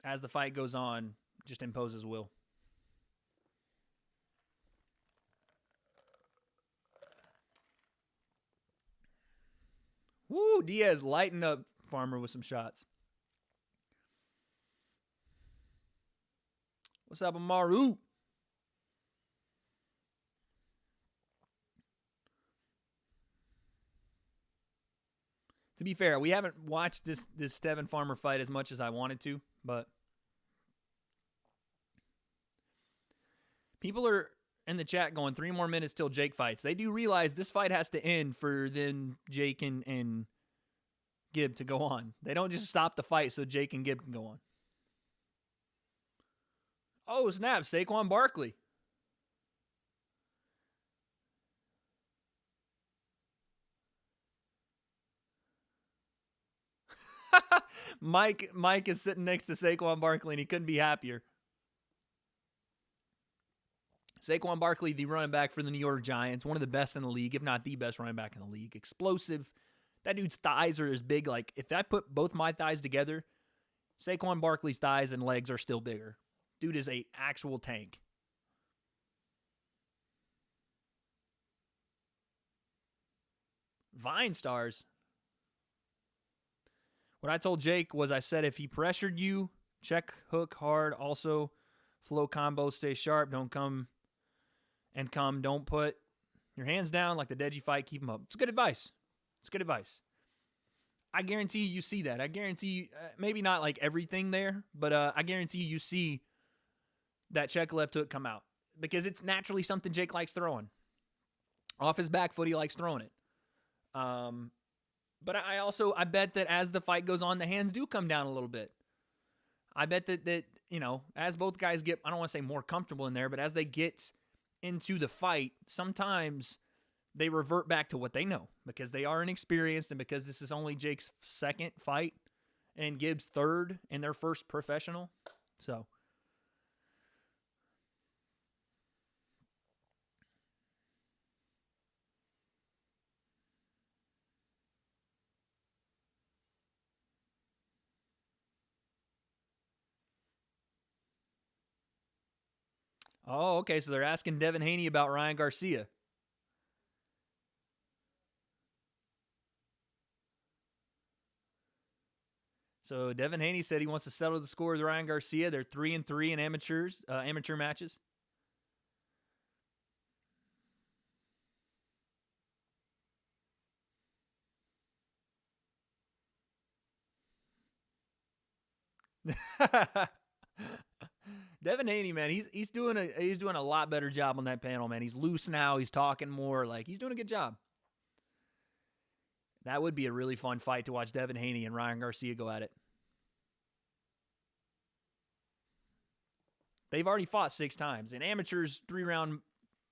as the fight goes on, just impose his will. Woo, Diaz lighting up Farmer with some shots. What's up, Amaru? To be fair, we haven't watched this Steven Farmer fight as much as I wanted to, but people are in the chat going 3 more minutes till Jake fights. They do realize this fight has to end for then Jake and Gib to go on. They don't just stop the fight so Jake and Gib can go on. Oh, snap, Saquon Barkley. Mike is sitting next to Saquon Barkley, and he couldn't be happier. Saquon Barkley, the running back for the New York Giants, one of the best in the league, if not the best running back in the league. Explosive. That dude's thighs are as big. Like, if I put both my thighs together, Saquon Barkley's thighs and legs are still bigger. Dude is a actual tank. Vine stars. What I told Jake was I said if he pressured you, check hook hard. Also, flow combo, stay sharp. Don't come. Don't put your hands down like the Deji fight. Keep them up. It's good advice. It's good advice. I guarantee you see that. I guarantee you, maybe not like everything there, but I guarantee you see that check left hook come out because it's naturally something Jake likes throwing. Off his back foot, he likes throwing it. But I bet that as the fight goes on, the hands do come down a little bit. I bet that as both guys get, I don't want to say more comfortable in there, but as they get into the fight, sometimes they revert back to what they know because they are inexperienced and because this is only Jake's second fight and Gib's third and their first professional. So. Oh, okay, so they're asking Devin Haney about Ryan Garcia. So Devin Haney said he wants to settle the score with Ryan Garcia. They're 3-3 in amateur matches. Devin Haney, man, he's doing a lot better job on that panel, man. He's loose now. He's talking more. Like, he's doing a good job. That would be a really fun fight to watch Devin Haney and Ryan Garcia go at it. They've already fought 6 times. In amateurs, 3-round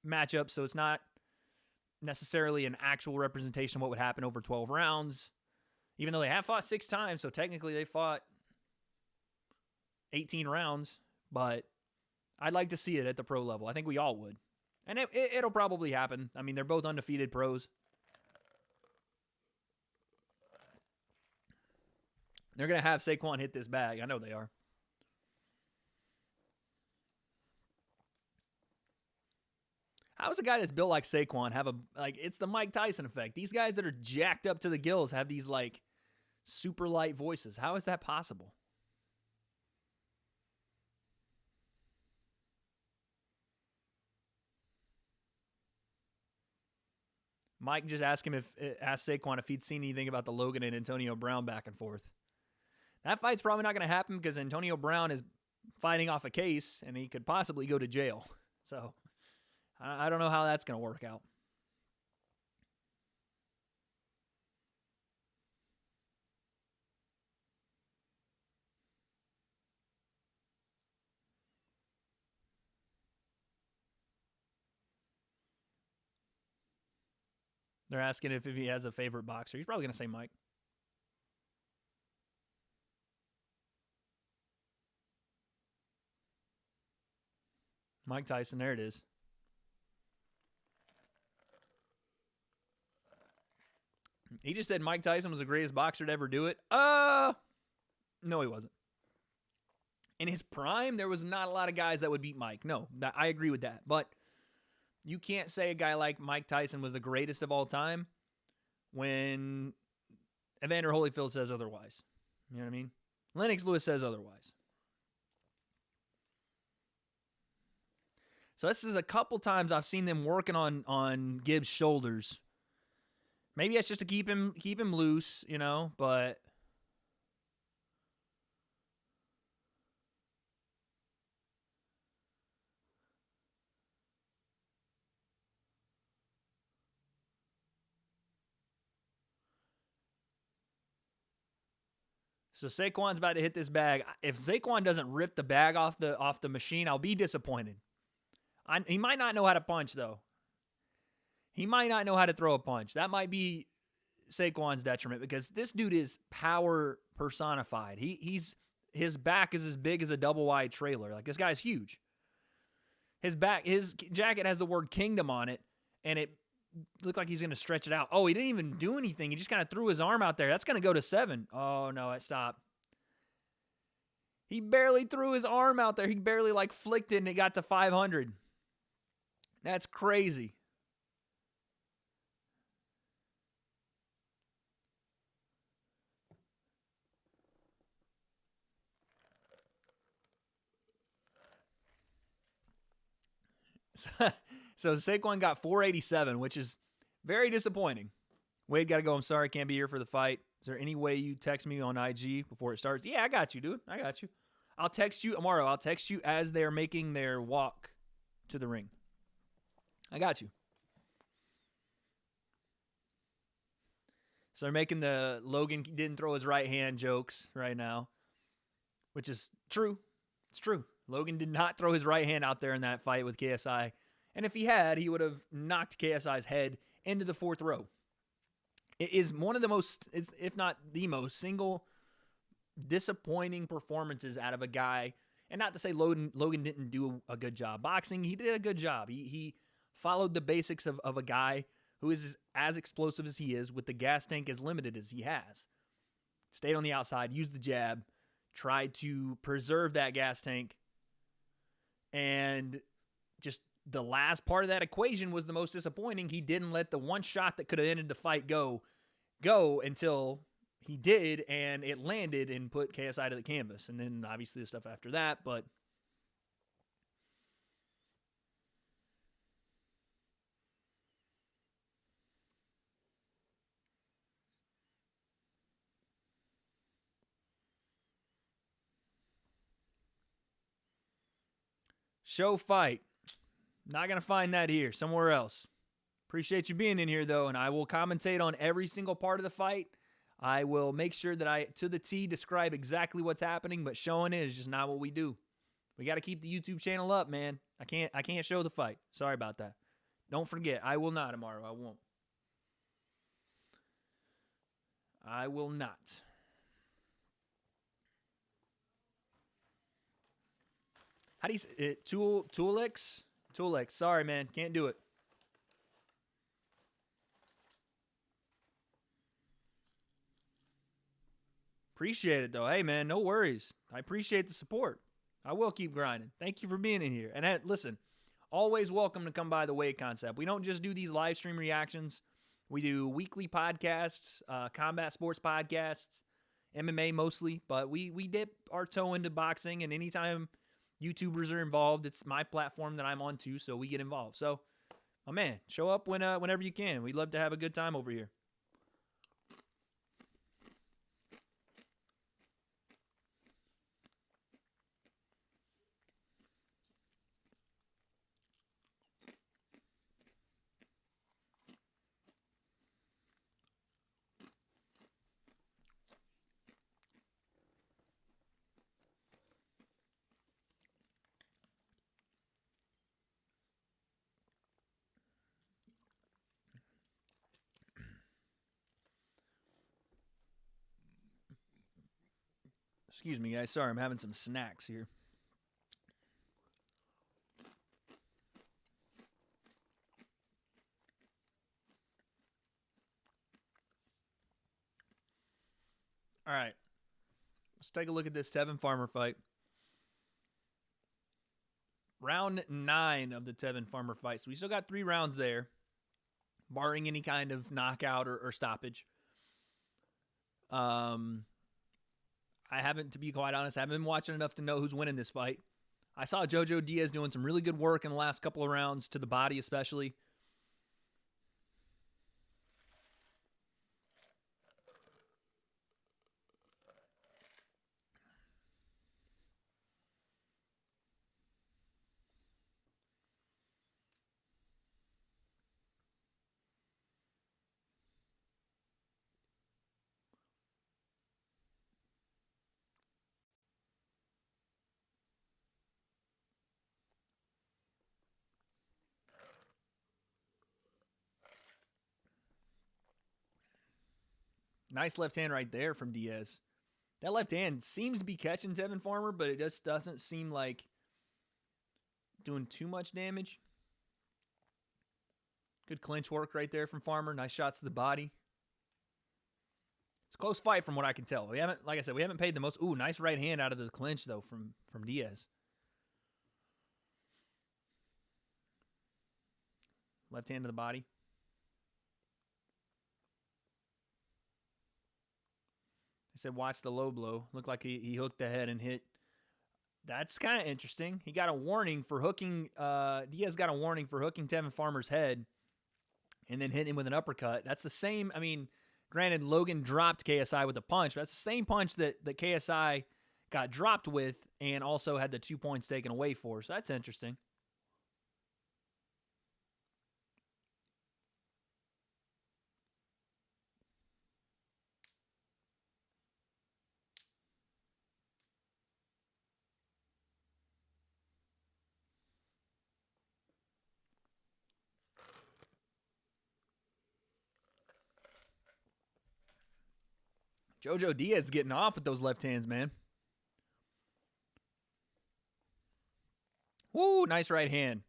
matchups, so it's not necessarily an actual representation of what would happen over 12 rounds. Even though they have fought 6 times, so technically they fought 18 rounds. But I'd like to see it at the pro level. I think we all would. And it'll probably happen. I mean, they're both undefeated pros. They're going to have Saquon hit this bag. I know they are. How does a guy that's built like Saquon have it's the Mike Tyson effect? These guys that are jacked up to the gills have these like super light voices. How is that possible? Mike just asked Saquon if he'd seen anything about the Logan and Antonio Brown back and forth. That fight's probably not going to happen because Antonio Brown is fighting off a case and he could possibly go to jail. So I don't know how that's going to work out. They're asking if he has a favorite boxer. He's probably going to say Mike. Mike Tyson, there it is. He just said Mike Tyson was the greatest boxer to ever do it. No, he wasn't. In his prime, there was not a lot of guys that would beat Mike. No, I agree with that. But you can't say a guy like Mike Tyson was the greatest of all time when Evander Holyfield says otherwise. You know what I mean? Lennox Lewis says otherwise. So this is a couple times I've seen them working on Gibbs' shoulders. Maybe that's just to keep him loose, you know, but so Saquon's about to hit this bag. If Saquon doesn't rip the bag off the machine, I'll be disappointed. He might not know how to punch, though. He might not know how to throw a punch. That might be Saquon's detriment because this dude is power personified. His back is as big as a double wide trailer. Like, this guy's huge. His jacket has the word kingdom on it, and it looked like he's going to stretch it out. Oh, he didn't even do anything. He just kind of threw his arm out there. That's going to go to 7. Oh, no, it stopped. He barely threw his arm out there. He barely, flicked it, and it got to 500. That's crazy. So Saquon got 487, which is very disappointing. Wade got to go. I'm sorry, can't be here for the fight. Is there any way you text me on IG before it starts? Yeah, I got you, dude. I got you. I'll text you tomorrow. I'll text you as they're making their walk to the ring. I got you. So they're making the Logan didn't throw his right hand jokes right now, which is true. It's true. Logan did not throw his right hand out there in that fight with KSI. And if he had, he would have knocked KSI's head into the 4th row. It is one of the most, if not the most, single disappointing performances out of a guy. And not to say Logan didn't do a good job boxing. He did a good job. He followed the basics of a guy who is as explosive as he is with the gas tank as limited as he has. Stayed on the outside, used the jab, tried to preserve that gas tank. And just the last part of that equation was the most disappointing. He didn't let the one shot that could have ended the fight go until he did, and it landed and put KSI to the canvas. And then obviously the stuff after that, but show fight. Not going to find that here. Somewhere else. Appreciate you being in here, though, and I will commentate on every single part of the fight. I will make sure that I, to the T, describe exactly what's happening, but showing it is just not what we do. We got to keep the YouTube channel up, man. I can't show the fight. Sorry about that. Don't forget, I will not tomorrow. I won't. I will not. How do you say it? Tulix? Tulix. Sorry, man. Can't do it. Appreciate it, though. Hey, man, no worries. I appreciate the support. I will keep grinding. Thank you for being in here. And listen, always welcome to come by the W.A.D.E concept. We don't just do these live stream reactions. We do weekly podcasts, combat sports podcasts, MMA mostly. But we dip our toe into boxing, and anytime YouTubers are involved, it's my platform that I'm on too, so we get involved. So, my man, show up whenever you can. We'd love to have a good time over here. Excuse me, guys. Sorry, I'm having some snacks here. All right. Let's take a look at this Tevin Farmer fight. Round 9 of the Tevin Farmer fight. So we still got 3 rounds there, barring any kind of knockout or stoppage. I haven't, to be quite honest, I haven't been watching enough to know who's winning this fight. I saw W.A.D.E doing some really good work in the last couple of rounds, to the body especially. Nice left hand right there from Diaz. That left hand seems to be catching Tevin Farmer, but it just doesn't seem like doing too much damage. Good clinch work right there from Farmer. Nice shots to the body. It's a close fight from what I can tell. We haven't, like I said, we haven't paid the most. Ooh, nice right hand out of the clinch, though, from Diaz. Left hand to the body. I said, watch the low blow. Looked like he hooked the head and hit. That's kind of interesting. He got a warning for hooking. Diaz got a warning for hooking Tevin Farmer's head and then hitting him with an uppercut. That's the same. I mean, granted, Logan dropped KSI with a punch, but that's the same punch that KSI got dropped with and also had the 2 points taken away for. So that's interesting. W.A.D.E is getting off with those left hands, man. Woo, nice right hand.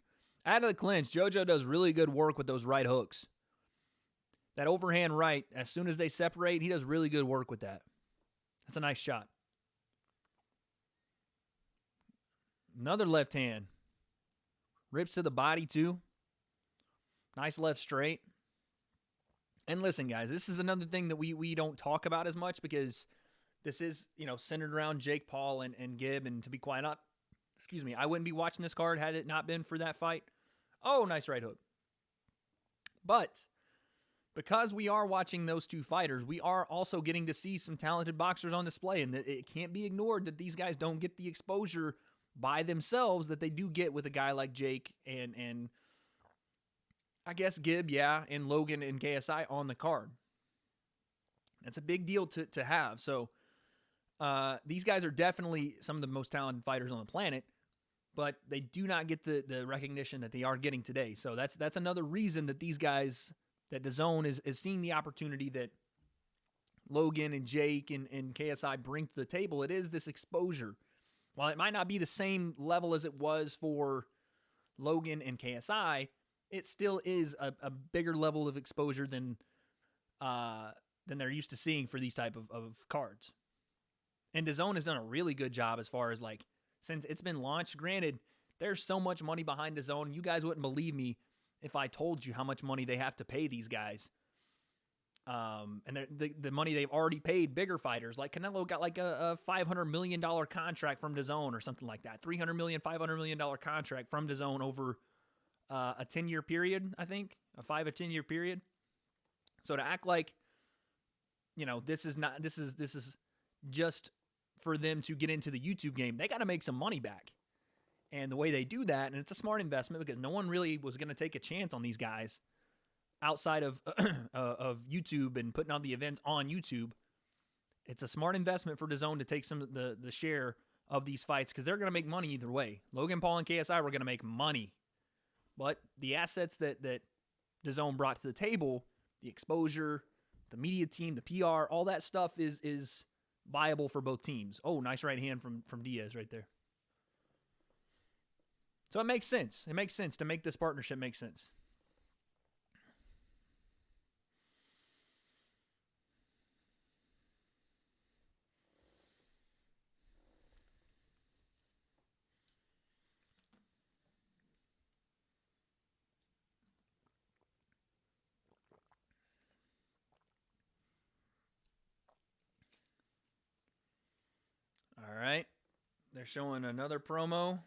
Out of the clinch, JoJo does really good work with those right hooks. That overhand right, as soon as they separate, he does really good work with that. That's a nice shot. Another left hand. Rips to the body, too. Nice left straight. And listen, guys, this is another thing that we don't talk about as much because this is, centered around Jake Paul and Gib. And to be quite honest, I wouldn't be watching this card had it not been for that fight. Oh, nice right hook. But because we are watching those two fighters, we are also getting to see some talented boxers on display. And it can't be ignored that these guys don't get the exposure by themselves that they do get with a guy like Jake and I guess Gib, and Logan and KSI on the card. That's a big deal to have. So these guys are definitely some of the most talented fighters on the planet, but they do not get the recognition that they are getting today. So that's another reason that these guys, that DAZN is seeing the opportunity that Logan and Jake and KSI bring to the table. It is this exposure. While it might not be the same level as it was for Logan and KSI, it still is a bigger level of exposure than they're used to seeing for these type of cards. And DAZN has done a really good job as far as, like, since it's been launched. Granted, there's so much money behind DAZN. You guys wouldn't believe me if I told you how much money they have to pay these guys. And the money they've already paid bigger fighters. Like Canelo got like a $500 million contract from DAZN or something like that. $300 million, $500 million contract from DAZN over a 10-year period, I think. A 5 or 10-year period. So to act like, this is just for them to get into the YouTube game, they got to make some money back. And the way they do that, and it's a smart investment because no one really was going to take a chance on these guys outside of of YouTube and putting on the events on YouTube. It's a smart investment for DAZN to take some of the share of these fights because they're going to make money either way. Logan Paul and KSI were going to make money. But the assets that DAZN brought to the table, the exposure, the media team, the PR, all that stuff is viable for both teams. Oh, nice right hand from Diaz right there. So it makes sense. It makes sense to make this partnership make sense. All right. They're showing another promo.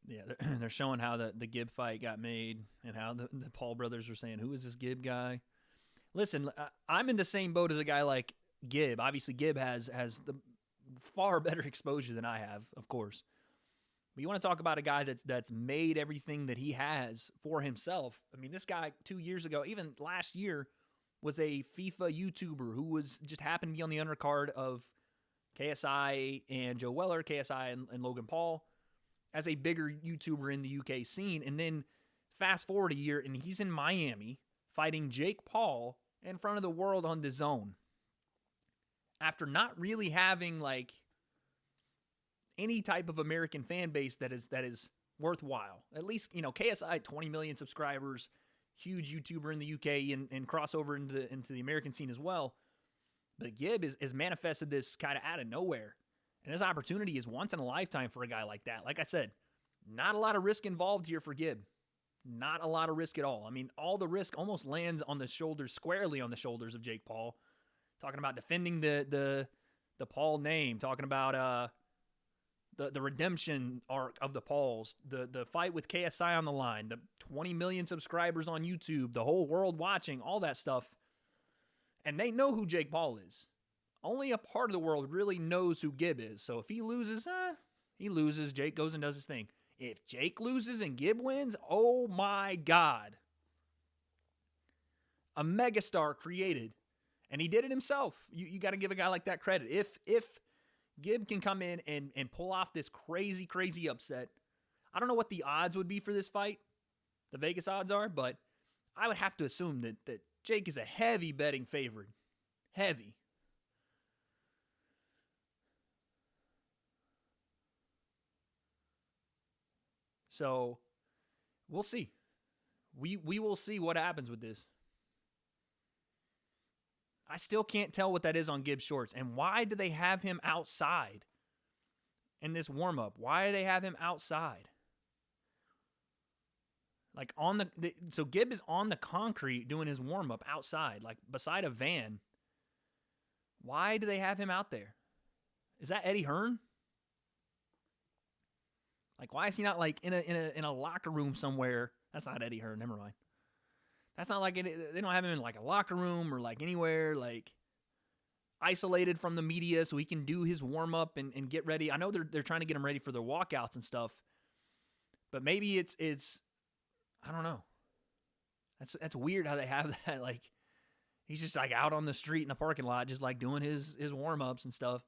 Yeah, they're showing how the Gib fight got made and how the Paul brothers were saying, who is this Gib guy? Listen, I'm in the same boat as a guy like Gib. Obviously, Gib has the far better exposure than I have, of course. But you want to talk about a guy that's made everything that he has for himself. I mean, this guy 2 years ago, even last year, was a FIFA YouTuber who was just happened to be on the undercard of KSI and Joe Weller, KSI and Logan Paul, as a bigger YouTuber in the UK scene. And then fast forward a year, and he's in Miami fighting Jake Paul in front of the world on DAZN. After not really having, like, any type of American fan base that is worthwhile. At least, KSI, 20 million subscribers, huge YouTuber in the UK and crossover into the American scene as well. But Gib has manifested this kind of out of nowhere. And this opportunity is once in a lifetime for a guy like that. Like I said, not a lot of risk involved here for Gib. Not a lot of risk at all. I mean, all the risk almost lands on the shoulders, squarely on the shoulders of Jake Paul. Talking about defending the Paul name. Talking about the redemption arc of the Pauls. The fight with KSI on the line. The 20 million subscribers on YouTube. The whole world watching. All that stuff. And they know who Jake Paul is. Only a part of the world really knows who Gib is. So if he loses, he loses. Jake goes and does his thing. If Jake loses and Gib wins, oh my God. A megastar created. And he did it himself. You got to give a guy like that credit. If Gib can come in and pull off this crazy, crazy upset, I don't know what the odds would be for this fight. The Vegas odds are, but I would have to assume that Jake is a heavy betting favorite. Heavy. So, we'll see. We will see what happens with this. I still can't tell what that is on Gibbs shorts. And why do they have him outside in this warm-up? Why do they have him outside? Like so Gibb is on the concrete doing his warm-up outside, like beside a van. Why do they have him out there? Is that Eddie Hearn? Like, why is he not like in a locker room somewhere? That's not Eddie Hearn. Never mind. That's not like they don't have him in like a locker room or like anywhere like isolated from the media so he can do his warm up and get ready. I know they're trying to get him ready for their walkouts and stuff, but maybe it's I don't know. That's weird how they have that. Like, he's just like out on the street in the parking lot, just like doing his warm ups and stuff.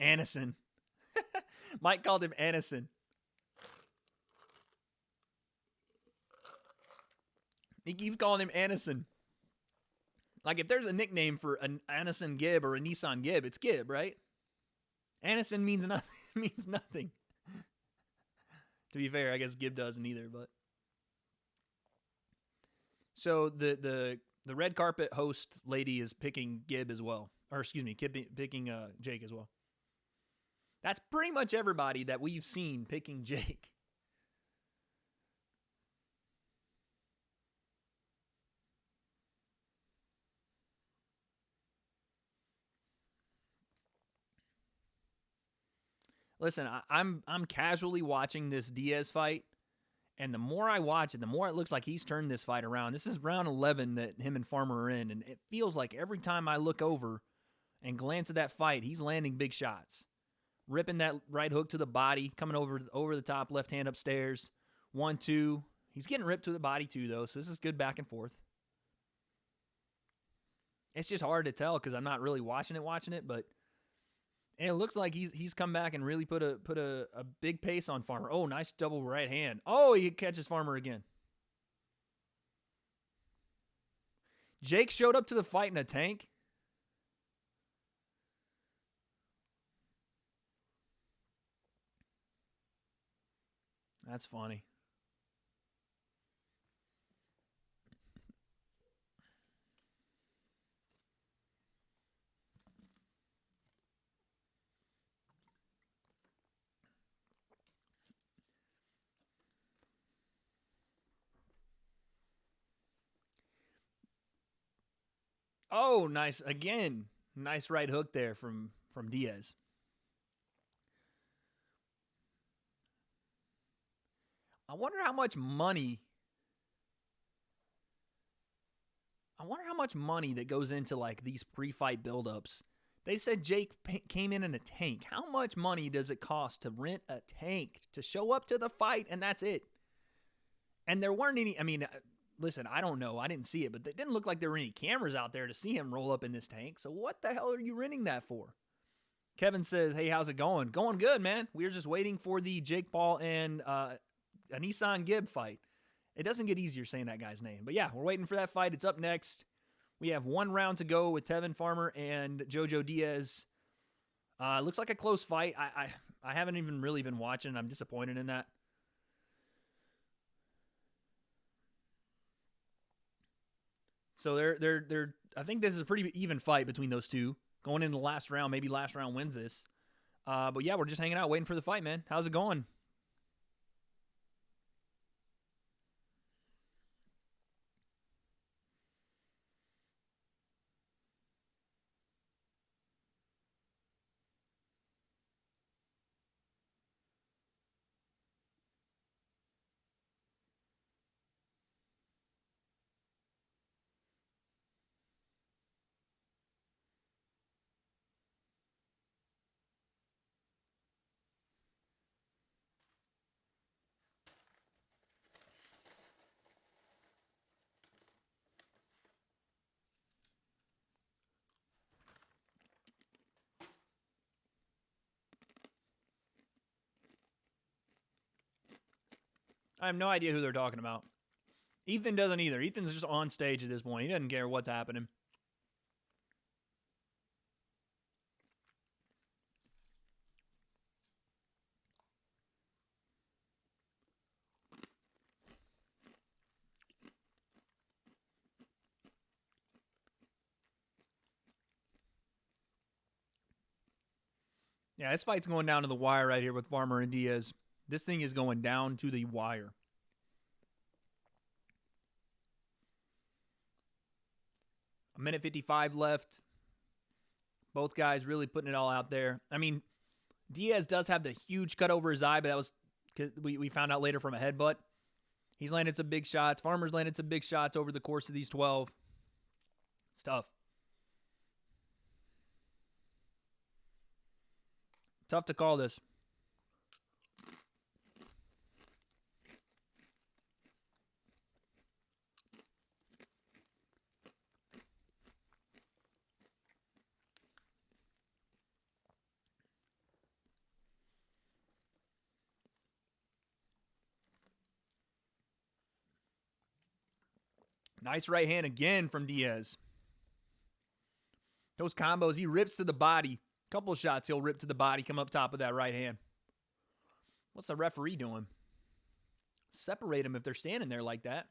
AnEson. Mike called him AnEson. He keeps calling him AnEson. Like, if there's a nickname for an AnEsonGib or a AnEsonGib, it's Gib, right? AnEson means nothing. Means nothing. To be fair, I guess Gib doesn't either. But so the red carpet host lady is picking Gib as well, or excuse me, picking Jake as well. That's pretty much everybody that we've seen picking Jake. Listen, I'm casually watching this Diaz fight, and the more I watch it, the more it looks like he's turned this fight around. This is round 11 that him and Farmer are in, and it feels like every time I look over and glance at that fight, he's landing big shots. Ripping that right hook to the body, coming over the top, left hand upstairs. 1-2. He's getting ripped to the body too, though, so this is good back and forth. It's just hard to tell because I'm not really watching it, but it looks like he's come back and really put a big pace on Farmer. Oh, nice double right hand. Oh, he catches Farmer again. Jake showed up to the fight in a tank. That's funny. Oh, nice. Again, nice right hook there from Diaz. I wonder how much money that goes into like these pre-fight buildups. They said Jake came in a tank. How much money does it cost to rent a tank to show up to the fight and that's it? And there weren't any, I mean, listen, I don't know. I didn't see it, but it didn't look like there were any cameras out there to see him roll up in this tank. So what the hell are you renting that for? Kevin says, hey, how's it going? Going good, man. We're just waiting for the Jake Paul and AnEsonGib fight. It doesn't get easier saying that guy's name. But yeah, we're waiting for that fight. It's up next. We have one round to go with Tevin Farmer and Jojo Diaz. Looks like a close fight. I haven't even really been watching. I'm disappointed in that. So they're I think this is a pretty even fight between those two. Going into the last round, maybe last round wins this. But yeah, we're just hanging out waiting for the fight, man. How's it going? I have no idea who they're talking about. Ethan doesn't either. Ethan's just on stage at this point. He doesn't care what's happening. Yeah, this fight's going down to the wire right here with Farmer and Diaz. This thing is going down to the wire. A minute 55 left. Both guys really putting it all out there. I mean, Diaz does have the huge cut over his eye, but that was we found out later from a headbutt. He's landed some big shots. Farmer's landed some big shots over the course of these 12. It's tough. Tough to call this. Nice right hand again from Diaz. Those combos, he rips to the body. Couple shots, he'll rip to the body, come up top of that right hand. What's the referee doing? Separate them if they're standing there like that.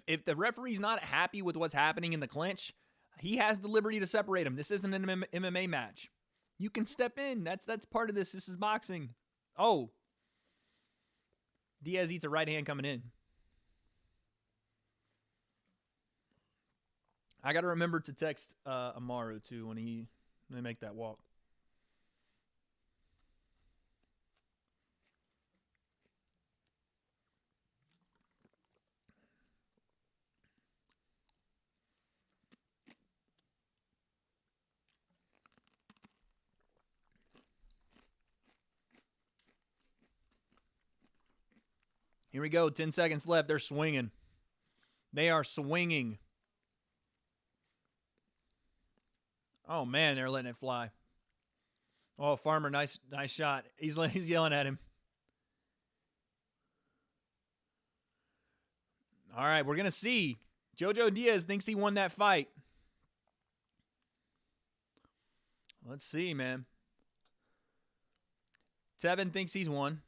If the referee's not happy with what's happening in the clinch, he has the liberty to separate them. This isn't an MMA match. You can step in. That's part of this. This is boxing. Oh. Diaz eats a right hand coming in. I got to remember to text Amaru, too, when they make that walk. Here we go. 10 seconds left. They're swinging. They are swinging. Oh, man, they're letting it fly. Oh, Farmer, nice shot. He's yelling at him. All right, we're going to see. Jojo Diaz thinks he won that fight. Let's see, man. Tevin thinks he's won.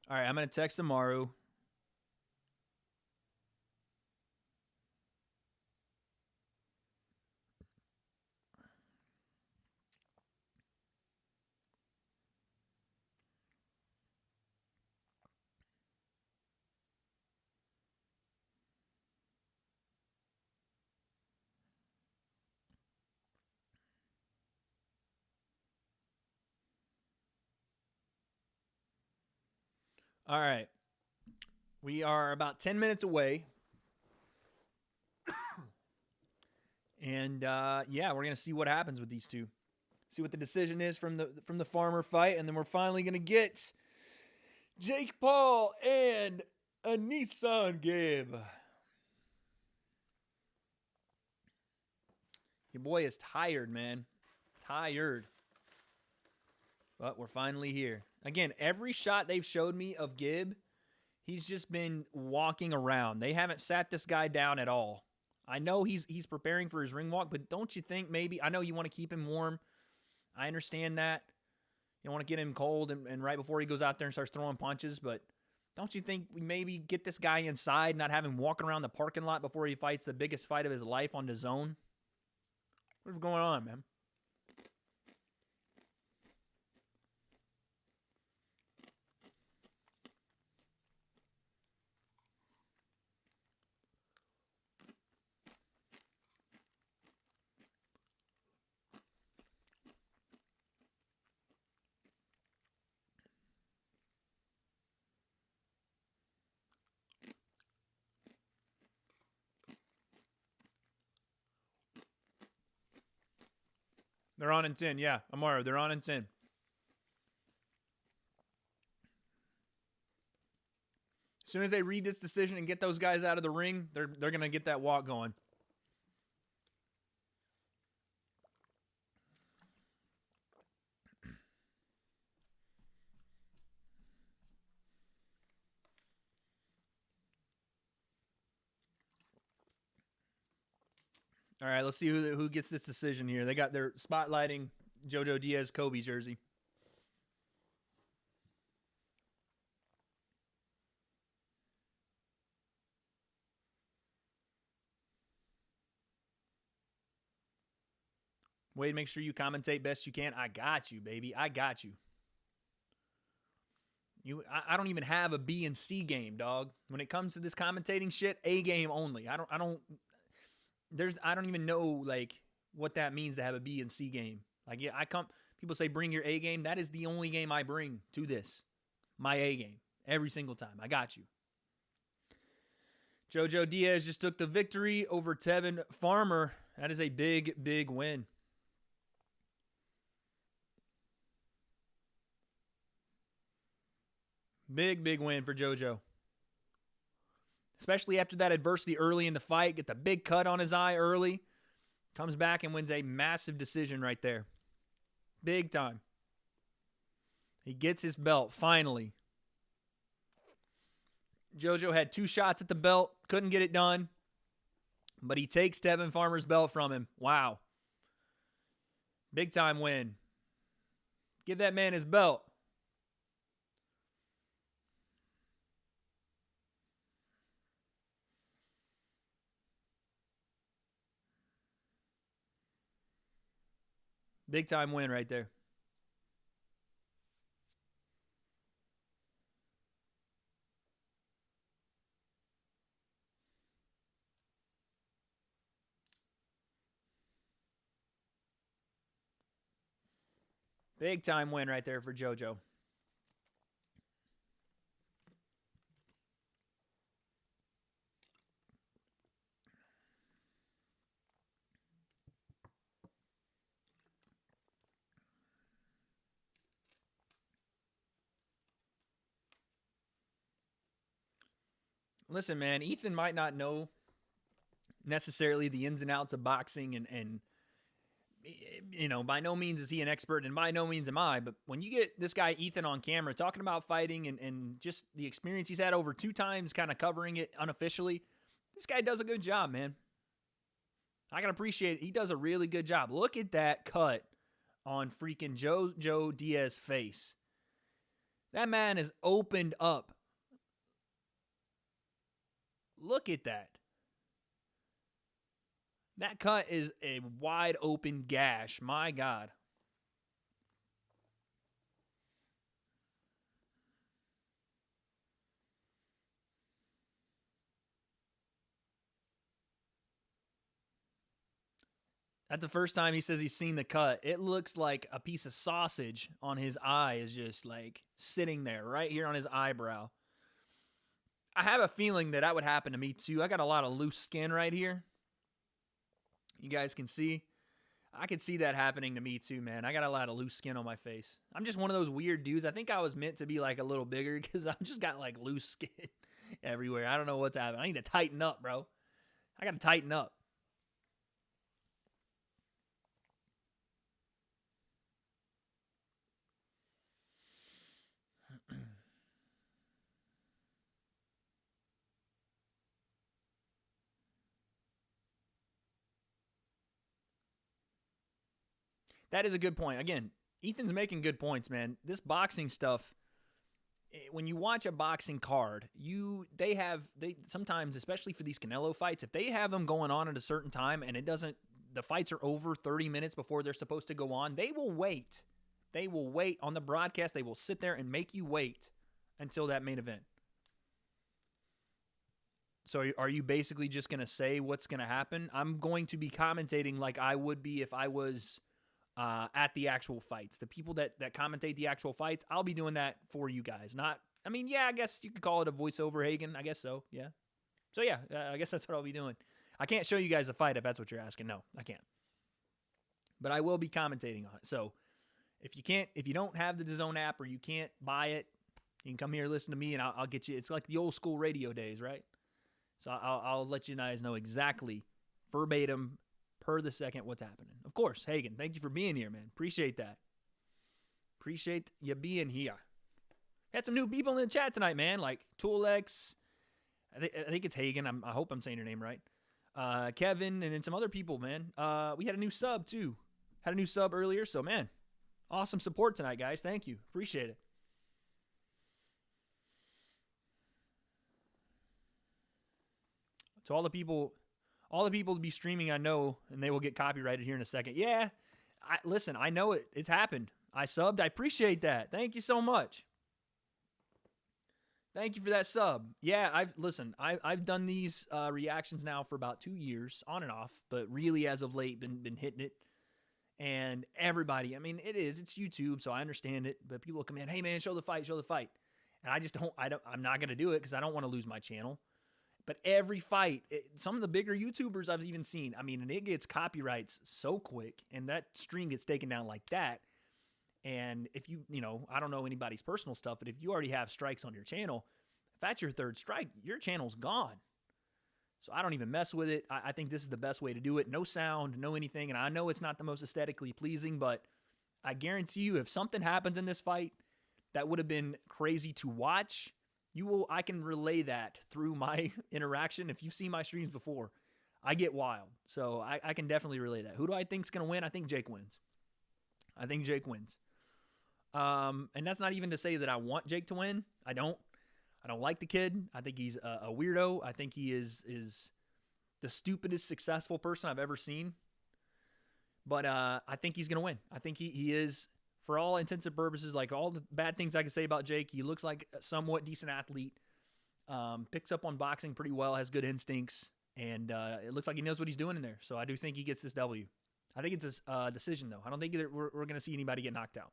All right, I'm going to text Amaru. All right. We are about 10 minutes away. And, yeah, we're going to see what happens with these two. See what the decision is from the Farmer fight. And then we're finally going to get Jake Paul and AnEsonGib. Your boy is tired, man. Tired. But we're finally here. Again, every shot they've showed me of Gib, he's just been walking around. They haven't sat this guy down at all. I know he's preparing for his ring walk, but don't you think maybe, I know you want to keep him warm. I understand that. You don't want to get him cold and right before he goes out there and starts throwing punches, but don't you think we maybe get this guy inside, not have him walking around the parking lot before he fights the biggest fight of his life on DAZN? What's going on, man? They're on in 10, yeah. Amaru, they're on in 10. As soon as they read this decision and get those guys out of the ring, they're going to get that walk going. All right, let's see who gets this decision here. They got their spotlighting Jojo Diaz Kobe jersey. Wade, make sure you commentate best you can. I got you, baby. I got you. I don't even have a B and C game, dog. When it comes to this commentating shit, A game only. I don't even know like what that means to have a B and C game. Like, yeah, people say bring your A game. That is the only game I bring to this. My A game. Every single time. I got you. Jojo Diaz just took the victory over Tevin Farmer. That is a big, big win. Big, big win for JoJo. Especially after that adversity early in the fight. Get the big cut on his eye early. Comes back and wins a massive decision right there. Big time. He gets his belt, finally. JoJo had 2 shots at the belt. Couldn't get it done. But he takes Tevin Farmer's belt from him. Wow. Big time win. Give that man his belt. Big time win right there. Big time win right there for JoJo. Listen, man, Ethan might not know necessarily the ins and outs of boxing and you know, by no means is he an expert and by no means am I, but when you get this guy Ethan on camera talking about fighting and just the experience he's had over 2 times kind of covering it unofficially, this guy does a good job, man. I can appreciate it. He does a really good job. Look at that cut on freaking Jojo Diaz's face. That man is opened up. Look at that. That cut is a wide open gash. My God. That's the first time he says he's seen the cut. It looks like a piece of sausage on his eye is just like sitting there right here on his eyebrow. I have a feeling that would happen to me too. I got a lot of loose skin right here. You guys can see. I could see that happening to me too, man. I got a lot of loose skin on my face. I'm just one of those weird dudes. I think I was meant to be like a little bigger because I've just got like loose skin everywhere. I don't know what's happening. I need to tighten up, bro. I got to tighten up. That is a good point. Again, Ethan's making good points, man. This boxing stuff, when you watch a boxing card, they sometimes, especially for these Canelo fights, if they have them going on at a certain time and the fights are over 30 minutes before they're supposed to go on, they will wait. They will wait on the broadcast. They will sit there and make you wait until that main event. So are you basically just going to say what's going to happen? I'm going to be commentating like I would be if I was at the actual fights. The people that commentate the actual fights, I'll be doing that for you guys. I guess you could call it a voiceover, Hagen. I guess so, yeah. So, yeah, I guess that's what I'll be doing. I can't show you guys a fight if that's what you're asking. No, I can't. But I will be commentating on it. So, if you don't have the DAZN app or you can't buy it, you can come here and listen to me and I'll get you. It's like the old school radio days, right? So, I'll let you guys know exactly, verbatim, per the second, what's happening. Of course, Hagen, thank you for being here, man. Appreciate that. Appreciate you being here. Had some new people in the chat tonight, man, like Toolex. I think it's Hagen. I hope I'm saying your name right. Kevin, and then some other people, man. We had a new sub, too. Had a new sub earlier, so, man, awesome support tonight, guys. Thank you. Appreciate it. To all the people to be streaming, I know, and they will get copyrighted here in a second. Yeah, Listen, I know it's happened. I subbed. I appreciate that. Thank you so much. Thank you for that sub. Yeah, I've done these reactions now for about 2 years, on and off, but really as of late been hitting it. And everybody, I mean, it's YouTube, so I understand it. But people come in, hey man, show the fight. And I just I'm not gonna do it because I don't want to lose my channel. But every fight, some of the bigger YouTubers I've even seen, I mean, and it gets copyrights so quick, and that stream gets taken down like that. And if I don't know anybody's personal stuff, but if you already have strikes on your channel, if that's your third strike, your channel's gone. So I don't even mess with it. I think this is the best way to do it. No sound, no anything. And I know it's not the most aesthetically pleasing, but I guarantee you if something happens in this fight that would have been crazy to watch, I can relay that through my interaction. If you've seen my streams before, I get wild. So I can definitely relay that. Who do I think's going to win? I think Jake wins. And that's not even to say that I want Jake to win. I don't like the kid. I think he's a weirdo. I think he is the stupidest successful person I've ever seen. But I think he's going to win. I think he is, for all intents and purposes, like all the bad things I can say about Jake, he looks like a somewhat decent athlete, picks up on boxing pretty well, has good instincts, and it looks like he knows what he's doing in there. So I do think he gets this W. I think it's a decision, though. I don't think that we're going to see anybody get knocked out.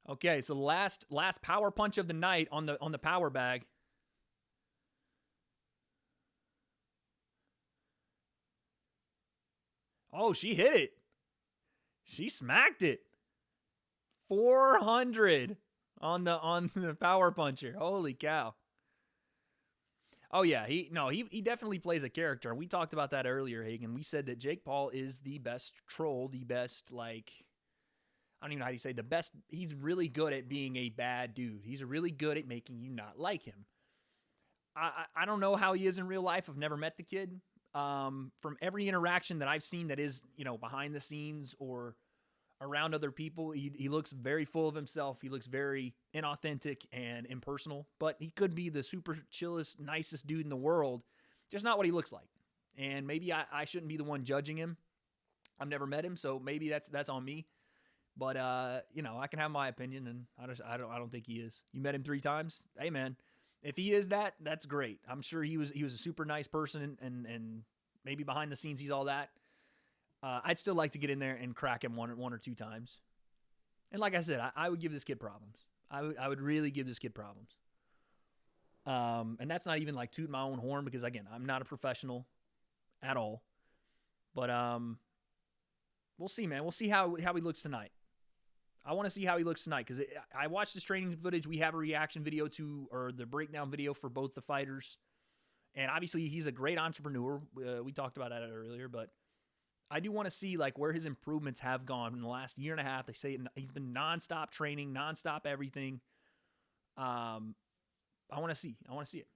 Okay, so last power punch of the night on the power bag. Oh, she hit it. She smacked it. 400 on the power puncher. Holy cow. Oh yeah, he definitely plays a character. We talked about that earlier, Hagen. We said that Jake Paul is the best troll, the best, like, I don't even know how you say, the best. He's really good at being a bad dude. He's really good at making you not like him. I don't know how he is in real life. I've never met the kid. From every interaction that I've seen that is, behind the scenes or around other people, he looks very full of himself. He looks very inauthentic and impersonal, but he could be the super chillest, nicest dude in the world. Just not what he looks like. And maybe I shouldn't be the one judging him. I've never met him, so maybe that's on me. But I can have my opinion, and I don't think he is. You met him 3 times? Hey man, if he is that, that's great. I'm sure he was a super nice person, and maybe behind the scenes he's all that. I'd still like to get in there and crack him one or 2 times. And like I said, I would give this kid problems. I would really give this kid problems. And that's not even like tooting my own horn, because again, I'm not a professional at all. But we'll see, man. We'll see how he looks tonight. I want to see how he looks tonight, because I watched this training footage. We have a reaction video or the breakdown video for both the fighters. And obviously he's a great entrepreneur. We talked about that earlier, but I do want to see like where his improvements have gone in the last year and a half. They say he's been nonstop training, nonstop everything. I want to see it. It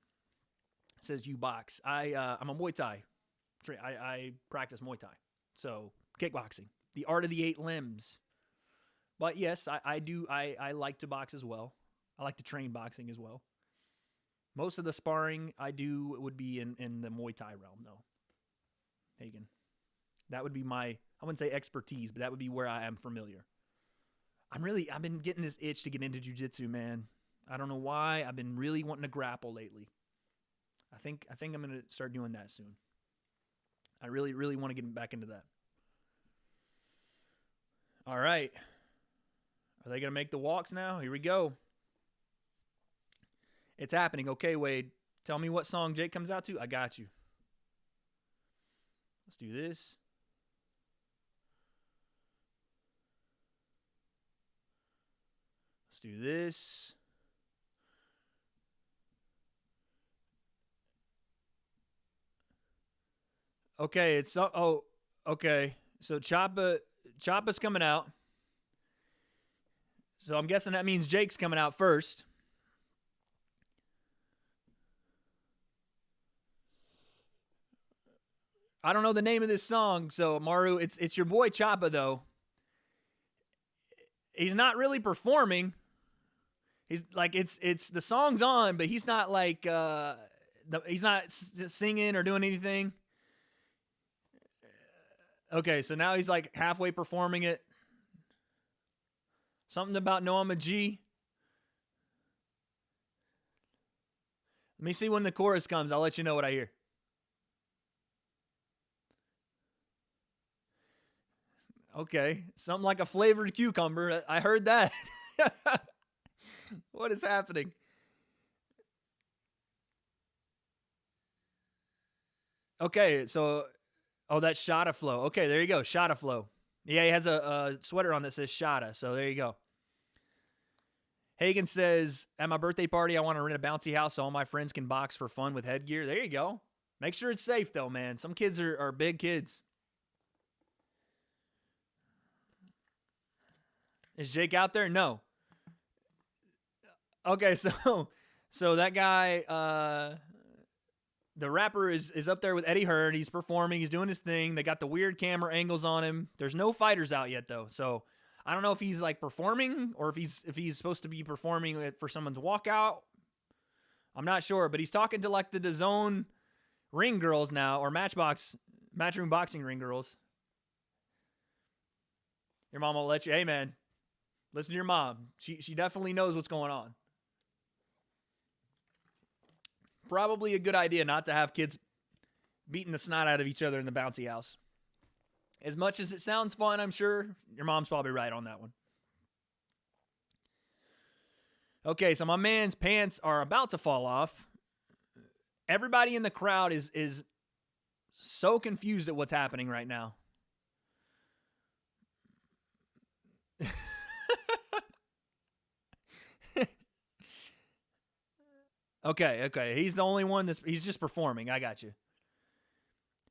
says you box. I'm a Muay Thai. I practice Muay Thai. So kickboxing, the art of the 8 limbs. But yes, I do. I like to box as well. I like to train boxing as well. Most of the sparring I do would be in the Muay Thai realm, though. Hagen. That would be I wouldn't say expertise, but that would be where I am familiar. I've been getting this itch to get into jiu-jitsu, man. I don't know why. I've been really wanting to grapple lately. I think I'm going to start doing that soon. I really, really want to get back into that. All right. Are they going to make the walks now? Here we go. It's happening. Okay, Wade. Tell me what song Jake comes out to. I got you. Let's do this. Let's do this. Okay, okay. So Choppa's coming out. So I'm guessing that means Jake's coming out first. I don't know the name of this song, so Maru, it's your boy Choppa though. He's not really performing. He's like it's the song's on, but he's not like he's not singing or doing anything. Okay, so now he's like halfway performing it. Something about "No, I'm a G." Let me see when the chorus comes. I'll let you know what I hear. Okay, something like a flavored cucumber. I heard that. What is happening? Okay, so, oh, that's Shada Flow. Okay, there you go, Shada Flow. Yeah, he has a sweater on that says Shada, so there you go. Hagen says, at my birthday party, I want to rent a bouncy house so all my friends can box for fun with headgear. There you go. Make sure it's safe, though, man. Some kids are big kids. Is Jake out there? No. Okay, so that guy, the rapper is up there with Eddie Hearn. He's performing. He's doing his thing. They got the weird camera angles on him. There's no fighters out yet, though. So I don't know if he's like performing or if he's supposed to be performing for someone's walkout. I'm not sure, but he's talking to like the DAZN ring girls now, or Matchroom boxing ring girls. Your mom will let you. Hey, man, listen to your mom. She definitely knows what's going on. Probably a good idea not to have kids beating the snot out of each other in the bouncy house. As much as it sounds fun, I'm sure your mom's probably right on that one. Okay, so my man's pants are about to fall off. Everybody in the crowd is so confused at what's happening right now. Okay. He's the only one he's just performing. I got you.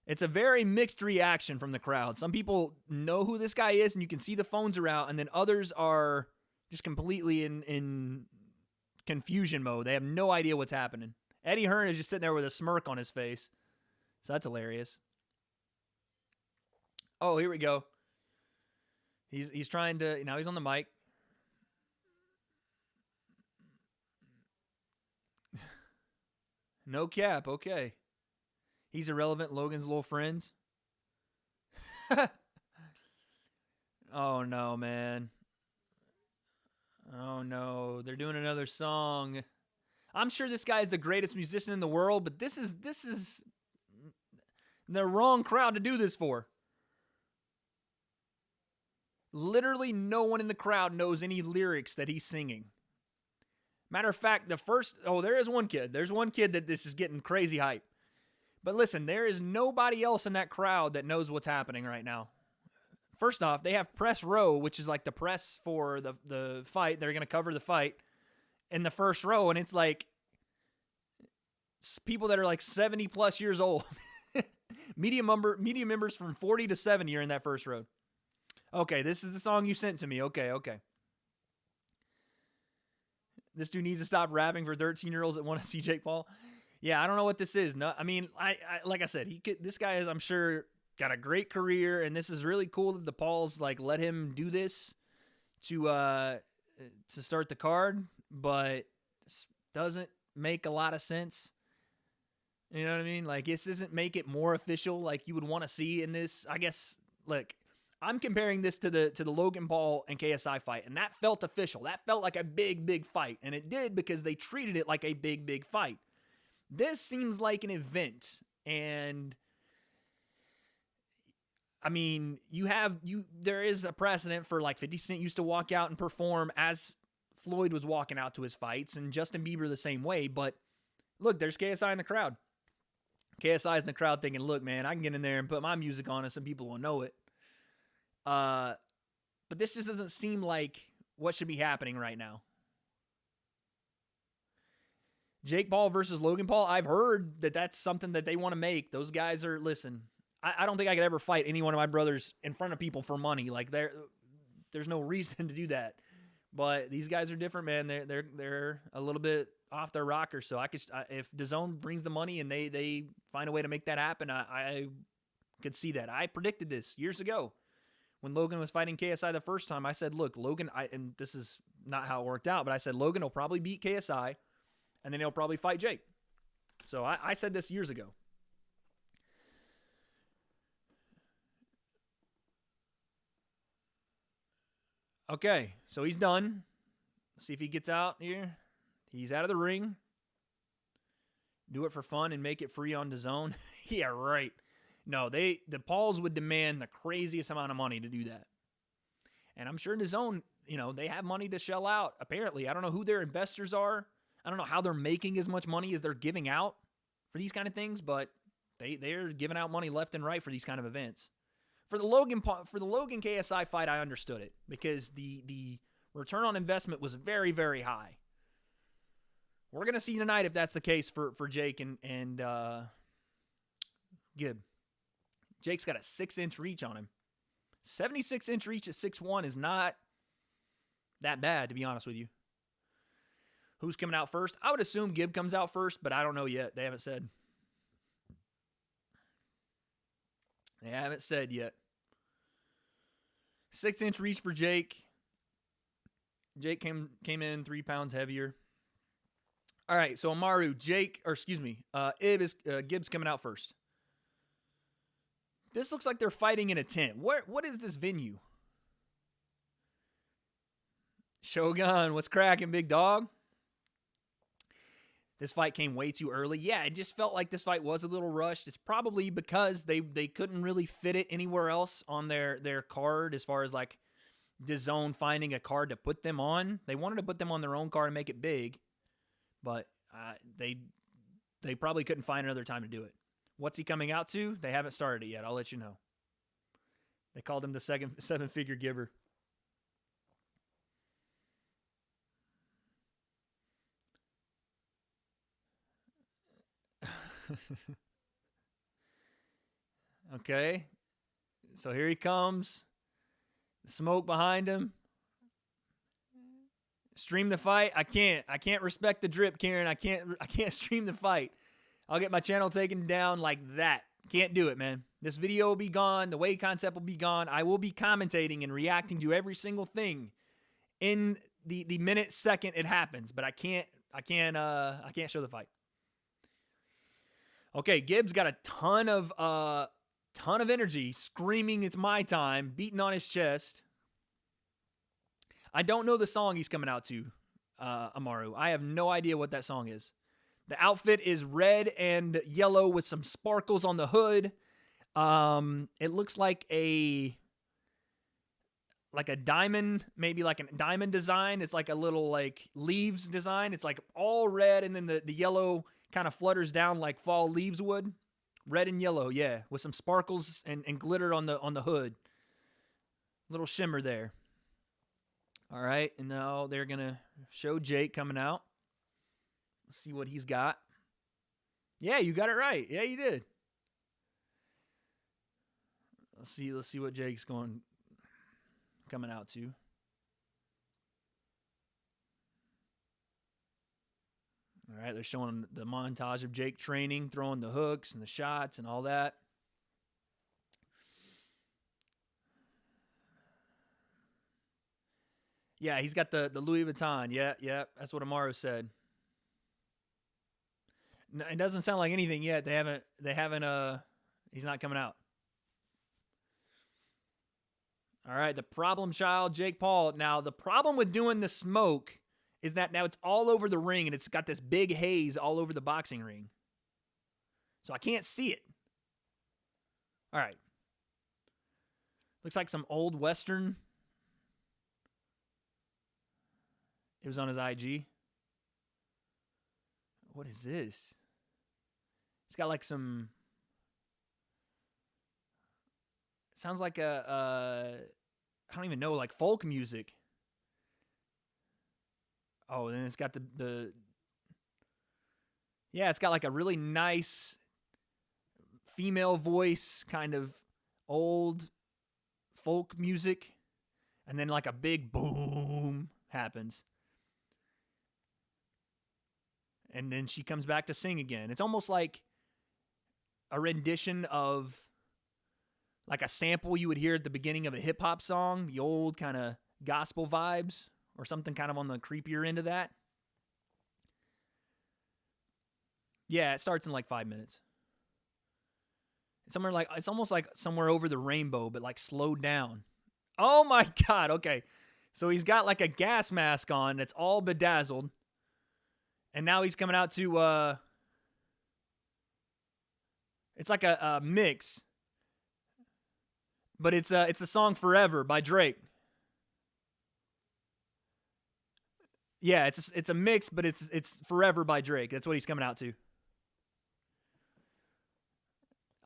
It's a very mixed reaction from the crowd. Some people know who this guy is, and you can see the phones are out, and then others are just completely in confusion mode. They have no idea what's happening. Eddie Hearn is just sitting there with a smirk on his face. So that's hilarious. Oh, here we go. He's trying to, now he's on the mic. No cap, okay. He's irrelevant. Logan's little friends. Oh, no, man. Oh, no. They're doing another song. I'm sure this guy is the greatest musician in the world, but this is the wrong crowd to do this for. Literally no one in the crowd knows any lyrics that he's singing. Matter of fact, there is one kid. There's one kid that this is getting crazy hype. But listen, there is nobody else in that crowd that knows what's happening right now. First off, they have press row, which is like the press for the fight. They're going to cover the fight in the first row, and it's like people that are like 70 plus years old. Media members from 40 to 70 are in that first row. Okay, this is the song you sent to me. Okay. This dude needs to stop rapping for 13-year-olds that want to see Jake Paul. Yeah, I don't know what this is. No, I mean, I like I said, this guy is, I'm sure, got a great career, and this is really cool that the Pauls like let him do this to start the card, but this doesn't make a lot of sense. You know what I mean? Like, this doesn't make it more official like you would want to see in this. I guess, look, I'm comparing this to the Logan Paul and KSI fight, and that felt official. That felt like a big fight, and it did because they treated it like a big fight. This seems like an event, and I mean, there is a precedent for like 50 Cent used to walk out and perform as Floyd was walking out to his fights, and Justin Bieber the same way. But look, there's KSI in the crowd. KSI's in the crowd thinking, look, man, I can get in there and put my music on and some people will know it. But this just doesn't seem like what should be happening right now. Jake Paul versus Logan Paul, I've heard that that's something that they want to make. Those guys are, listen, I don't think I could ever fight any one of my brothers in front of people for money. Like, there's no reason to do that. But these guys are different, man. They're a little bit off their rocker. So if DAZN brings the money and they find a way to make that happen, I could see that. I predicted this years ago. When Logan was fighting KSI the first time, I said, look, Logan, and this is not how it worked out, but I said Logan will probably beat KSI, and then he'll probably fight Jake. So I said this years ago. Okay, so he's done. Let's see if he gets out here. He's out of the ring. Do it for fun and make it free on DAZN. Yeah, right. No, the Pauls would demand the craziest amount of money to do that. And I'm sure DAZN, they have money to shell out. Apparently, I don't know who their investors are. I don't know how they're making as much money as they're giving out for these kind of things, but they're giving out money left and right for these kind of events. For the Logan KSI fight, I understood it because the return on investment was very, very high. We're going to see tonight if that's the case for Jake and Gib. Jake's got a 6-inch reach on him. 76-inch reach at 6'1" is not that bad, to be honest with you. Who's coming out first? I would assume Gib comes out first, but I don't know yet. They haven't said. They haven't said yet. 6-inch reach for Jake. Jake came in 3 pounds heavier. All right, so Amaru, Gib's coming out first. This looks like they're fighting in a tent. What is this venue? Shogun, what's cracking, big dog? This fight came way too early. Yeah, it just felt like this fight was a little rushed. It's probably because they couldn't really fit it anywhere else on their card as far as like DAZN finding a card to put them on. They wanted to put them on their own card and make it big, but they probably couldn't find another time to do it. What's he coming out to? They haven't started it yet. I'll let you know. They called him the seven-figure giver. Okay. So here he comes. The smoke behind him. Stream the fight. I can't respect the drip, Karen. I can't stream the fight. I'll get my channel taken down like that. Can't do it, man. This video will be gone. The WA.D.E concept will be gone. I will be commentating and reacting to every single thing in the minute, second it happens, but I can't show the fight. Okay, Gibbs got a ton of energy, screaming it's my time, beating on his chest. I don't know the song he's coming out to, Amaru. I have no idea what that song is. The outfit is red and yellow with some sparkles on the hood. It looks like a diamond, maybe like a diamond design. It's like a little like leaves design. It's like all red, and then the yellow kind of flutters down like fall leaves would. Red and yellow, yeah, with some sparkles and glitter on the hood. Little shimmer there. All right, and now they're going to show Jake coming out. Let's see what he's got. Yeah, you got it right. Yeah, you did. Let's see what Jake's coming out to. All right, they're showing the montage of Jake training, throwing the hooks and the shots and all that. Yeah, he's got the Louis Vuitton. Yeah, that's what Amaru said. No, it doesn't sound like anything yet. They haven't he's not coming out. All right, the problem child, Jake Paul. Now, the problem with doing the smoke is that now it's all over the ring, and it's got this big haze all over the boxing ring. So I can't see it. All right. Looks like some old Western. It was on his IG. What is this? It's got like some... Sounds like I don't even know, like folk music. Oh, then it's got the yeah, it's got like a really nice female voice, kind of old folk music, and then like a big boom happens. And then she comes back to sing again. It's almost like a rendition of like a sample you would hear at the beginning of a hip-hop song, the old kind of gospel vibes, or something kind of on the creepier end of that. Yeah, it starts in like 5 minutes. Somewhere like it's almost like somewhere over the rainbow, but like slowed down. Oh my god, okay. So he's got like a gas mask on that's all bedazzled. And now he's coming out to it's like a mix. But it's a song Forever by Drake. Yeah, it's a mix, but it's Forever by Drake. That's what he's coming out to.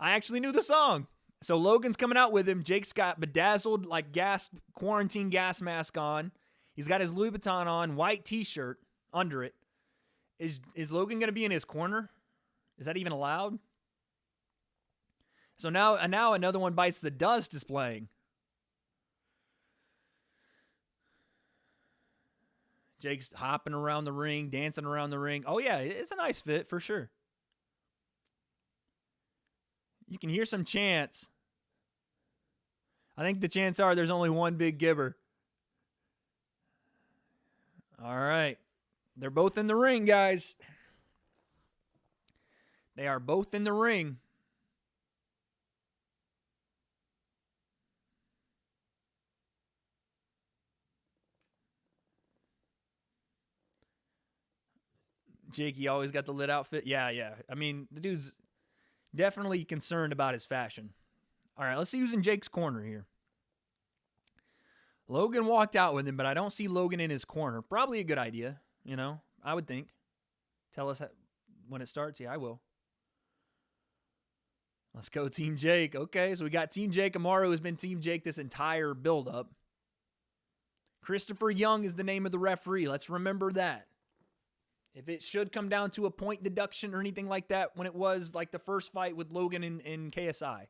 I actually knew the song. So Logan's coming out with him. Jake's got bedazzled like quarantine gas mask on. He's got his Louis Vuitton on, white t-shirt under it. Is Logan going to be in his corner? Is that even allowed? So now another one bites the dust is playing. Jake's hopping around the ring, dancing around the ring. Oh yeah, it's a nice fit for sure. You can hear some chants. I think the chants are there's only one big giver. All right. They're both in the ring, guys. They are both in the ring. Jakey always got the lit outfit. Yeah. I mean, the dude's definitely concerned about his fashion. All right, let's see who's in Jake's corner here. Logan walked out with him, but I don't see Logan in his corner. Probably a good idea, I would think. Tell us when it starts. Yeah, I will. Let's go Team Jake. Okay, so we got Team Jake. Amaru has been Team Jake this entire build-up. Christopher Young is the name of the referee. Let's remember that. If it should come down to a point deduction or anything like that when it was like the first fight with Logan in KSI.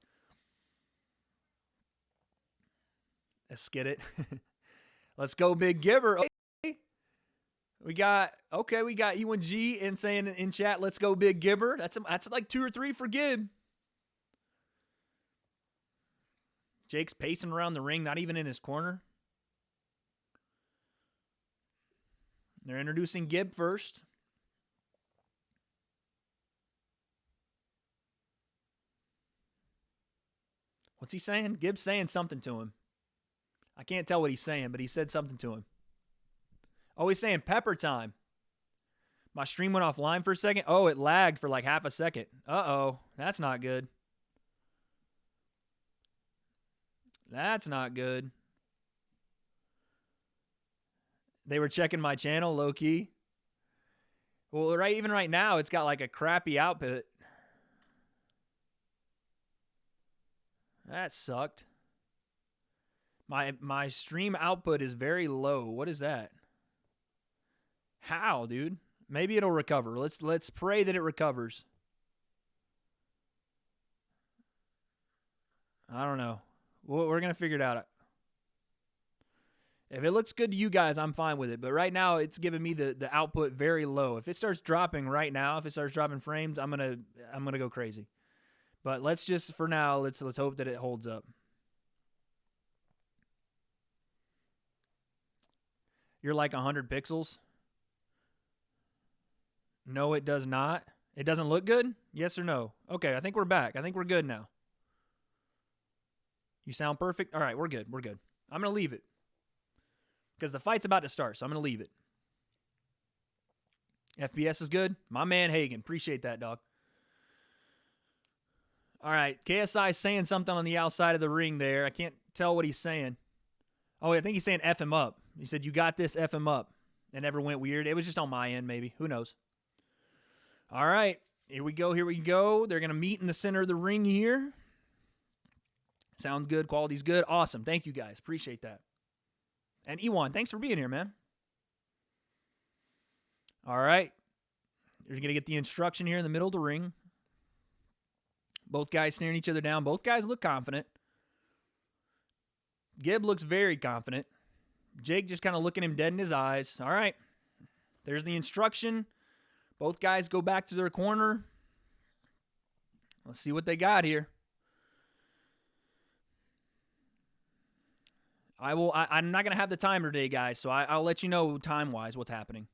Let's get it. Let's go Big Giver. Okay. We got E1G and saying in chat, let's go Big Giver. That's like 2 or 3 for Gib. Jake's pacing around the ring, not even in his corner. They're introducing Gib first. What's he saying? Gib's saying something to him. I can't tell what he's saying, but he said something to him. Oh, he's saying pepper time. My stream went offline for a second. Oh, it lagged for like half a second. Uh-oh. That's not good. That's not good. They were checking my channel, low-key. Well, even right now, it's got like a crappy output. That sucked. My stream output is very low. What is that? How, dude? Maybe it'll recover. Let's pray that it recovers. I don't know. We're going to figure it out. If it looks good to you guys, I'm fine with it. But right now, it's giving me the output very low. If it starts dropping right now, if it starts dropping frames, I'm gonna go crazy. But let's just for now, let's hope that it holds up. You're like 100 pixels. No, it does not. It doesn't look good? Yes or no? Okay, I think we're back. I think we're good now. You sound perfect? All right, we're good. We're good. I'm going to leave it. Because the fight's about to start, so I'm going to leave it. FPS is good. My man Hagen. Appreciate that, dog. All right, KSI is saying something on the outside of the ring there. I can't tell what he's saying. Oh, I think he's saying F him up. He said, you got this, F him up. It never went weird. It was just on my end, maybe. Who knows? All right, here we go. Here we go. They're going to meet in the center of the ring here. Sounds good. Quality's good. Awesome. Thank you, guys. Appreciate that. And Ewan, thanks for being here, man. All right. You're going to get the instruction here in the middle of the ring. Both guys staring each other down. Both guys look confident. Gib looks very confident. Jake just kind of looking him dead in his eyes. All right. There's the instruction. Both guys go back to their corner. Let's see what they got here. I'm not going to have the timer today, guys, so I'll let you know time-wise what's happening.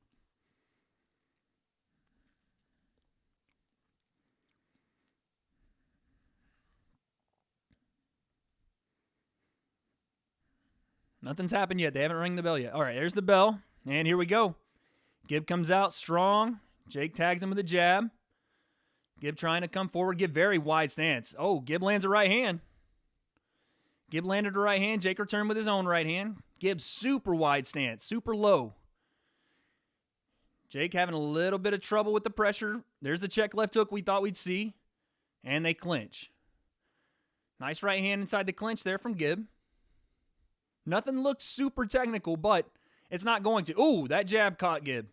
Nothing's happened yet. They haven't rung the bell yet. All right, there's the bell. And here we go. Gib comes out strong. Jake tags him with a jab. Gib trying to come forward. Gib very wide stance. Oh, Gib lands a right hand. Gib landed a right hand. Jake returned with his own right hand. Gib super wide stance, super low. Jake having a little bit of trouble with the pressure. There's the check left hook we thought we'd see. And they clinch. Nice right hand inside the clinch there from Gib. Nothing looks super technical, but it's not going to. Ooh, that jab caught Gib.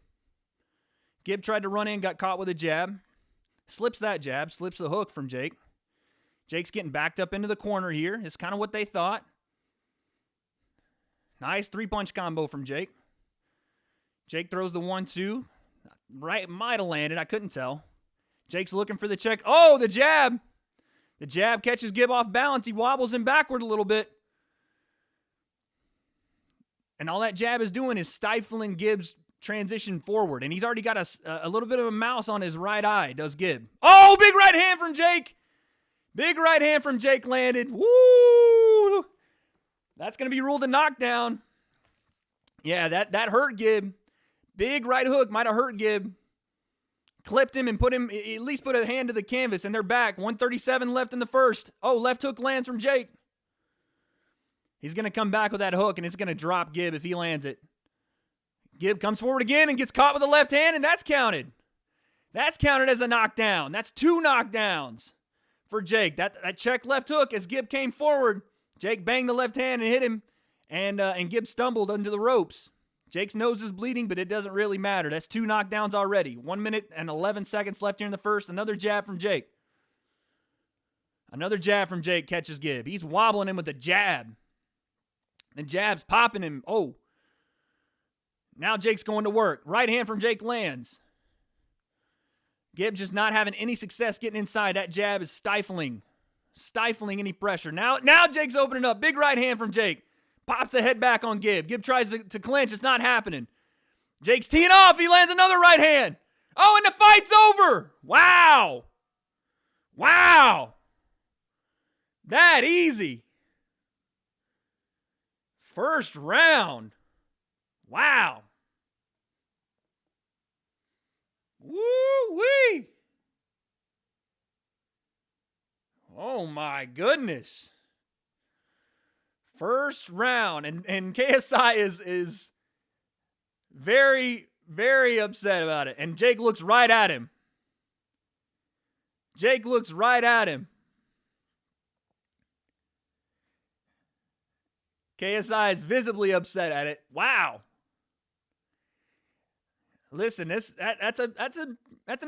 Gib tried to run in, got caught with a jab. Slips that jab, slips the hook from Jake. Jake's getting backed up into the corner here. It's kind of what they thought. Nice three-punch combo from Jake. Jake throws the 1-2. Right, might have landed. I couldn't tell. Jake's looking for the check. Oh, the jab. The jab catches Gib off balance. He wobbles him backward a little bit. And all that jab is doing is stifling Gib's transition forward. And he's already got a little bit of a mouse on his right eye, does Gib. Oh, big right hand from Jake. Big right hand from Jake landed. Woo! That's going to be ruled a knockdown. Yeah, that hurt Gib. Big right hook might have hurt Gib. Clipped him and at least put a hand to the canvas, and they're back. 1:37 left in the first. Oh, left hook lands from Jake. He's going to come back with that hook, and it's going to drop Gib if he lands it. Gib comes forward again and gets caught with the left hand, and that's counted. That's counted as a knockdown. That's 2 knockdowns for Jake. That check left hook as Gib came forward. Jake banged the left hand and hit him, and Gib stumbled into the ropes. Jake's nose is bleeding, but it doesn't really matter. That's 2 knockdowns already. 1 minute and 11 seconds left here in the first. Another jab from Jake. Another jab from Jake catches Gib. He's wobbling him with a jab. The jab's popping him. Oh. Now Jake's going to work. Right hand from Jake lands. Gib just not having any success getting inside. That jab is stifling any pressure. Now Jake's opening up. Big right hand from Jake. Pops the head back on Gib. Gib tries to clinch. It's not happening. Jake's teeing off. He lands another right hand. Oh, and the fight's over. Wow. Wow. That easy. First round. Wow. Woo-wee. Oh, my goodness. First round. And KSI is very, very upset about it. And Jake looks right at him. Jake looks right at him. KSI is visibly upset at it. Wow. Listen, that's an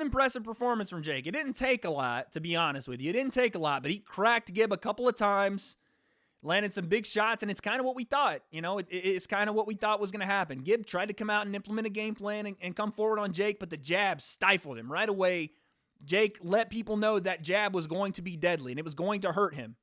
impressive performance from Jake. It didn't take a lot, to be honest with you. It didn't take a lot, but he cracked Gib a couple of times, landed some big shots, and it's kind of what we thought. You know, it's kind of what we thought was going to happen. Gib tried to come out and implement a game plan and come forward on Jake, but the jab stifled him right away. Jake let people know that jab was going to be deadly, and it was going to hurt him.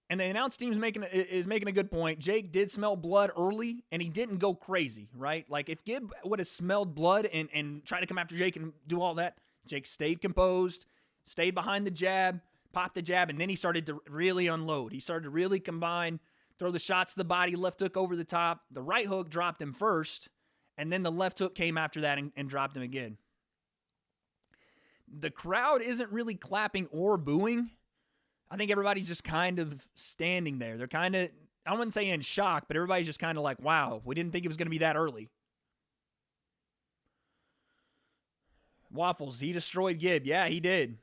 And the announce team is making a good point. Jake did smell blood early, and he didn't go crazy, right? Like, if Gib would have smelled blood and tried to come after Jake and do all that, Jake stayed composed, stayed behind the jab, popped the jab, and then he started to really unload. He started to really combine, throw the shots to the body, left hook over the top. The right hook dropped him first, and then the left hook came after that and dropped him again. The crowd isn't really clapping or booing. I think everybody's just kind of standing there. They're kind of, I wouldn't say in shock, but everybody's just kind of like, wow, we didn't think it was going to be that early. Waffles, he destroyed Gib. Yeah, he did.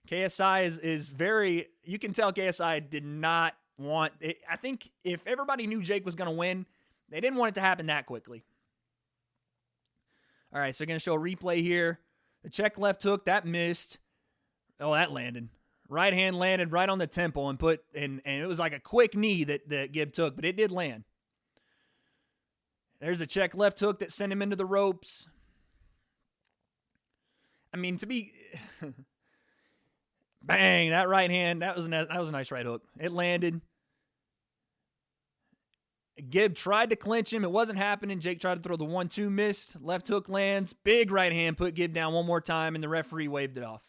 KSI is very, you can tell KSI did not want it. I think if everybody knew Jake was going to win, they didn't want it to happen that quickly. All right, so going to show a replay here. The check left hook, that missed. Oh, that landed. Right hand landed right on the temple and it was like a quick knee that Gib took, but it did land. There's the check left hook that sent him into the ropes. I mean, to be bang, that right hand, that was a nice right hook. It landed. Gib tried to clinch him. It wasn't happening. Jake tried to throw the 1-2, missed. Left hook lands. Big right hand put Gib down one more time, and the referee waved it off.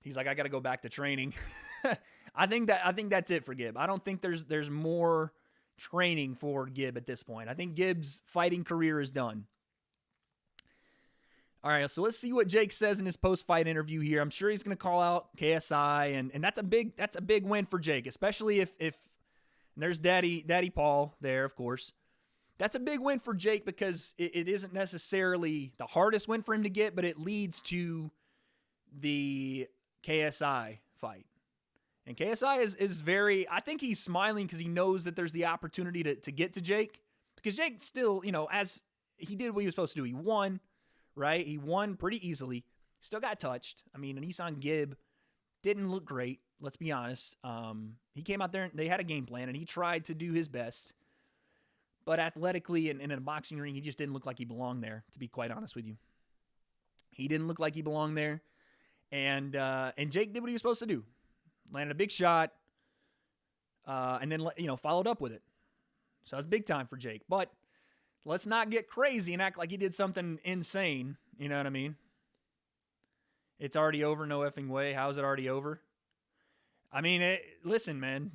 He's like, I got to go back to training. I think that's it for Gib. I don't think there's more training for Gib at this point. I think Gib's fighting career is done. All right, so let's see what Jake says in his post-fight interview here. I'm sure he's going to call out KSI, and that's a big win for Jake, especially if and there's Daddy Paul there, of course. That's a big win for Jake because it isn't necessarily the hardest win for him to get, but it leads to the KSI fight. And KSI is very, I think he's smiling because he knows that there's the opportunity to get to Jake. Because Jake still, as he did what he was supposed to do. He won, right? He won pretty easily. Still got touched. I mean, AnEsonGib didn't look great, let's be honest. He came out there and they had a game plan, and he tried to do his best. But athletically and in a boxing ring, he just didn't look like he belonged there, to be quite honest with you. He didn't look like he belonged there. And Jake did what he was supposed to do. Landed a big shot, and then followed up with it. So that's big time for Jake. But let's not get crazy and act like he did something insane. You know what I mean? It's already over, no effing way. How is it already over? I mean, listen, man.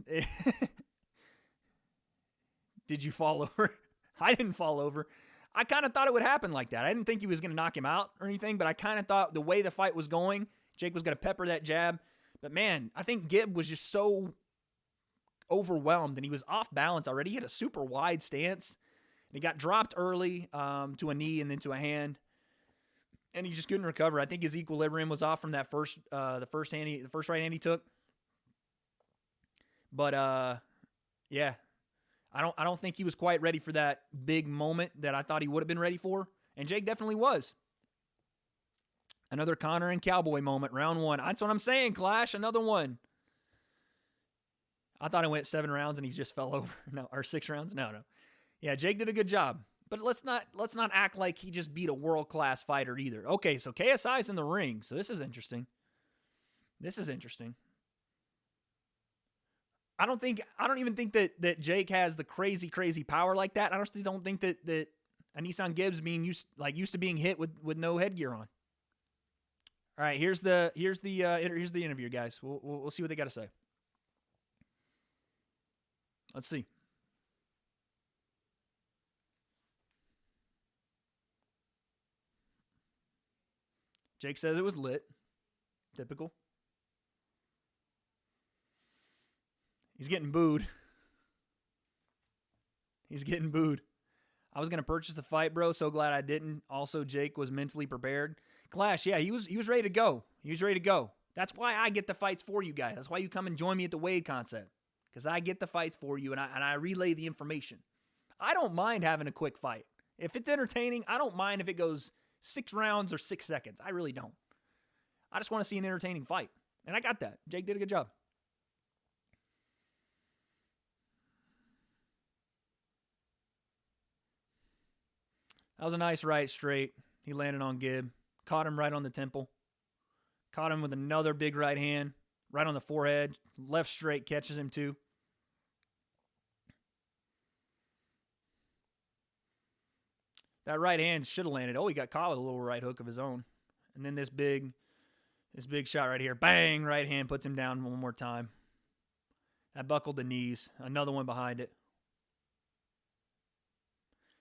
Did you fall over? I didn't fall over. I kind of thought it would happen like that. I didn't think he was going to knock him out or anything, but I kind of thought the way the fight was going, Jake was going to pepper that jab. But, man, I think Gib was just so overwhelmed, and he was off balance already. He had a super wide stance, and he got dropped early to a knee and then to a hand, and he just couldn't recover. I think his equilibrium was off from that first right hand he took. But, yeah, I don't think he was quite ready for that big moment that I thought he would have been ready for, and Jake definitely was. Another Connor and Cowboy moment, round one. That's what I'm saying, Clash. Another one. I thought it went 7 rounds and he just fell over. No, or 6 rounds. No. Yeah, Jake did a good job. But let's not act like he just beat a world-class fighter either. Okay, so KSI's in the ring. So this is interesting. I don't even think that Jake has the crazy power like that. I honestly don't think that AnEsonGib's used to being hit with no headgear on. All right, here's the interview, guys. We'll see what they got to say. Let's see. Jake says it was lit. Typical. He's getting booed. I was going to purchase the fight, bro. So glad I didn't. Also, Jake was mentally prepared. Clash, yeah, he was ready to go. That's why I get the fights for you guys. That's why you come and join me at the W.A.D.E concept. Because I get the fights for you, and I relay the information. I don't mind having a quick fight. If it's entertaining, I don't mind if it goes 6 rounds or 6 seconds. I really don't. I just want to see an entertaining fight. And I got that. Jake did a good job. That was a nice right straight. He landed on Gib. Caught him right on the temple. Caught him with another big right hand. Right on the forehead. Left straight catches him too. That right hand should have landed. Oh, he got caught with a little right hook of his own. And then this big shot right here. Bang! Right hand puts him down one more time. That buckled the knees. Another one behind it.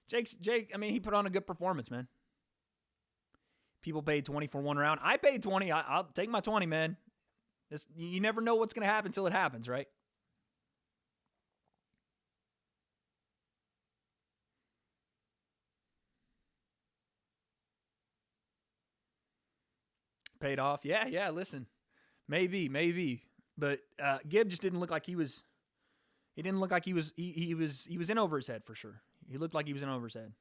Jake, I mean, he put on a good performance, man. People paid 20 for one round. I paid 20. I'll take my 20, man. You never know what's going to happen until it happens, right? Paid off. Yeah, listen. Maybe. But Gib just didn't look like he was he was in over his head for sure. He looked like he was in over his head.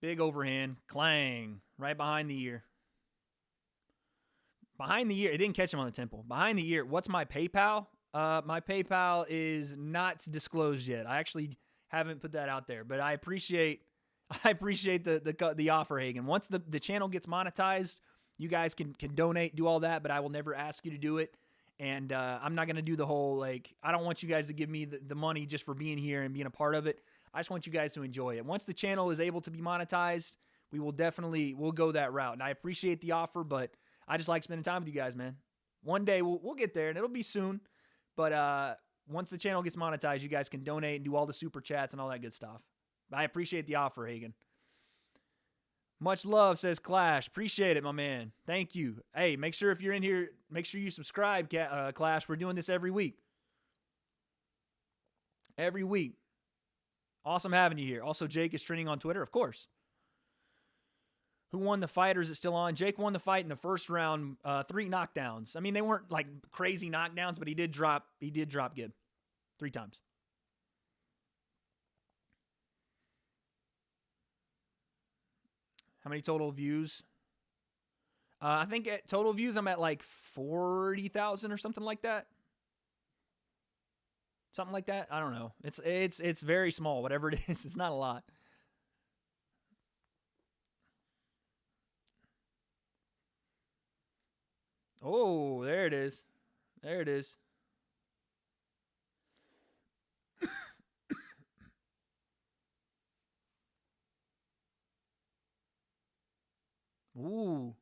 Big overhand, clang, right behind the ear. Behind the ear, it didn't catch him on the temple. Behind the ear, what's my PayPal? My PayPal is not disclosed yet. I actually haven't put that out there, but I appreciate the offer, Hagen. Once the channel gets monetized, you guys can donate, do all that, but I will never ask you to do it. And I'm not going to do the whole, I don't want you guys to give me the money just for being here and being a part of it. I just want you guys to enjoy it. Once the channel is able to be monetized, we'll go that route. And I appreciate the offer, but I just like spending time with you guys, man. One day we'll get there, and it'll be soon. But once the channel gets monetized, you guys can donate and do all the super chats and all that good stuff. I appreciate the offer, Hagen. Much love, says Clash. Appreciate it, my man. Thank you. Hey, make sure if you're in here, make sure you subscribe, Clash. We're doing this every week. Every week. Awesome having you here. Also, Jake is trending on Twitter, of course. Who won the fight, or is it still on? Jake won the fight in the first round, 3 knockdowns. I mean, they weren't like crazy knockdowns, but he did drop Gib 3 times. How many total views? I think at total views, I'm at like 40,000 or something like that. Something like that. I don't know. It's very small. Whatever it is, it's not a lot. Oh, there it is. There it is. Ooh.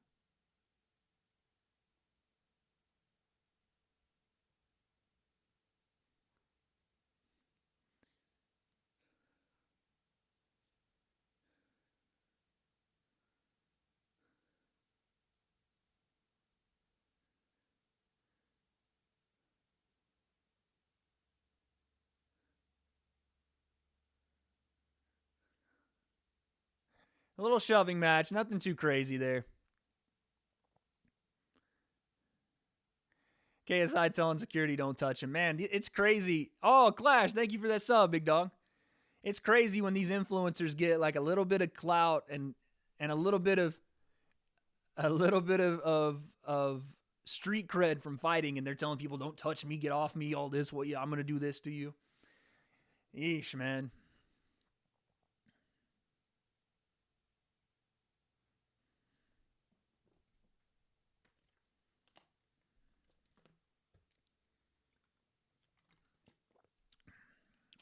A little shoving match. Nothing too crazy there. KSI telling security don't touch him. Man, it's crazy. Oh, Clash, thank you for that sub, big dog. It's crazy when these influencers get like a little bit of clout and a little bit of street cred from fighting, and they're telling people don't touch me, get off me, all this. Well, yeah, I'm gonna do this to you. Yeesh, man.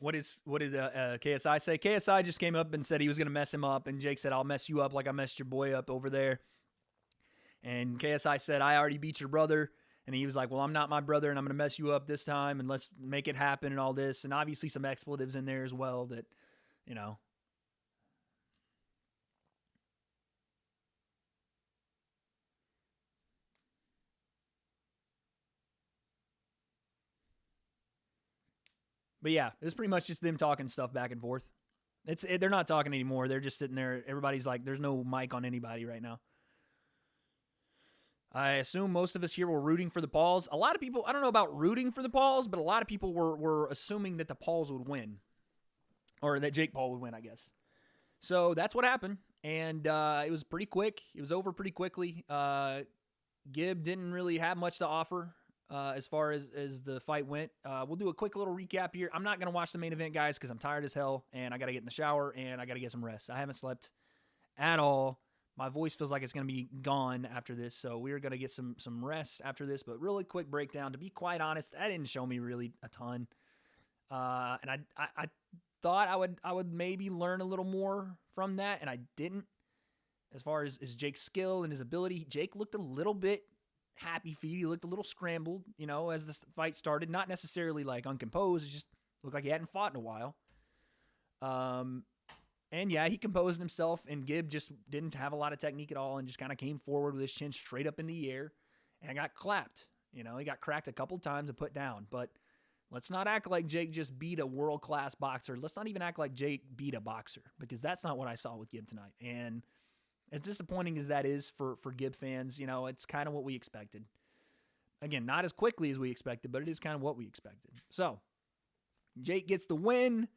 What did KSI say? KSI just came up and said he was going to mess him up, and Jake said, I'll mess you up like I messed your boy up over there. And KSI said, I already beat your brother. And he was like, well, I'm not my brother, and I'm going to mess you up this time, and let's make it happen and all this. And obviously some expletives in there as well that, you know. But yeah, it was pretty much just them talking stuff back and forth. They're not talking anymore. They're just sitting there. Everybody's like, there's no mic on anybody right now. I assume most of us here were rooting for the Pauls. A lot of people, I don't know about rooting for the Pauls, but a lot of people were assuming that the Pauls would win. Or that Jake Paul would win, I guess. So that's what happened. And it was pretty quick. It was over pretty quickly. Gib didn't really have much to offer. As far as the fight went. We'll do a quick little recap here. I'm not going to watch the main event, guys, because I'm tired as hell, and I got to get in the shower, and I got to get some rest. I haven't slept at all. My voice feels like it's going to be gone after this, so we're going to get some rest after this, but really quick breakdown. To be quite honest, that didn't show me really a ton. And I thought I would maybe learn a little more from that, and I didn't. As far as Jake's skill and his ability, Jake looked a little bit happy feet. He looked a little scrambled, you know, as the fight started. Not necessarily like uncomposed. It just looked like he hadn't fought in a while. And yeah, he composed himself, and Gib just didn't have a lot of technique at all and just kind of came forward with his chin straight up in the air and got clapped. You know, he got cracked a couple times and put down. But let's not act like Jake just beat a world-class boxer. Let's not even act like Jake beat a boxer, because that's not what I saw with Gib tonight. And as disappointing as that is for Gib fans, you know, it's kind of what we expected. Again, not as quickly as we expected, but it is kind of what we expected. So, Jake gets the win.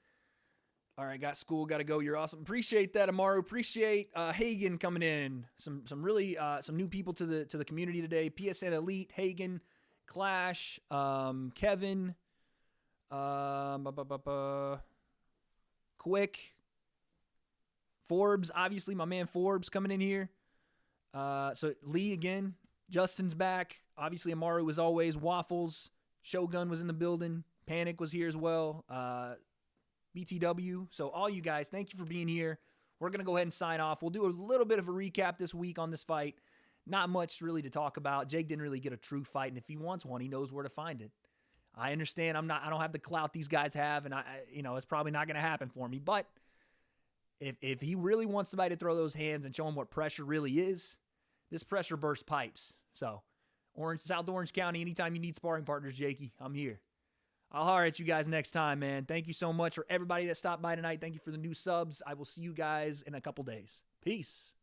All right, got school, got to go. You're awesome. Appreciate that, Amaru. Appreciate Hagen coming in. Some really some new people to the community today. PSN Elite, Hagen, Clash, Kevin, Quick. Forbes, obviously, my man Forbes coming in here. So Lee again. Justin's back. Obviously, Amaru as always. Waffles. Shogun was in the building. Panic was here as well. BTW. So all you guys, thank you for being here. We're going to go ahead and sign off. We'll do a little bit of a recap this week on this fight. not much really to talk about. Jake didn't really get a true fight, and if he wants one, he knows where to find it. I understand I don't have the clout these guys have, and it's probably not going to happen for me. But if he really wants somebody to throw those hands and show him what pressure really is, this pressure bursts pipes. So, South Orange County, anytime you need sparring partners, Jakey, I'm here. I'll holler at you guys next time, man. Thank you so much for everybody that stopped by tonight. Thank you for the new subs. I will see you guys in a couple days. Peace.